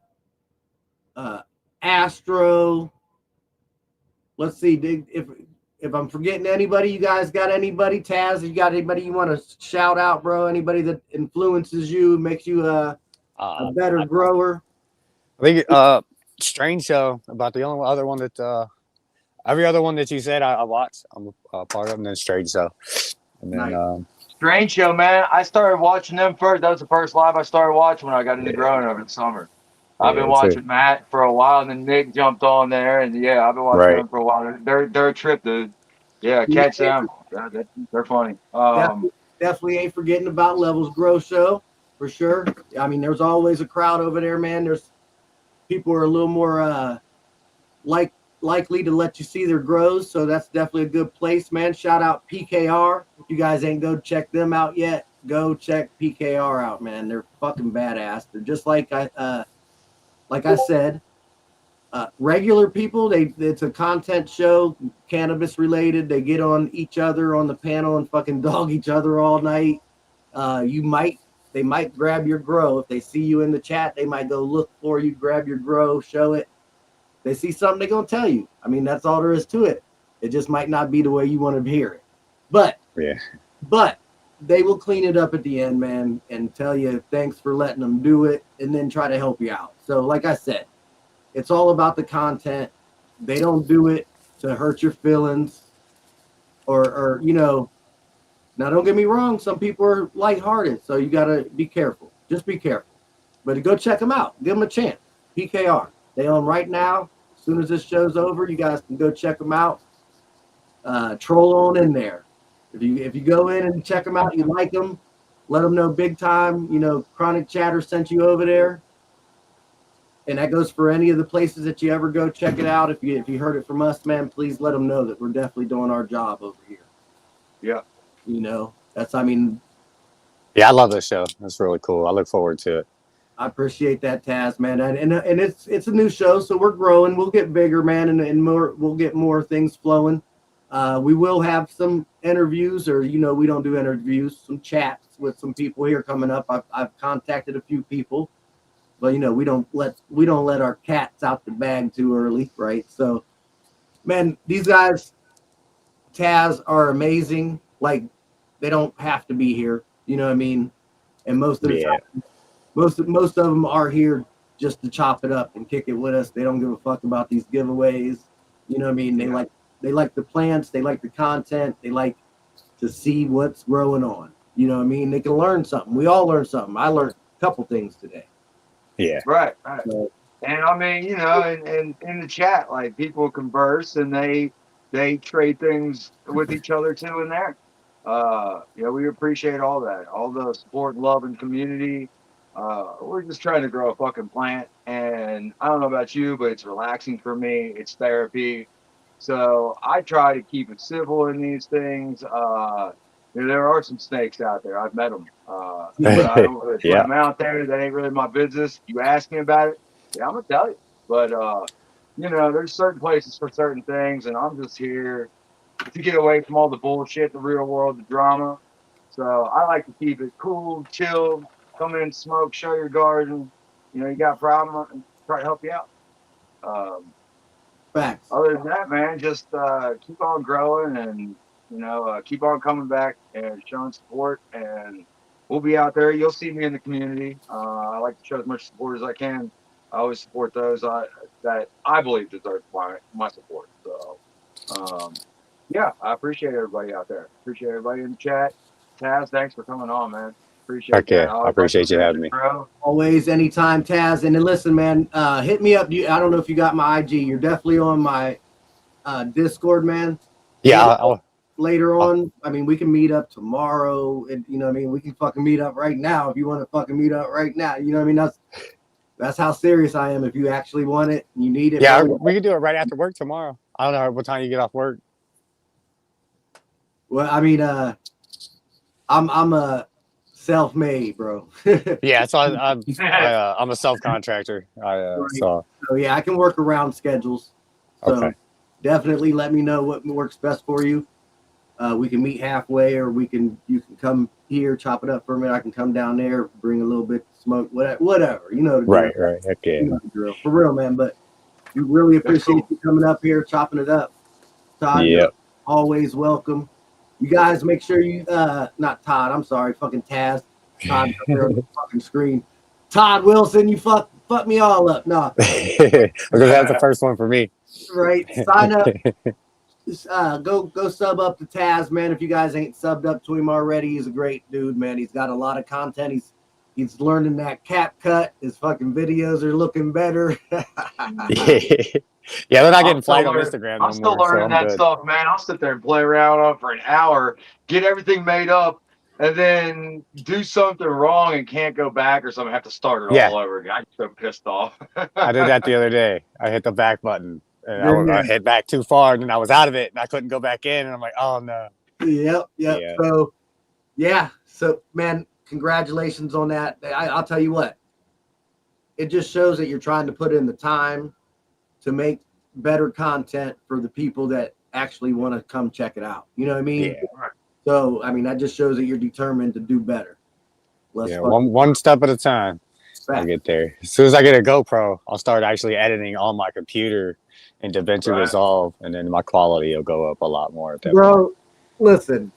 Astro. Let's see if I'm forgetting anybody. You guys got anybody? Taz, you got anybody you want to shout out, bro? Anybody that influences you, makes you a better grower? I think Strange Show, about the only other one that every other one that you said I watched. I'm a part of, and then Strange Show. And then Nice. Strange Show, man. I started watching them first. That was the first live I started watching when I got into growing over the summer. I've been watching Matt for a while, and then Nick jumped on there, and yeah, I've been watching them for a while. They're a trip, dude. Yeah, catch them. They're funny. Definitely ain't forgetting about Levels Grow Show for sure. I mean, there's always a crowd over there, man. There's people are a little more likely to let you see their grows, so that's definitely a good place, man. Shout out PKR. If you guys ain't go check them out yet, go check PKR out, man. They're fucking badass. They're just like I said, regular people. It's a content show, cannabis related. They get on each other on the panel and fucking dog each other all night. They might grab your grow if they see you in the chat. They might go look for you, grab your grow, show it. They see something, they're gonna tell you. I mean, that's all there is to it. It just might not be the way you want to hear it, but they will clean it up at the end, man, and tell you thanks for letting them do it, and then try to help you out. So, like I said, it's all about the content. They don't do it to hurt your feelings, or Now, don't get me wrong. Some people are lighthearted, so you gotta be careful. Just be careful. But go check them out. Give them a chance. PKR. They on right now. As soon as this show's over, you guys can go check them out. Troll on in there. If you go in and check them out, you like them, let them know big time. Chronic Chatter sent you over there, and that goes for any of the places that you ever go. Check it out. If you heard it from us, man, please let them know that we're definitely doing our job over here. Yeah. Yeah, I love this show. That's really cool. I look forward to it. I appreciate that, Taz, man, and it's a new show, so we're growing. We'll get bigger, man, and more. We'll get more things flowing. We will have some interviews, or we don't do interviews, some chats with some people here coming up. I've contacted a few people, but we don't let our cats out the bag too early, right? So, man, these guys, Taz, are amazing. Like, they don't have to be here. You know what I mean? And most of the time, most of them are here just to chop it up and kick it with us. They don't give a fuck about these giveaways. You know what I mean? They like the plants. They like the content. They like to see what's growing on. You know what I mean? They can learn something. We all learn something. I learned a couple things today. Yeah. Right. So, and I mean, and in the chat, like, people converse and they trade things with each other too in there. We appreciate all that, all the support, love, and community. We're just trying to grow a fucking plant, and I don't know about you, but it's relaxing for me. It's therapy. So I try to keep it civil in these things. There are some snakes out there. I've met them. But I don't really put them out there. That ain't really my business. You ask me about it, yeah, I'm gonna tell you. But there's certain places for certain things, and I'm just here to get away from all the bullshit, the real world, the drama. So I like to keep it cool, chill. Come in, smoke, show your garden. You got a problem, try to help you out. Facts. Other than that, man, just keep on growing and keep on coming back and showing support. And we'll be out there. You'll see me in the community. I like to show as much support as I can. I always support those that I believe deserve my support. So, yeah, I appreciate everybody out there. Appreciate everybody in the chat. Taz, thanks for coming on, man. Appreciate that. I appreciate you having me. Always, anytime, Taz. And then listen, man, hit me up. I don't know if you got my IG. You're definitely on my Discord, man. Yeah. Later on, I mean, we can meet up tomorrow. And, you know what I mean? We can fucking meet up right now if you want to fucking meet up right now. You know what I mean? That's how serious I am. If you actually want it, you need it. Yeah, we can do it right after work tomorrow. I don't know what time you get off work. Well, I mean, I'm a self-made, bro. Yeah, so I'm a self-contractor. So yeah, I can work around schedules. So okay. Definitely let me know what works best for you. We can meet halfway, or you can come here, chop it up for a minute. I can come down there, bring a little bit of smoke, whatever. Right. Okay. For real, man. But we really appreciate you coming up here, chopping it up. Todd, always welcome. You guys make sure you not Todd, I'm sorry, fucking Taz. Todd up there on the fucking screen. Todd Wilson, you fuck me all up. No. Because that's the first one for me. Right. Sign up. Go sub up to Taz, man. If you guys ain't subbed up to him already, he's a great dude, man. He's got a lot of content. He's learning that cap cut. His fucking videos are looking better. Yeah, they're not getting flagged on Instagram. I'm still learning that stuff, man. I'll sit there and play around on for an hour, get everything made up, and then do something wrong and can't go back or something. I have to start it all over again. I'm so pissed off. I did that the other day. I hit the back button and I hit back too far, and then I was out of it and I couldn't go back in. And I'm like, oh no. Yep. So, yeah. So, man, congratulations on that. I'll tell you what, it just shows that you're trying to put in the time to make better content for the people that actually want to come check it out. You know what I mean? Yeah. So, I mean, that just shows that you're determined to do better. Yeah, one step at a time. I'll get there. As soon as I get a GoPro, I'll start actually editing on my computer in DaVinci Resolve, and then my quality will go up a lot more at that Bro, listen,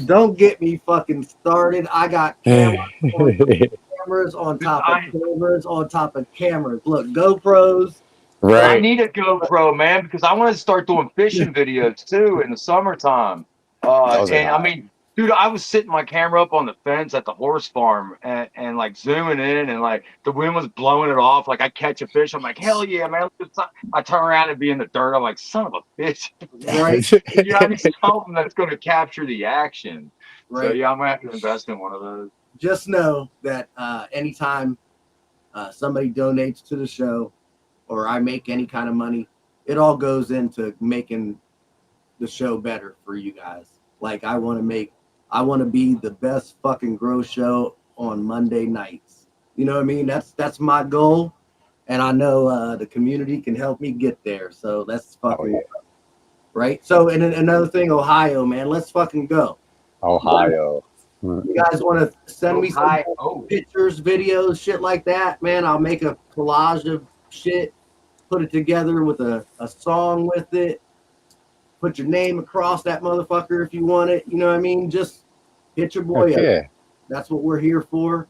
don't get me fucking started. I got cameras on top of cameras on top of cameras. Look, GoPros. I need a GoPro, man, because I want to start doing fishing videos too in the summertime. And I mean, dude, I was sitting my camera up on the fence at the horse farm and like zooming in, and like the wind was blowing it off. Like I catch a fish, I'm like, hell yeah, man. I turn around and be in the dirt. I'm like, son of a bitch. Right. You got something that's going to capture the action. Right. So yeah, I'm gonna have to invest in one of those. Just know that anytime somebody donates to the show, or I make any kind of money, it all goes into making the show better for you guys. Like I want to be the best fucking grow show on Monday nights. You know what I mean? That's my goal, and I know the community can help me get there. So let's fucking right. So and another thing, Ohio, man, let's fucking go. Ohio. You guys want to send me some pictures, videos, shit like that, man? I'll make a collage of shit. Put it together with a song with it. Put your name across that motherfucker if you want it. You know what I mean? Just hit your boy up. Yeah. That's what we're here for.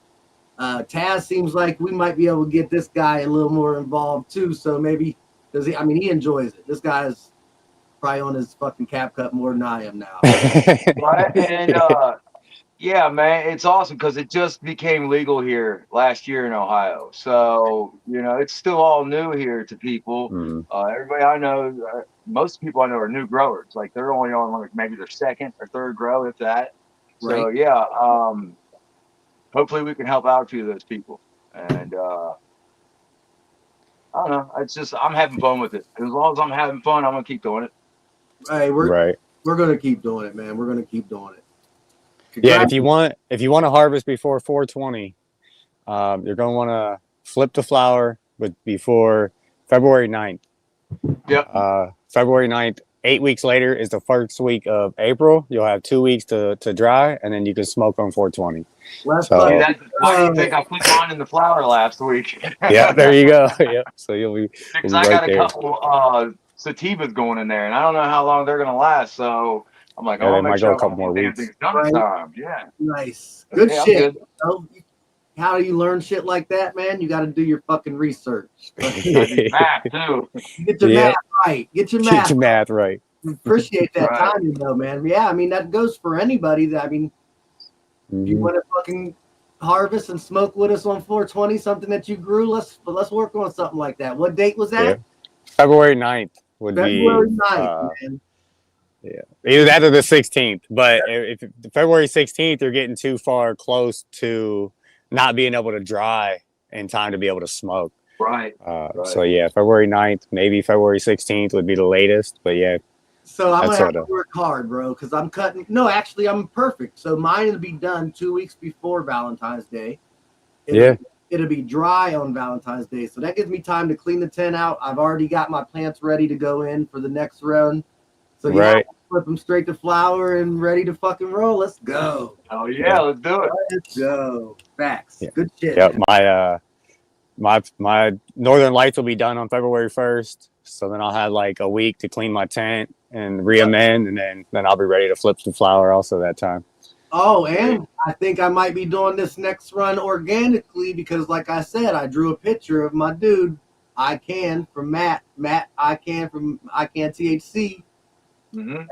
Taz seems like we might be able to get this guy a little more involved too. So maybe he enjoys it. This guy's probably on his fucking cap cut more than I am now. Right? And yeah, man, it's awesome because it just became legal here last year in Ohio. So, you know, it's still all new here to people. Everybody I know, most people I know are new growers. Like they're only on like maybe their second or third grow, if that. So, yeah, hopefully we can help out a few of those people. And I don't know. It's just I'm having fun with it. As long as I'm having fun, I'm going to keep doing it. Hey, we're going to keep doing it, man. We're going to keep doing it. Yeah, if you want to harvest before 420, you're going to want to flip the flower before February 9th. Yep. February 9th, 8 weeks later is the first week of April. You'll have 2 weeks to dry, and then you can smoke on 420. Why do you think I put mine in the flower last week? Yeah, there you go. Yep. So you'll be because I got a couple sativas going in there, and I don't know how long they're going to last. So I'm like, they might go a couple more weeks. Time. Yeah. Nice. Good shit. How do you learn shit like that, man? You got to do your fucking research. Math too. Get your math right. Get your math right. Appreciate that timing though, man. Yeah, I mean that goes for anybody. If you want to fucking harvest and smoke with us on 420, something that you grew, let's work on something like that. What date was that? Yeah. February 9th would February 9th, man. Yeah, either that or the 16th. But if February 16th, you're getting too far close to not being able to dry in time to be able to smoke. Right. So yeah, February 9th, maybe February 16th would be the latest. But yeah. So I'm gonna have to work hard, bro, because I'm cutting. No, actually, I'm perfect. So mine will be done 2 weeks before Valentine's Day. It'll be dry on Valentine's Day, so that gives me time to clean the tent out. I've already got my plants ready to go in for the next round. So you flip them straight to flower and ready to fucking roll. Let's go. Oh yeah, let's do it. Let's go. Facts. Yeah. Good shit. Yep. My Northern Lights will be done on February 1st. So then I'll have like a week to clean my tent and re-amend, and then I'll be ready to flip the flower also that time. Oh, and I think I might be doing this next run organically because, like I said, I drew a picture of my dude, I Can, from Matt. I Can from I Can THC. And,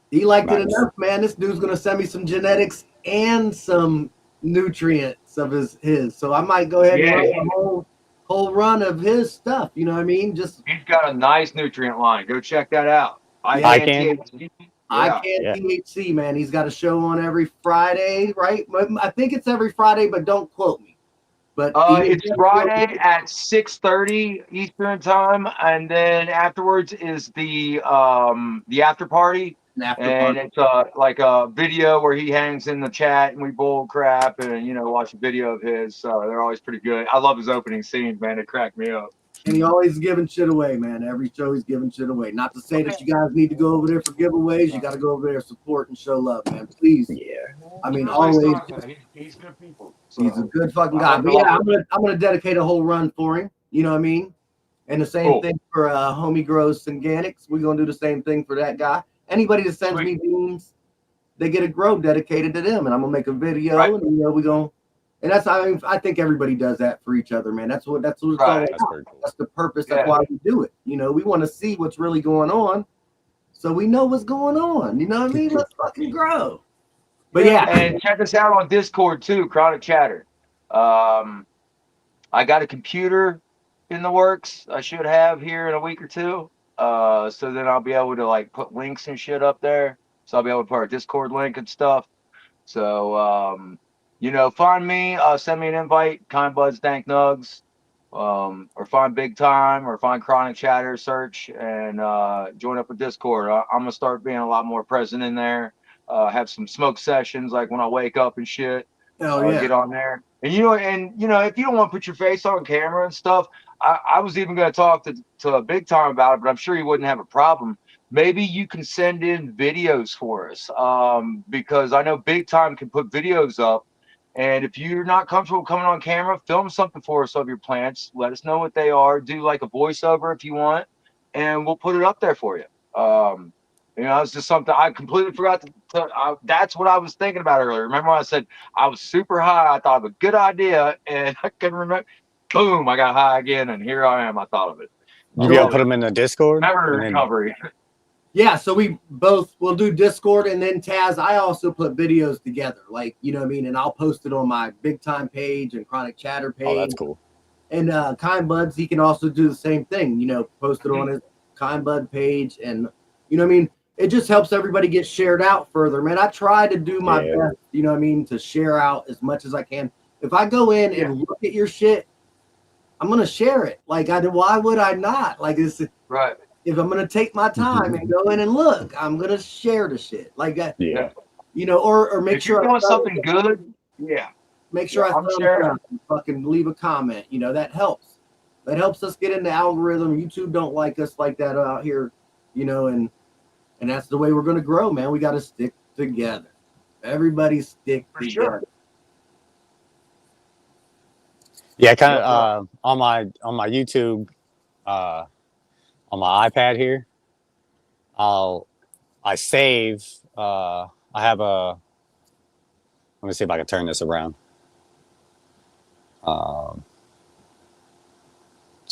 he liked it enough, man. This dude's gonna send me some genetics and some nutrients of his. So I might go ahead and run the whole run of his stuff. You know what I mean? He's got a nice nutrient line. Go check that out. I Can THC, man. He's got a show on every Friday, right? I think it's every Friday, but don't quote me. But it's Friday at 6:30 Eastern time, and then afterwards is the after party. An after And party. it's like a video where he hangs in the chat and we bull crap and watch a video of his. They're always pretty good. I love his opening scene, man. It cracked me up. And he always giving shit away, man. Every show he's giving shit away. Not to say that you guys need to go over there for giveaways. You got to go over there, support and show love, man. Please. Yeah. I mean, That's what he's always. talking about. He's good people. He's a good fucking I guy. like But him a yeah, lot. I'm gonna dedicate a whole run for him. You know what I mean? And the same Cool. thing for homie grows Synganics. We're gonna do the same thing for that guy. Anybody that sends me beans, they get a grow dedicated to them, and I'm gonna make a video, Right. and we're gonna. And that's I think everybody does that for each other, man. That's what it's all Right. about. That's pretty cool. That's the purpose. Yeah. That's why we do it. We want to see what's really going on, so we know what's going on. You know what I mean? Let's fucking grow. But yeah, And check us out on Discord too, Chronic Chatter. I got a computer in the works. I should have here in a week or two. So then I'll be able to like put links and shit up there. So I'll be able to put our Discord link and stuff. So find me, send me an invite, Kind Buds Dank Nugs, or find Big Time or find Chronic Chatter, search and join up with Discord. I'm gonna start being a lot more present in there. Have some smoke sessions like when I wake up and shit. hell yeah. Get on there. And if you don't want to put your face on camera and stuff, I was even going to talk to Big Time about it, but I'm sure he wouldn't have a problem. Maybe you can send in videos for us, because I know Big Time can put videos up. And if you're not comfortable coming on camera, film something for us of your plants. Let us know what they are. Do like a voiceover if you want, and we'll put it up there for you. It's just something I completely forgot that's what I was thinking about earlier. Remember when I said I was super high? I thought of a good idea, and I couldn't remember. Boom! I got high again, and here I am. I thought of it. You be able to put them in the Discord? Memory and then- recovery. Yeah, so we'll do Discord, and then Taz, I also put videos together, like, you know what I mean? And I'll post it on my Big Time page and Chronic Chatter page. Oh, that's cool. And Kind Buds, he can also do the same thing, post it on his Kind Bud page. And, you know what I mean? It just helps everybody get shared out further, man. I try to do my best, you know what I mean, to share out as much as I can. If I go in and look at your shit, I'm going to share it. Like, why would I not? Like, Right. If I'm gonna take my time and go in and look, I'm gonna share the shit like that. Yeah. Or make If sure you're doing something good, make sure I thumbs up and fucking leave a comment. That helps. That helps us get in the algorithm. YouTube don't like us like that out here, and that's the way we're gonna grow, man. We got to stick together. Everybody stick for together. sure. Yeah, kind of on my YouTube, on my iPad here, I save. I have a. Let me see if I can turn this around. So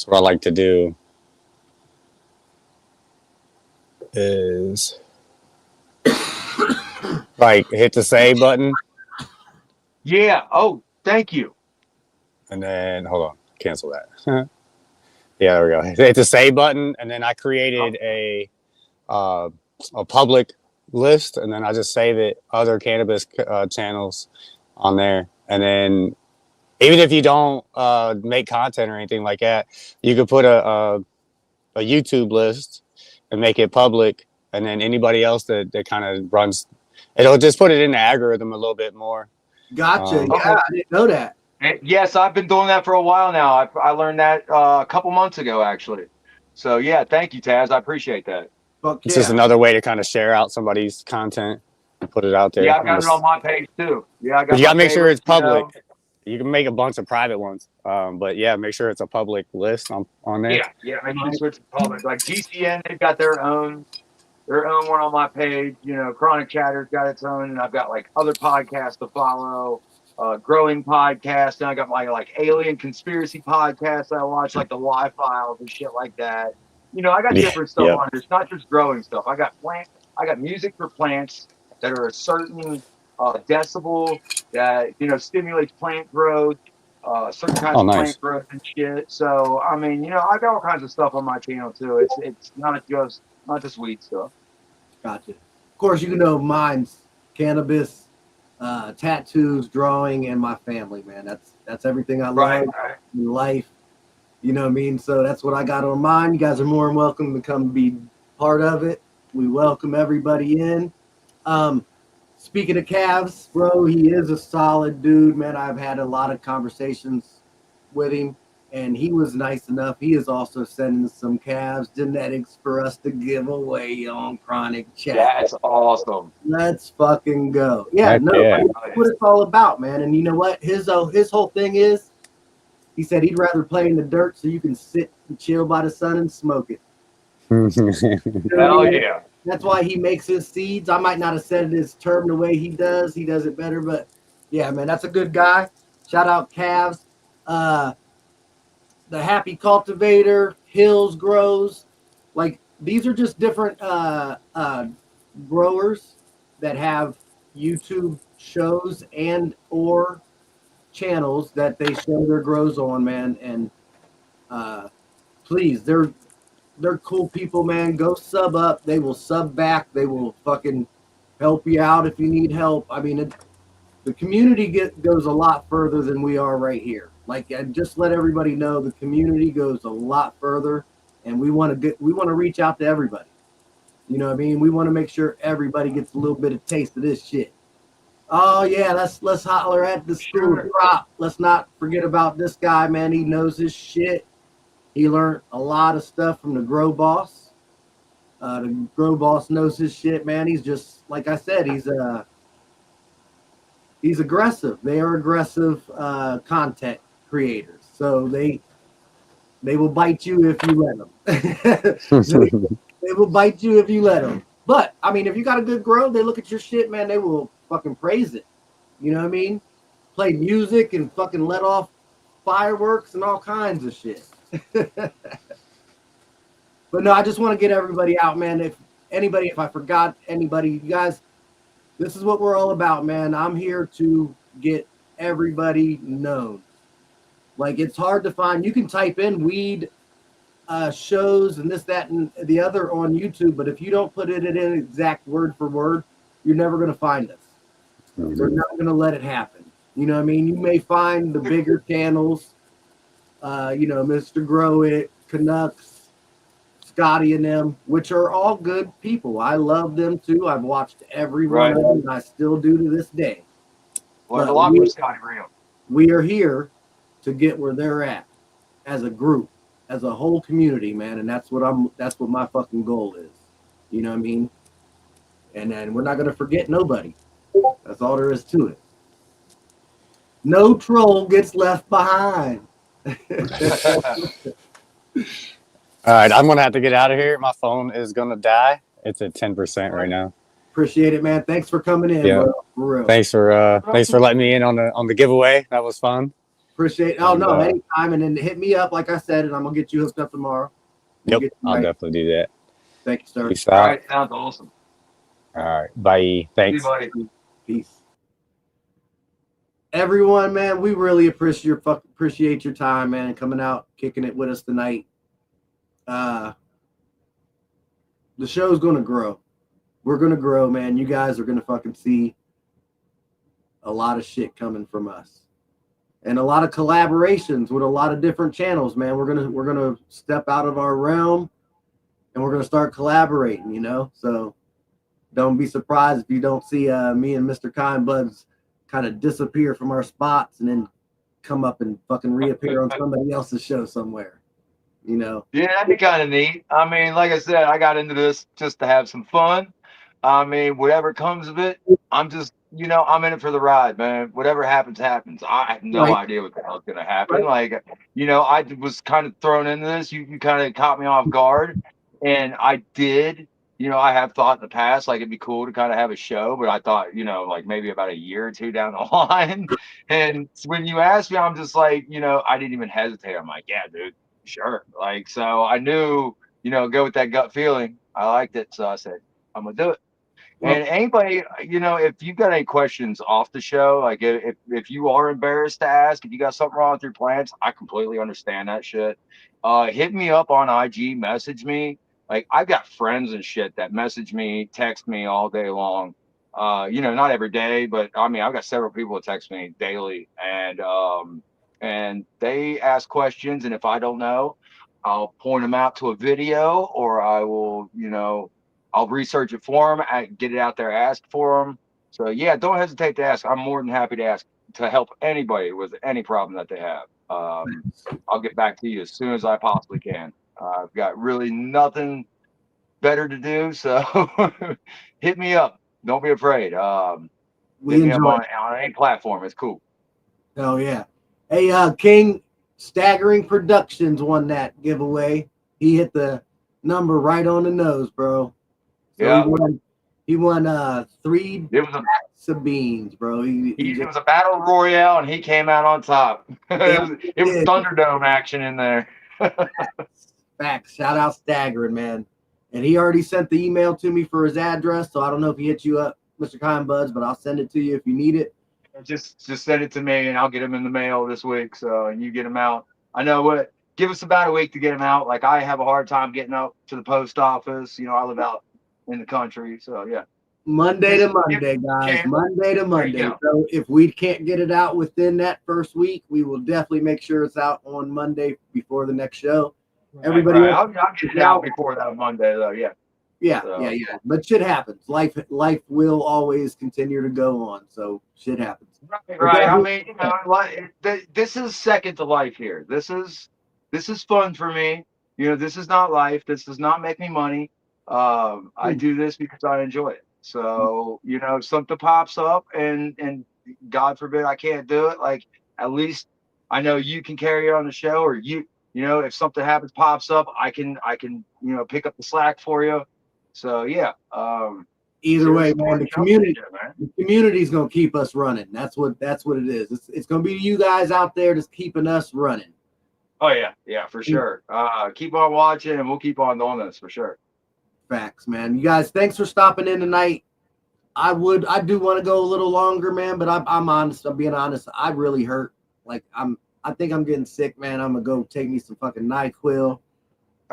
what I like to do is like hit the save button. Yeah. Oh, thank you. And then hold on, cancel that. Yeah, there we go. Hit the save button, and then I created a public list, and then I just save it other cannabis channels on there. And then even if you don't make content or anything like that, you could put a YouTube list and make it public, and then anybody else that kind of runs, it'll just put it in the algorithm a little bit more. Gotcha. Yeah, I didn't know that. Yes, I've been doing that for a while now. I learned that a couple months ago, actually. So, yeah, thank you, Taz. I appreciate that. Fuck It's yeah. just another way to kind of share out somebody's content and put it out there. Yeah, I've got it on my page, too. Yeah, I got You got to my make sure it's favorites, public. You can make a bunch of private ones. But, yeah, make sure it's a public list on there. Yeah, make sure it's public. Like GCN, they've got their own one on my page. Chronic Chatter's got its own, and I've got, like, other podcasts to follow. Growing podcast, and I got my like alien conspiracy podcast that I watch, like the Y Files and shit like that. I got different stuff on it. It's not just growing stuff. I got music for plants that are a certain decibel that stimulates plant growth, certain kinds of plant growth and shit. So I mean, I got all kinds of stuff on my channel too. It's not just weed stuff. Gotcha. Of course, mine's cannabis, tattoos, drawing, and my family, man. That's everything I love in life. You know what I mean? So that's what I got on mine. You guys are more than welcome to come be part of it. We welcome everybody in. Um, Speaking of calves, bro, he is a solid dude, man. I've had a lot of conversations with him, and he was nice enough. He is also sending some calves genetics for us to give away on Chronic Chat. That's awesome. Let's fucking go. Yeah, Heck no, yeah. that's what it's all about, man. And you know what? His whole thing is, he said he'd rather play in the dirt so you can sit and chill by the sun and smoke it. Hell yeah. That's why he makes his seeds. I might not have said his term the way he does. He does it better, but yeah, man, that's a good guy. Shout out Calves. The Happy Cultivator, Hills Grows. Like these are just different growers that have YouTube shows and or channels that they show their grows on, man. And please, they're cool people, man. Go sub up. They will sub back. They will fucking help you out if you need help. I mean, the community goes a lot further than we are right here. Like, I just let everybody know the community goes a lot further, and we want to reach out to everybody. You know what I mean? We want to make sure everybody gets a little bit of taste of this shit. Oh yeah, let's holler at the school drop. Let's not forget about this guy, man. He knows his shit. He learned a lot of stuff from the Grow Boss. The Grow Boss knows his shit, man. He's just like I said. He's aggressive. They are aggressive content creators, so they will bite you if you let them. They will bite you if you let them. But I mean, if you got a good grow, they look at your shit, man. They will fucking praise it. You know what I mean? Play music and fucking let off fireworks and all kinds of shit. But no, I just want to get everybody out, man. If I forgot anybody, you guys, this is what we're all about, man. I'm here to get everybody known. Like, it's hard to find. You can type in weed shows and this, that, and the other on YouTube, but if you don't put it in exact word for word, you're never going to find us. We're not going to let it happen. You know what I mean? You may find the bigger channels, Mr. Grow It, Canucks, Scotty and them, which are all good people. I love them too. I've watched every one of them, and I still do to this day. Well, a lot of Scotty real. We are here to get where they're at as a group, as a whole community, man, and that's what my fucking goal is. You know what I mean? And then we're not gonna forget nobody. That's all there is to it. No troll gets left behind. All right, I'm gonna have to get out of here. My phone is gonna die. It's at 10% right now. Appreciate it, man. Thanks for coming in, bro. For real. Thanks for letting me in on the giveaway. That was fun. Appreciate it. Oh no, anytime, and then hit me up, like I said, and I'm gonna get you hooked up tomorrow. Yep, I'll definitely do that. Thank you, sir. Peace All out. right, sounds awesome. All right, bye. Thanks. See you, buddy. Peace. Everyone, man, we really appreciate your time, man, coming out, kicking it with us tonight. The show's gonna grow. We're gonna grow, man. You guys are gonna fucking see a lot of shit coming from us, and a lot of collaborations with a lot of different channels, man. We're gonna step out of our realm, and we're gonna start collaborating. You know, so don't be surprised if you don't see me and Mr. Kind Buds kind of disappear from our spots and then come up and fucking reappear on somebody else's show somewhere. You know? Yeah, that'd be kind of neat. I mean, like I said, I got into this just to have some fun. I mean, whatever comes of it, I'm just, I'm in it for the ride, man. Whatever happens, happens. I have no idea what the hell's going to happen. Like, I was kind of thrown into this. You kind of caught me off guard. And I did, I have thought in the past, like, it'd be cool to kind of have a show. But I thought, like maybe about a year or two down the line. And when you asked me, I'm just like, I didn't even hesitate. I'm like, yeah, dude. Sure. Like, so I knew, go with that gut feeling. I liked it. So I said, I'm going to do it. Well, and anybody, if you've got any questions off the show, like if you are embarrassed to ask, if you got something wrong with your plants, I completely understand that shit. Hit me up on IG, message me. Like, I've got friends and shit that message me, text me all day long. Not every day, but I mean, I've got several people that text me daily, and they ask questions, and if I don't know, I'll point them out to a video, or I will, I'll research it for them, get it out there, ask for them. So yeah, don't hesitate to ask. I'm more than happy to ask to help anybody with any problem that they have. I'll get back to you as soon as I possibly can. I've got really nothing better to do, so hit me up. Don't be afraid. We Hit me up enjoy. on any platform. It's cool. Oh yeah. Hey, King Staggering Productions won that giveaway. He hit the number right on the nose, bro. So Yeah. he won 3 It was a packs of beans, bro. it was a battle royale, and he came out on top. It was Thunderdome action in there. Facts. Shout out Staggering, man. And he already sent the email to me for his address, so I don't know if he hit you up, Mr. Kind Buds, but I'll send it to you if you need it. Just send it to me, and I'll get them in the mail this week. So, and you get them out. I know what. Give us about a week to get them out. Like, I have a hard time getting up to the post office. You know, I live out in the country, so yeah. Monday to Monday, guys. Monday to Monday. So if we can't get it out within that first week, we will definitely make sure it's out on Monday before the next show. Everybody, right. I'll get it out before that Monday, though. Yeah. Yeah, So. yeah. But shit happens. Life will always continue to go on. So shit happens. Right. I mean, you know, this is second to life here. This is fun for me. You know, this is not life. This does not make me money. I do this because I enjoy it. So, you know, if something pops up and God forbid I can't do it, like, at least I know you can carry it on the show, or you know, if something happens, pops up, I can, you know, pick up the slack for you. So yeah. Either way, man, the community's gonna keep us running. That's what it is. It's gonna be you guys out there just keeping us running. Oh yeah, for sure. Keep on watching, and we'll keep on doing this for sure. Facts, man. You guys, thanks for stopping in tonight. I do want to go a little longer, man, but I'm honest. I'm being honest. I really hurt. Like I think I'm getting sick, man. I'm gonna go take me some fucking NyQuil.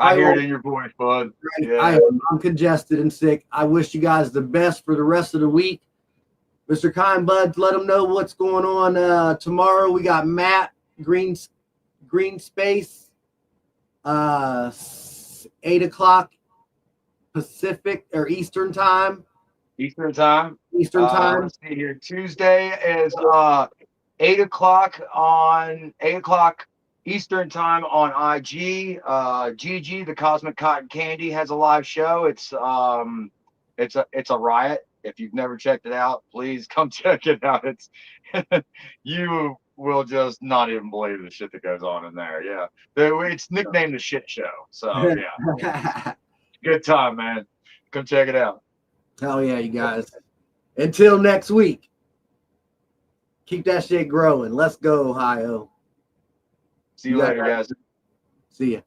I hear it in your voice, bud. Yeah. I'm congested and sick. I wish you guys the best for the rest of the week. Mr. Kind Buds, let them know what's going on tomorrow. We got Matt Green Space, 8:00 Pacific or Eastern time. Eastern time. Let's see here. Tuesday is 8:00 Eastern time on IG. GG, the Cosmic Cotton Candy, has a live show. It's a riot. If you've never checked it out, please come check it out. It's you will just not even believe the shit that goes on in there. Yeah, it's nicknamed the Shit Show. So yeah, good time, man. Come check it out. Hell yeah, you guys. Until next week, keep that shit growing. Let's go, Ohio. See you later, guys. See ya.